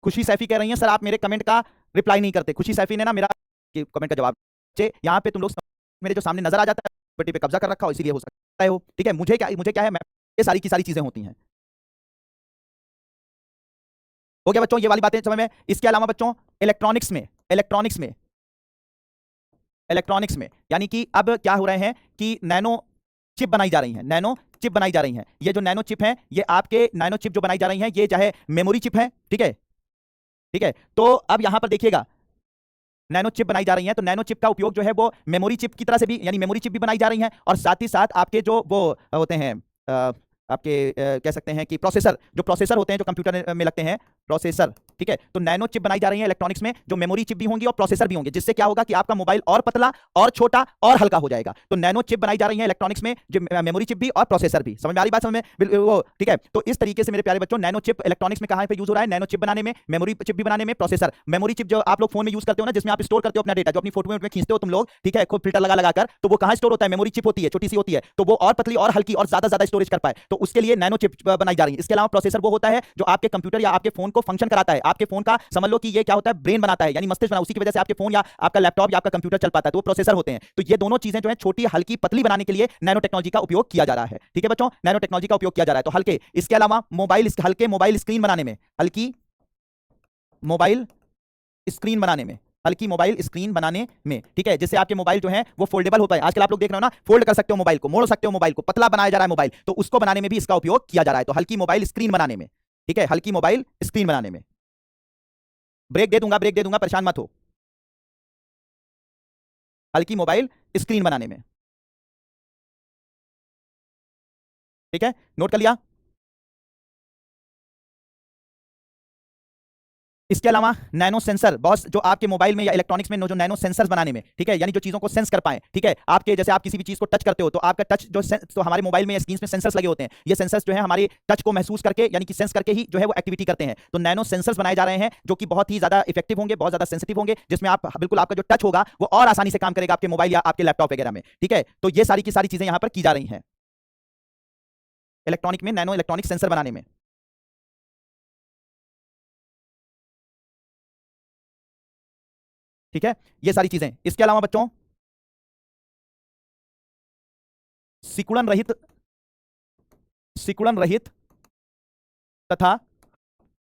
खुशी सैफी कह रही हैं सर आप मेरे कमेंट का रिप्लाई नहीं करते। खुशी सैफी ने ना मेरा कमेंट का जवाब, यहाँ पे तुम लोग मेरे जो सामने नजर आ जाता है, बेटी पे कब्जा कर रखा हो, इसीलिए हो सकता है हो, ठीक है। मुझे क्या है, मैं ये सारी की सारी चीजें होती हैं। हो गया बच्चों, ये वाली बातें समझ में। इसके अलावा बच्चों इलेक्ट्रॉनिक्स में यानी कि अब क्या हो रहे हैं कि नैनो चिप बनाई जा रही हैं, नैनो चिप बनाई जा रही हैं। ये जो नैनो चिप हैं, ये आपके नैनो चिप जो बनाई जा रही हैं, ये चाहे मेमोरी चिप है, ठीक है, ठीक है। तो अब यहां पर देखिएगा, नैनो चिप बनाई जा रही है, तो नैनो चिप का उपयोग जो है वो मेमोरी चिप की तरह से भी, यानी मेमोरी चिप भी बनाई जा रही है, और साथ ही साथ आपके जो वो होते हैं आपके कह सकते हैं कि प्रोसेसर होते हैं जो कंप्यूटर में लगते हैं, प्रोसेसर, ठीक है। तो नैनो चिप बनाई जा रही है इलेक्ट्रॉनिक्स में, जो मेमोरी चिप भी होंगी और प्रोसेसर भी होंगे, जिससे क्या होगा कि आपका मोबाइल और पतला और छोटा और हल्का हो जाएगा। तो नैनो चिप बनाई जा रही है इलेक्ट्रॉनिक्स में, जो मेमोरी चिप भी और प्रोसेसर भी। समझ में आ रही बात, समझ में वो, ठीक है। तो इस तरीके से मेरे प्यारे बच्चों, नैनो चिप इलेक्ट्रॉनिक्स में कहां पे यूज हो रहा है, नैनो चिप बनाने में, मेमोरी चिप भी बनाने में, प्रोसेसर, मेमोरी चिप जो आप लोग फोन में यूज करते हो ना, जिसमें आप स्टोर करते हो अपना डेटा, जो अपनी फोटो में खींचते हो तुम लोग, ठीक है, खूब फिल्टर लगा लगाकर, तो वो कहां स्टोर होता है, मेमोरी चिप होती है, छोटी सी होती है, तो वो और पतली और हल्की और ज्यादा स्टोरेज कर पाए, तो उसके लिए नैनो चिप बनाई जा रही है। इसके अलावा प्रोसेसर वो होता है जो आपके कंप्यूटर या आपके फोन को फंक्शन कराता है, आपके फोन का समझ लो कि ये क्या होता है, ब्रेन बनाता है, यानी मस्तिष्क बना, उसी की वजह से आपके फोन या आपका लैपटॉप या आपका कंप्यूटर चल पाता है, तो वो प्रोसेसर होते हैं। तो ये दोनों चीजें जो है छोटी हल्की पतली बनाने के लिए नैनो टेक्नोलॉजी का उपयोग किया जा रहा है, ठीक है बच्चों, नैनो टेक्नोलॉजी का उपयोग किया जा रहा है। तो हल्के, इसके अलावा हल्के मोबाइल स्क्रीन बनाने में, हल्की मोबाइल स्क्रीन बनाने में, हल्की मोबाइल स्क्रीन बनाने में, ठीक है, जिससे आपके मोबाइल जो है वो फोल्डेबल होता है। आजकल आप लोग देख रहे हो ना, फोल्ड कर सकते हो मोबाइल को, मोड़ सकते हो मोबाइल को, पतला बनाया जा रहा है मोबाइल, तो उसको बनाने में भी इसका उपयोग किया जा रहा है। तो हल्की मोबाइल स्क्रीन बनाने में, ठीक है, हल्की मोबाइल स्क्रीन बनाने में। ब्रेक दे दूंगा, परेशान मत हो। हल्की मोबाइल स्क्रीन बनाने में, ठीक है, नोट कर लिया। इसके अलावा नैनो सेंसर बहुत जो आपके मोबाइल में या इलेक्ट्रॉनिक्स में जो नैनो सेंसर्स बनाने में, ठीक है, यानी जो चीजों को सेंस कर पाए, ठीक है, आपके जैसे आप किसी भी चीज को टच करते हो तो आपका टच जो तो हमारे मोबाइल में स्क्रीन में सेंसर्स लगे होते हैं, ये सेंसर्स जो है हमारे टच को महसूस करके यानी कि सेंस करके ही जो है वो एक्टिविटी करते हैं। तो नैनो सेंसर्स बनाए जा रहे हैं जो कि बहुत ही ज्यादा इफेक्टिव होंगे, बहुत ज्यादा सेंसिटिव होंगे, जिसमें आप बिल्कुल आपका जो टच होगा वो और आसानी से काम करेगा आपके मोबाइल या आपके लैपटॉप वगैरह में, ठीक है। तो ये सारी की सारी चीजें यहां पर की जा रही हैं इलेक्ट्रॉनिक में, नैनो इलेक्ट्रॉनिक सेंसर बनाने में, ठीक है, ये सारी चीजें। इसके अलावा बच्चों सिकुड़न रहित, सिकुड़न रहित तथा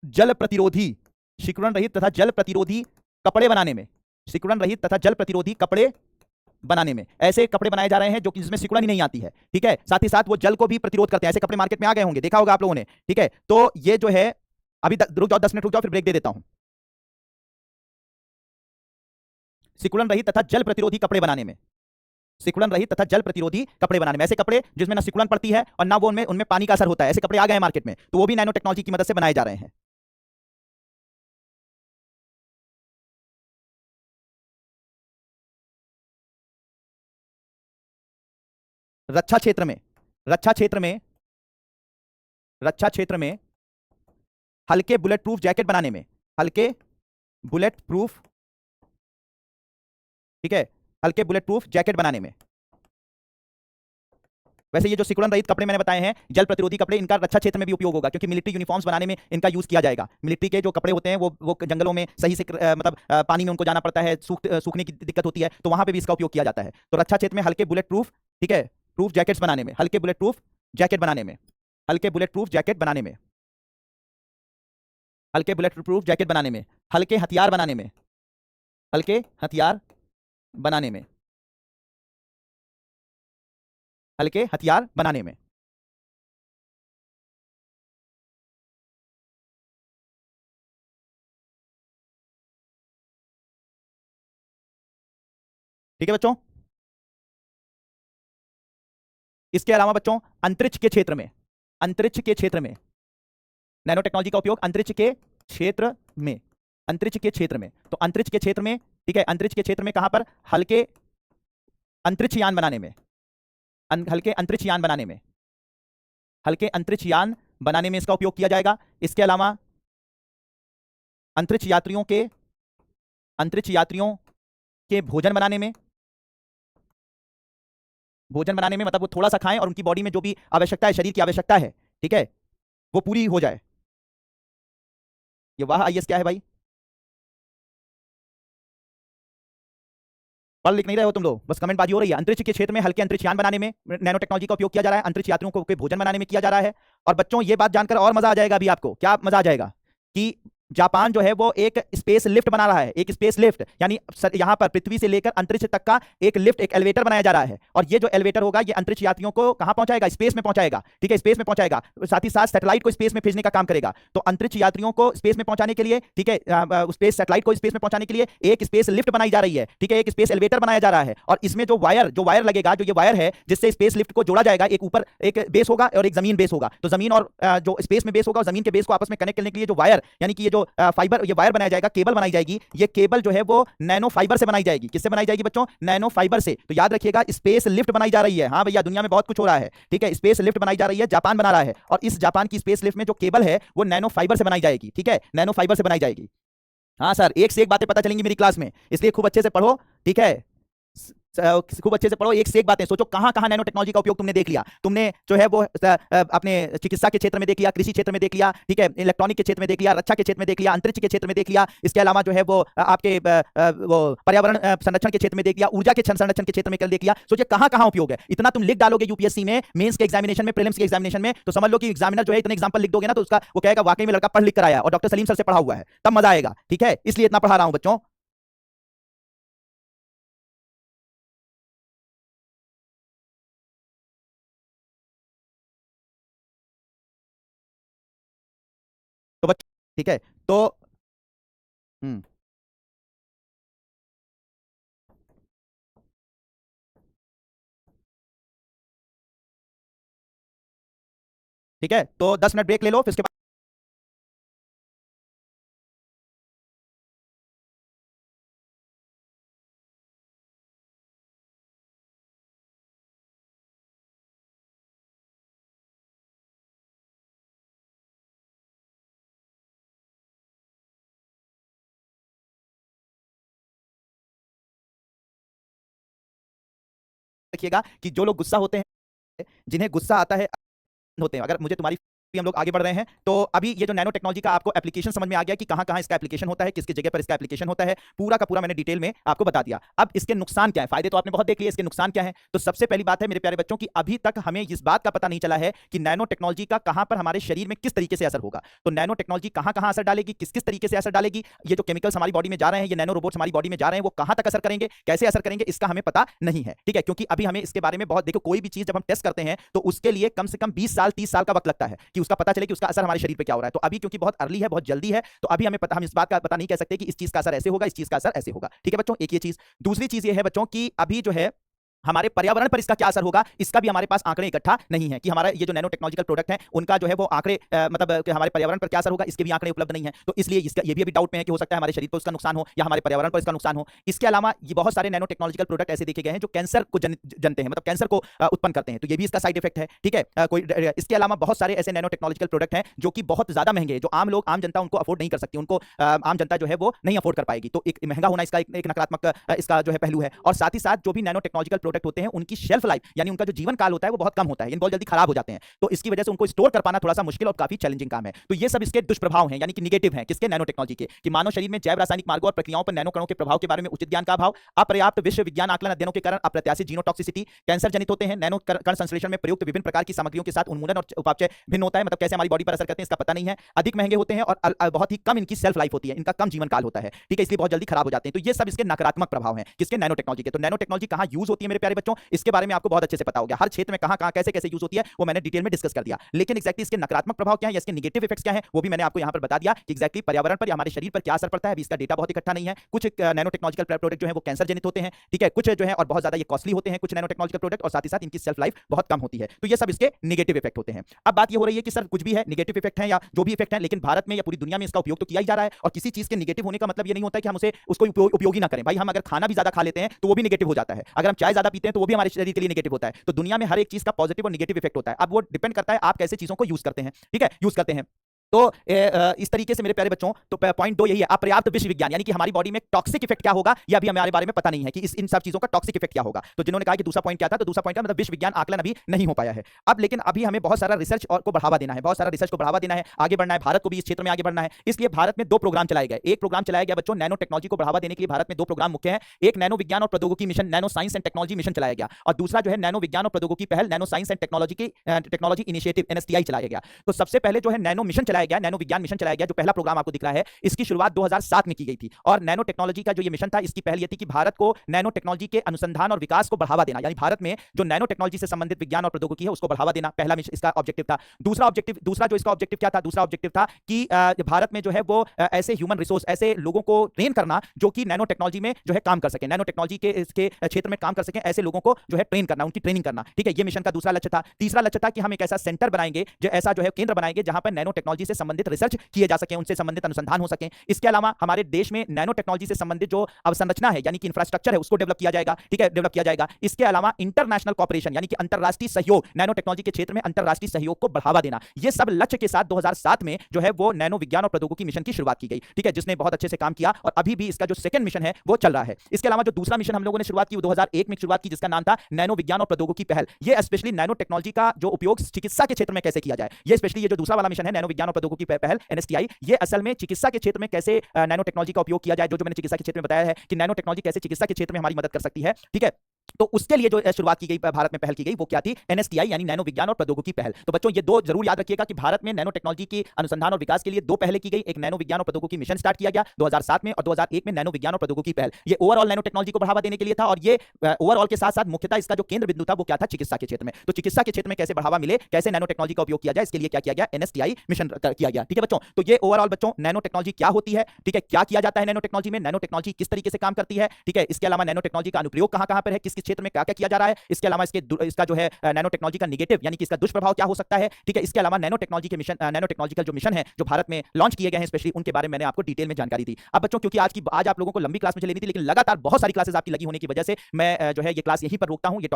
जल प्रतिरोधी, सिकुड़न रहित तथा जल प्रतिरोधी कपड़े बनाने में, सिकुड़न रहित तथा जल प्रतिरोधी कपड़े बनाने में, ऐसे कपड़े बनाए जा रहे हैं जो कि जिसमें सिकुड़न ही नहीं आती है, ठीक है, साथ ही साथ वो जल को भी प्रतिरोध करते हैं। ऐसे कपड़े मार्केट में आ गए होंगे, देखा होगा आप लोगों ने, ठीक है। तो ये जो है अभी रुक जाओ, 10 मिनट रुक जाओ, फिर ब्रेक दे देता हूं। सिकुड़न रहित तथा जल प्रतिरोधी कपड़े बनाने में, सिकुड़न रहित तथा जल प्रतिरोधी कपड़े बनाने में, ऐसे कपड़े जिसमें ना सिकुड़न पड़ती है और ना वो उनमें उनमें पानी का असर होता है, ऐसे कपड़े आ गए हैं मार्केट में, तो वो भी नैनो टेक्नोलॉजी की मदद से बनाए जा रहे हैं। रक्षा क्षेत्र में, रक्षा क्षेत्र में, रक्षा क्षेत्र में हल्के बुलेट प्रूफ जैकेट बनाने में, हल्के बुलेट प्रूफ, ठीक है, हल्के बुलेट प्रूफ जैकेट बनाने में। वैसे ये जो सिकुड़न रहित कपड़े मैंने बताए हैं, जल प्रतिरोधी कपड़े, इनका रक्षा क्षेत्र में भी उपयोग होगा क्योंकि मिलिट्री यूनिफॉर्म्स बनाने में इनका यूज किया जाएगा। मिलिट्री के जो कपड़े होते हैं वो जंगलों में सही से मतलब पानी में उनको जाना पड़ता है, सूखने की दिक्कत होती है, तो वहां पे भी इसका उपयोग किया जाता है। तो रक्षा क्षेत्र में हल्के बुलेट प्रूफ, ठीक है, प्रूफ जैकेट्स बनाने में, हल्के बुलेट प्रूफ जैकेट बनाने में, हल्के बुलेट प्रूफ जैकेट बनाने में, हल्के बुलेट प्रूफ जैकेट बनाने में, हल्के हथियार बनाने में, हल्के हथियार बनाने में, हल्के हथियार बनाने में, ठीक है बच्चों। इसके अलावा बच्चों अंतरिक्ष के क्षेत्र में, अंतरिक्ष के क्षेत्र में नैनो टेक्नोलॉजी का उपयोग अंतरिक्ष के क्षेत्र में, अंतरिक्ष के क्षेत्र में, तो अंतरिक्ष के क्षेत्र में, ठीक है, अंतरिक्ष के क्षेत्र में कहां पर, हल्के अंतरिक्ष यान बनाने में, हल्के अंतरिक्ष यान बनाने में, हल्के अंतरिक्ष यान बनाने में इसका उपयोग किया जाएगा। इसके अलावा अंतरिक्ष यात्रियों के, अंतरिक्ष यात्रियों के भोजन बनाने में, भोजन बनाने में मतलब वो थोड़ा सा खाएं और उनकी बॉडी में जो भी आवश्यकता है, शरीर की आवश्यकता है, ठीक है, वो पूरी हो जाए। ये वाह आईएएस क्या है भाई, पढ़ लिख नहीं रहे हो तुम लोग, बस कमेंट बाजी हो रही है। अंतरिक्ष के क्षेत्र में हल्के अंतरिक्ष यान बनाने में नैनो टेक्नोलॉजी का उपयोग किया जा रहा है, अंतरिक्ष यात्रियों को के भोजन बनाने में किया जा रहा है। और बच्चों ये बात जानकर और मजा आ जाएगा अभी आपको, क्या मजा आ जाएगा कि जापान जो है वो एक स्पेस लिफ्ट बना रहा है, एक स्पेस लिफ्ट, यानी यहां पर पृथ्वी से लेकर अंतरिक्ष तक का एक लिफ्ट, एक एलिवेटर बनाया जा रहा है। और ये जो एलिवेटर होगा ये अंतरिक्ष यात्रियों को कहां पहुंचाएगा, स्पेस में पहुंचाएगा, ठीक है, स्पेस में पहुंचाएगा, साथ ही साथ सैटेलाइट को स्पेस में भेजने का काम करेगा। तो अंतरिक्ष यात्रियों को स्पेस में पहुंचाने के लिए, ठीक है, स्पेस सैटेलाइट को स्पेस में पहुंचाने के लिए एक स्पेस लिफ्ट बनाई जा रही है, ठीक है, एक स्पेस एलिवेटर बनाया जा रहा है। और इसमें जो वायर लगेगा, जो ये वायर है जिससे स्पेस लिफ्ट को जोड़ा जाएगा, एक ऊपर एक बेस होगा और एक जमीन बेस होगा। तो जमीन और जो स्पेस में बेस होगा और जमीन के बेस को आपस में कनेक्ट करने के लिए जो वायर, यानी कि ये जो फाइबर, ये वायर बनाया जाएगा, केबल बनाई जाएगी, ये केबल जो है वो नैनो फाइबर से बनाई जाएगी। किससे बनाई जाएगी बच्चों, नैनो फाइबर से। तो याद रखिएगा स्पेस लिफ्ट बनाई जा रही है, हाँ भैया दुनिया में बहुत कुछ हो रहा है, ठीक है, स्पेस लिफ्ट बनाई जा रही है, जापान बना रहा है। और इस जापान की स्पेस लिफ्ट में जो केबल है वो नैनो फाइबर से बनाई जाएगी, ठीक है, नैनो फाइबर से बनाई जाएगी। हाँ सर, एक से एक बातें पता चलेंगी मेरी क्लास में, इसलिए खूब अच्छे से पढ़ो, ठीक है, खूब अच्छे से पढ़ो, एक से एक बातें। सोचो कहां कहां नैनो टेक्नोलॉजी का उपयोग तुमने देख लिया, तुमने जो है वो अपने चिकित्सा के क्षेत्र में देख लिया, कृषि क्षेत्र में देख लिया, ठीक है, इलेक्ट्रॉनिक के क्षेत्र में देख लिया, रक्षा के क्षेत्र में देख लिया, अंतरिक्ष के क्षेत्र में देख लिया। इसके अलावा जो है वो आपके वो पर्यावरण संरक्षण के क्षेत्र में देख लिया, ऊर्जा के संरक्षण के क्षेत्र में देख लिया। सोचिए कहां कहां उपयोग है, इतना तुम लिख डालोगे यूपीएससी में, मेंस के एग्जामिनेशन में, प्रीलिम्स के एग्जामिनेशन में, तो समझ लो कि एग्जामिनर जो है इतने एग्जांपल लिख दोगे ना तो उसका वो कहेगा वाकई में लड़का पढ़ लिख कर आया और डॉक्टर सलीम सर से पढ़ा हुआ है, तब मजा आएगा, ठीक है, इसलिए इतना पढ़ा रहा हूं बच्चों। तो बच्चों ठीक है, तो हम्म, ठीक है, तो 10 मिनट ब्रेक ले लो, फिर उसके बाद रखिएगा कि जो लोग गुस्सा होते हैं, जिन्हें गुस्सा आता है होते हैं, अगर मुझे तुम्हारी हम लोग आगे बढ़ रहे हैं तो अभी ये जो नैनो टेक्नोलॉजी का आपको एप्लीकेशन समझ में आ गया कि कहां-कहां इसका एप्लीकेशन होता है, किसकी जगह पर इसका एप्लीकेशन होता है, पूरा का पूरा मैंने डिटेल में आपको बता दिया। अब इसके नुकसान क्या है? फायदे तो आपने बहुत देख लिए, इसके नुकसान क्या है? तो सबसे पहली बात है मेरे प्यारे बच्चों कि अभी तक हमें इस बात का पता नहीं चला है कि नैनो टेक्नोलॉजी का कहां पर हमारे शरीर में किस तरीके से असर होगा। तो नैनो टेक्नोलॉजी कहां-कहां असर डालेगी, किस-किस तरीके से असर डालेगी, ये जो केमिकल्स हमारी बॉडी में जा रहे हैं, ये नैनो रोबोट्स हमारी बॉडी में जा रहे हैं, वो कहां तक असर करेंगे, कैसे असर करेंगे, इसका हमें पता नहीं है। ठीक है, क्योंकि अभी हमें इसके बारे में बहुत, देखो कोई भी चीज जब हम टेस्ट करते हैं तो उसके लिए कम से कम 20 साल 30 साल का वक्त लगता है कि उसका पता चले कि उसका असर हमारे शरीर पे क्या हो रहा है। तो अभी क्योंकि बहुत अर्ली है, बहुत जल्दी है, तो अभी हमें पता, हम इस बात का पता नहीं कह सकते कि इस चीज का असर ऐसे होगा, इस चीज का असर ऐसे होगा। ठीक है बच्चों, एक ये चीज। दूसरी चीज ये है बच्चों कि अभी जो है हमारे पर्यावरण पर इसका क्या असर होगा, इसका भी हमारे पास आंकड़े इकट्ठा नहीं है कि हमारा ये जो नैनो टेक्नोलॉजिकल प्रोडक्ट है उनका जो है वो आंकड़े मतलब कि हमारे पर्यावरण पर क्या असर होगा, इसके भी आंकड़े उपलब्ध नहीं है। तो इसलिए इसका ये भी अभी डाउट में है कि हो सकता है हमारे शरीर पर उसका नुकसान हो या हमारे पर्यावरण पर इसका नुकसान हो। इसके अलावा ये बहुत सारे नैनो टेक्नोलॉजिकल प्रोडक्ट ऐसे देखे गए हैं जो कैंसर को जनते हैं, मतलब कैंसर को उत्पन्न करते हैं, तो ये भी इसका साइड इफेक्ट है। ठीक है, इसके अलावा बहुत सारे ऐसे नैनो टेक्नोलॉजिकल प्रोडक्ट हैं जो कि बहुत ज्यादा महंगे हैं, जो आम लोग, आम जनता उनको अफोर्ड नहीं कर सकती, उनको आम जनता जो है वो नहीं अफोर्ड कर पाएगी। तो एक महंगा होना इसका एक नकारात्मक इसका जो है पहलू है। और साथ ही साथ जो भी नैनो टेक्नोलॉजिकल प्रोडक्ट होते हैं उनकी शेल्फ लाइफ यानी उनका जो जीवन काल होता है वो बहुत कम होता है, यानी बहुत जल्दी खराब हो जाते हैं, तो इसकी वजह से उनको स्टोर कर पाना थोड़ा सा मुश्किल और काफी चैलेंजिंग काम है। तो ये सब इसके दुष्प्रभाव हैं, यानी कि नेगेटिव हैं किसके, नैनो टेक्नोलॉजी के, कि मानव शरीर में जैव रासायनिक मार्गों और प्रक्रियाओं पर नैनो कणों के प्रभाव के बारे में उचित ज्ञान का अभाव, अपर्याप्त विश्व विज्ञान आकलन अध्ययनों के कारण अप्रत्याशित जीनोटॉक्सिसिटी, कैंसर जनित होते हैं, नैनो कण संश्लेषण में प्रयुक्त विभिन्न प्रकार की सामग्रियों के साथ उन्मूलन और उपापचय भिन्न होता है, मतलब कैसे हमारी बॉडी पर असर करते हैं इसका पता नहीं है, अधिक महंगे होते हैं और बहुत ही कम इनकी सेल्फ लाइफ होती है, इनका कम जीवन काल होता है। ठीक है, इसलिए बहुत जल्दी खराब हो जाते हैं। तो ये सब इसके नकारात्मक प्रभाव हैं किसके, नैनो टेक्नोलॉजी के। तो नैनो टेक्नोलॉजी कहां यूज होती है मेरे प्यारे बच्चों, इसके बारे में आपको बहुत अच्छे से पता हो गया, हर क्षेत्र में कहां कैसे कैसे यूज होती है वो मैंने डिटेल में डिस्कस कर दिया। लेकिन एक्जैक्टली इसके नकारात्मक प्रभाव क्या है या इसके नेगेटिव इफेक्ट्स क्या है वो भी मैंने आपको यहां पर बता दिया कि एक्जैक्टली पर्यावरण पर या हमारे शरीर पर क्या असर पड़ता है। अभी इसका डेटा बहुत इकट्ठा नहीं है, कुछ नैनो टेक्नोलॉजिकल प्रोडक्ट जो है वो कैंसर जनित होते हैं, ठीक है, कुछ जो है और बहुत ज्यादा ये कॉस्टली होते हैं कुछ नैनो टेक्नोलॉजिकल प्रोडक्ट, और साथ ही साथ इनकी सेल्फ लाइफ बहुत कम होती है। तो ये सब इसके नेगेटिव इफेक्ट होते हैं। अब बात ये हो रही है कि सर कुछ भी है नेगेटिव इफेक्ट है या जो भी इफेक्ट है, लेकिन भारत में या पूरी दुनिया में इसका उपयोग तो किया ही जा रहा है, और किसी चीज के नेगेटिव होने का मतलब ये नहीं होता कि हम उसे उसको उपयोगी ना करें। भाई हम अगर खाना भी ज्यादा खा लेते हैं तो वो भी नेगेटिव हो जाता है, अगर हम चाय ज्यादा पीते हैं तो वो भी हमारे शरीर के लिए नेगेटिव होता है। तो दुनिया में हर एक चीज का पॉजिटिव और नेगेटिव इफेक्ट होता है। अब वो डिपेंड करता है आप कैसे चीजों को यूज करते हैं, ठीक है, यूज करते हैं। तो इस तरीके से मेरे प्यारे बच्चों, तो पॉइंट 2 यही है, अपर्याप्त विश्व विज्ञान, यानी कि हमारी बॉडी में टॉक्सिक इफेक्ट क्या होगा ये अभी हमारे बारे में पता नहीं है कि इन सब चीजों का टॉक्सिक इफेक्ट क्या होगा। तो जिन्होंने कहा कि दूसरा पॉइंट क्या था, तो दूसरा पॉइंट का मतलब विश्व विज्ञान आकलन अभी नहीं हो पाया है। अब लेकिन अभी हमें बहुत सारा रिसर्च और को बढ़ावा देना है, बहुत सारा रिसर्च को बढ़ावा देना है, आगे बढ़ना है, भारत को भी इस क्षेत्र में आगे बढ़ना है। इसलिए भारत में 2 प्रोग्राम चलाए गए। एक प्रोग्राम चलाया गया बच्चों नैनो टेक्नोलॉजी को बढ़ावा देने के लिए, भारत में 2 प्रोग्राम मुख्य हैं। एक नैनो विज्ञान और प्रौद्योगिकी mission, nano science and technology mission चलाया गया, और दूसरा जो है नैनो विज्ञान और प्रौद्योगिकी पहल, nano science and technology initiative NSTI चलाया गया। तो सबसे पहले जो है नैनो मिशन चलाया गया, नैनो विज्ञान मिशन चलाया गया, जो पहला प्रोग्राम आपको दिख रहा है, इसकी शुरुआत 2007 में की गई थी। और नैनो टेक्नोलॉजी का जो ये मिशन था, इसकी पहल ये थी कि भारत को नैनो टेक्नोलॉजी के अनुसंधान और विकास को बढ़ावा देना, यानी भारत में जो नैनो टेक्नोलॉजी से संबंधित विज्ञान और प्रौद्योगिकी है उसको बढ़ावा देना, पहला इसका ऑब्जेक्टिव था। दूसरा जो इसका ऑब्जेक्टिव क्या था, दूसरा ऑब्जेक्टिव था कि भारत में जो है वो ऐसे ह्यूमन रिसोर्स, ऐसे लोगों को ट्रेन करना जो कि नैनो टेक्नोलॉजी में जो है काम कर सके, नैनो टेक्नोलॉजी के इसके क्षेत्र में काम कर सके, ऐसे लोगों को जो है ट्रेन करना, उनकी ट्रेनिंग करना। ठीक है, ये मिशन का दूसरा लक्ष्य था। तीसरा लक्ष्य था कि हम एक ऐसा सेंटर बनाएंगे, जो ऐसा जो है केंद्र बनाएंगे जहां पर नैनो टेक्नोलॉजी से संबंधित रिसर्च किए जा सके, उनसे संबंधित अनुसंधान हो सके। इसके अलावा हमारे देश में नैनो टेक्नोलॉजी से संबंधित जो अवसंरचना है, यानी कि इंफ्रास्ट्रक्चर है, उसको डेवलप किया जाएगा। ठीक है, डेवलप किया जाएगा। इसके अलावा इंटरनेशनल कॉपरेशन, यानी कि अंतरराष्ट्रीय सहयोग, नैनो टेक्नोलॉजी के क्षेत्र में अंतरराष्ट्रीय सहयोग को बढ़ावा देना, ये सब लक्ष्य के साथ 2007 में जो है वो नैनो विज्ञान और प्रौद्योगिकी मिशन की शुरुआत की गई। ठीक है, जिसने बहुत अच्छे से काम किया, और अभी भी इसका जो सेकंड मिशन है वो चल रहा है। इसके अलावा जो दूसरा मिशन हम लोगों ने शुरुआत की, 2001 में शुरुआत की, जिसका नाम था नैनो विज्ञान और प्रौद्योगिकी पहल। ये स्पेशली नैनो टेक्नोलॉजी का जो उपयोग चिकित्सा के क्षेत्र में कैसे किया जाए, ये स्पेशली ये जो दूसरा वाला मिशन है नैनो विज्ञान और प्रौद्योगिकी पहल NSTI, ये असल में चिकित्सा के क्षेत्र में कैसे नैनो टेक्नोलॉजी का उपयोग किया जाए, जो मैंने चिकित्सा के क्षेत्र में बताया है कि नैनो टेक्नोलॉजी कैसे चिकित्सा के क्षेत्र में हमारी मदद कर सकती है। ठीक है, तो उसके लिए जो शुरुआत की गई, भारत में पहल की गई, वो क्या थी, NSTI यानी नैनो विज्ञान और प्रौद्योगिकी पहल। तो बच्चों ये 2 जरूर याद रखिएगा कि भारत में नैनो टेक्नोलॉजी की अनुसंधान और विकास के लिए 2 पहलें की गई। एक नैनो विज्ञान और प्रौद्योगिकी मिशन स्टार्ट किया गया 2007 में, और 2001 में नैनो विज्ञान और प्रौद्योगिकी पहल। ये ओवरऑल नैनो टेक्नोलॉजी को बढ़ावा देने के लिए था, और ये ओवरऑल के साथ साथ मुख्यतः इसका जो केंद्र बिंदु था वो क्या था, चिकित्सा के क्षेत्र में। तो चिकित्सा के क्षेत्र में कैसे बढ़ावा मिले, कैसे नैनो टेक्नोलॉजी का उपयोग किया जाए, इसके लिए क्या किया गया, NSTI मिशन किया गया। ठीक है बच्चों, तो ये ओवरऑल बच्चों नैनो टेक्नोलॉजी क्या होती है, ठीक है, क्या किया जाता है नैनो टेक्नोलॉजी में, नैनो टेक्नोलॉजी किस तरीके से काम करती है। ठीक है, इसके अलावा नैनो टेक्नोलॉजी का अनुप्रयोग कहां-कहां पर है, किस क्षेत्र में क्या-क्या किया जा रहा है। इसके अलावा इसका जो है नैनो टेक्नोलॉजी का नेगेटिव, यानी कि इसका दुष्प्रभाव क्या हो सकता है। ठीक है, इसके अलावा नैनो टेक्नोलॉजी के मिशन, नैनो टेक्नोलॉजिकल जो मिशन है जो भारत में लॉन्च किए गए हैं स्पेशली, उनके बारे में मैंने आपको डिटेल में जानकारी दी। अब बच्चों क्योंकि आज आप लोगों को लंबी क्लास में लेनी थी, लेकिन लगातार बहुत सारी क्लासेस आपकी लगी होने की वजह से मैं जो है ये क्लास यहीं पर रोकता हूं।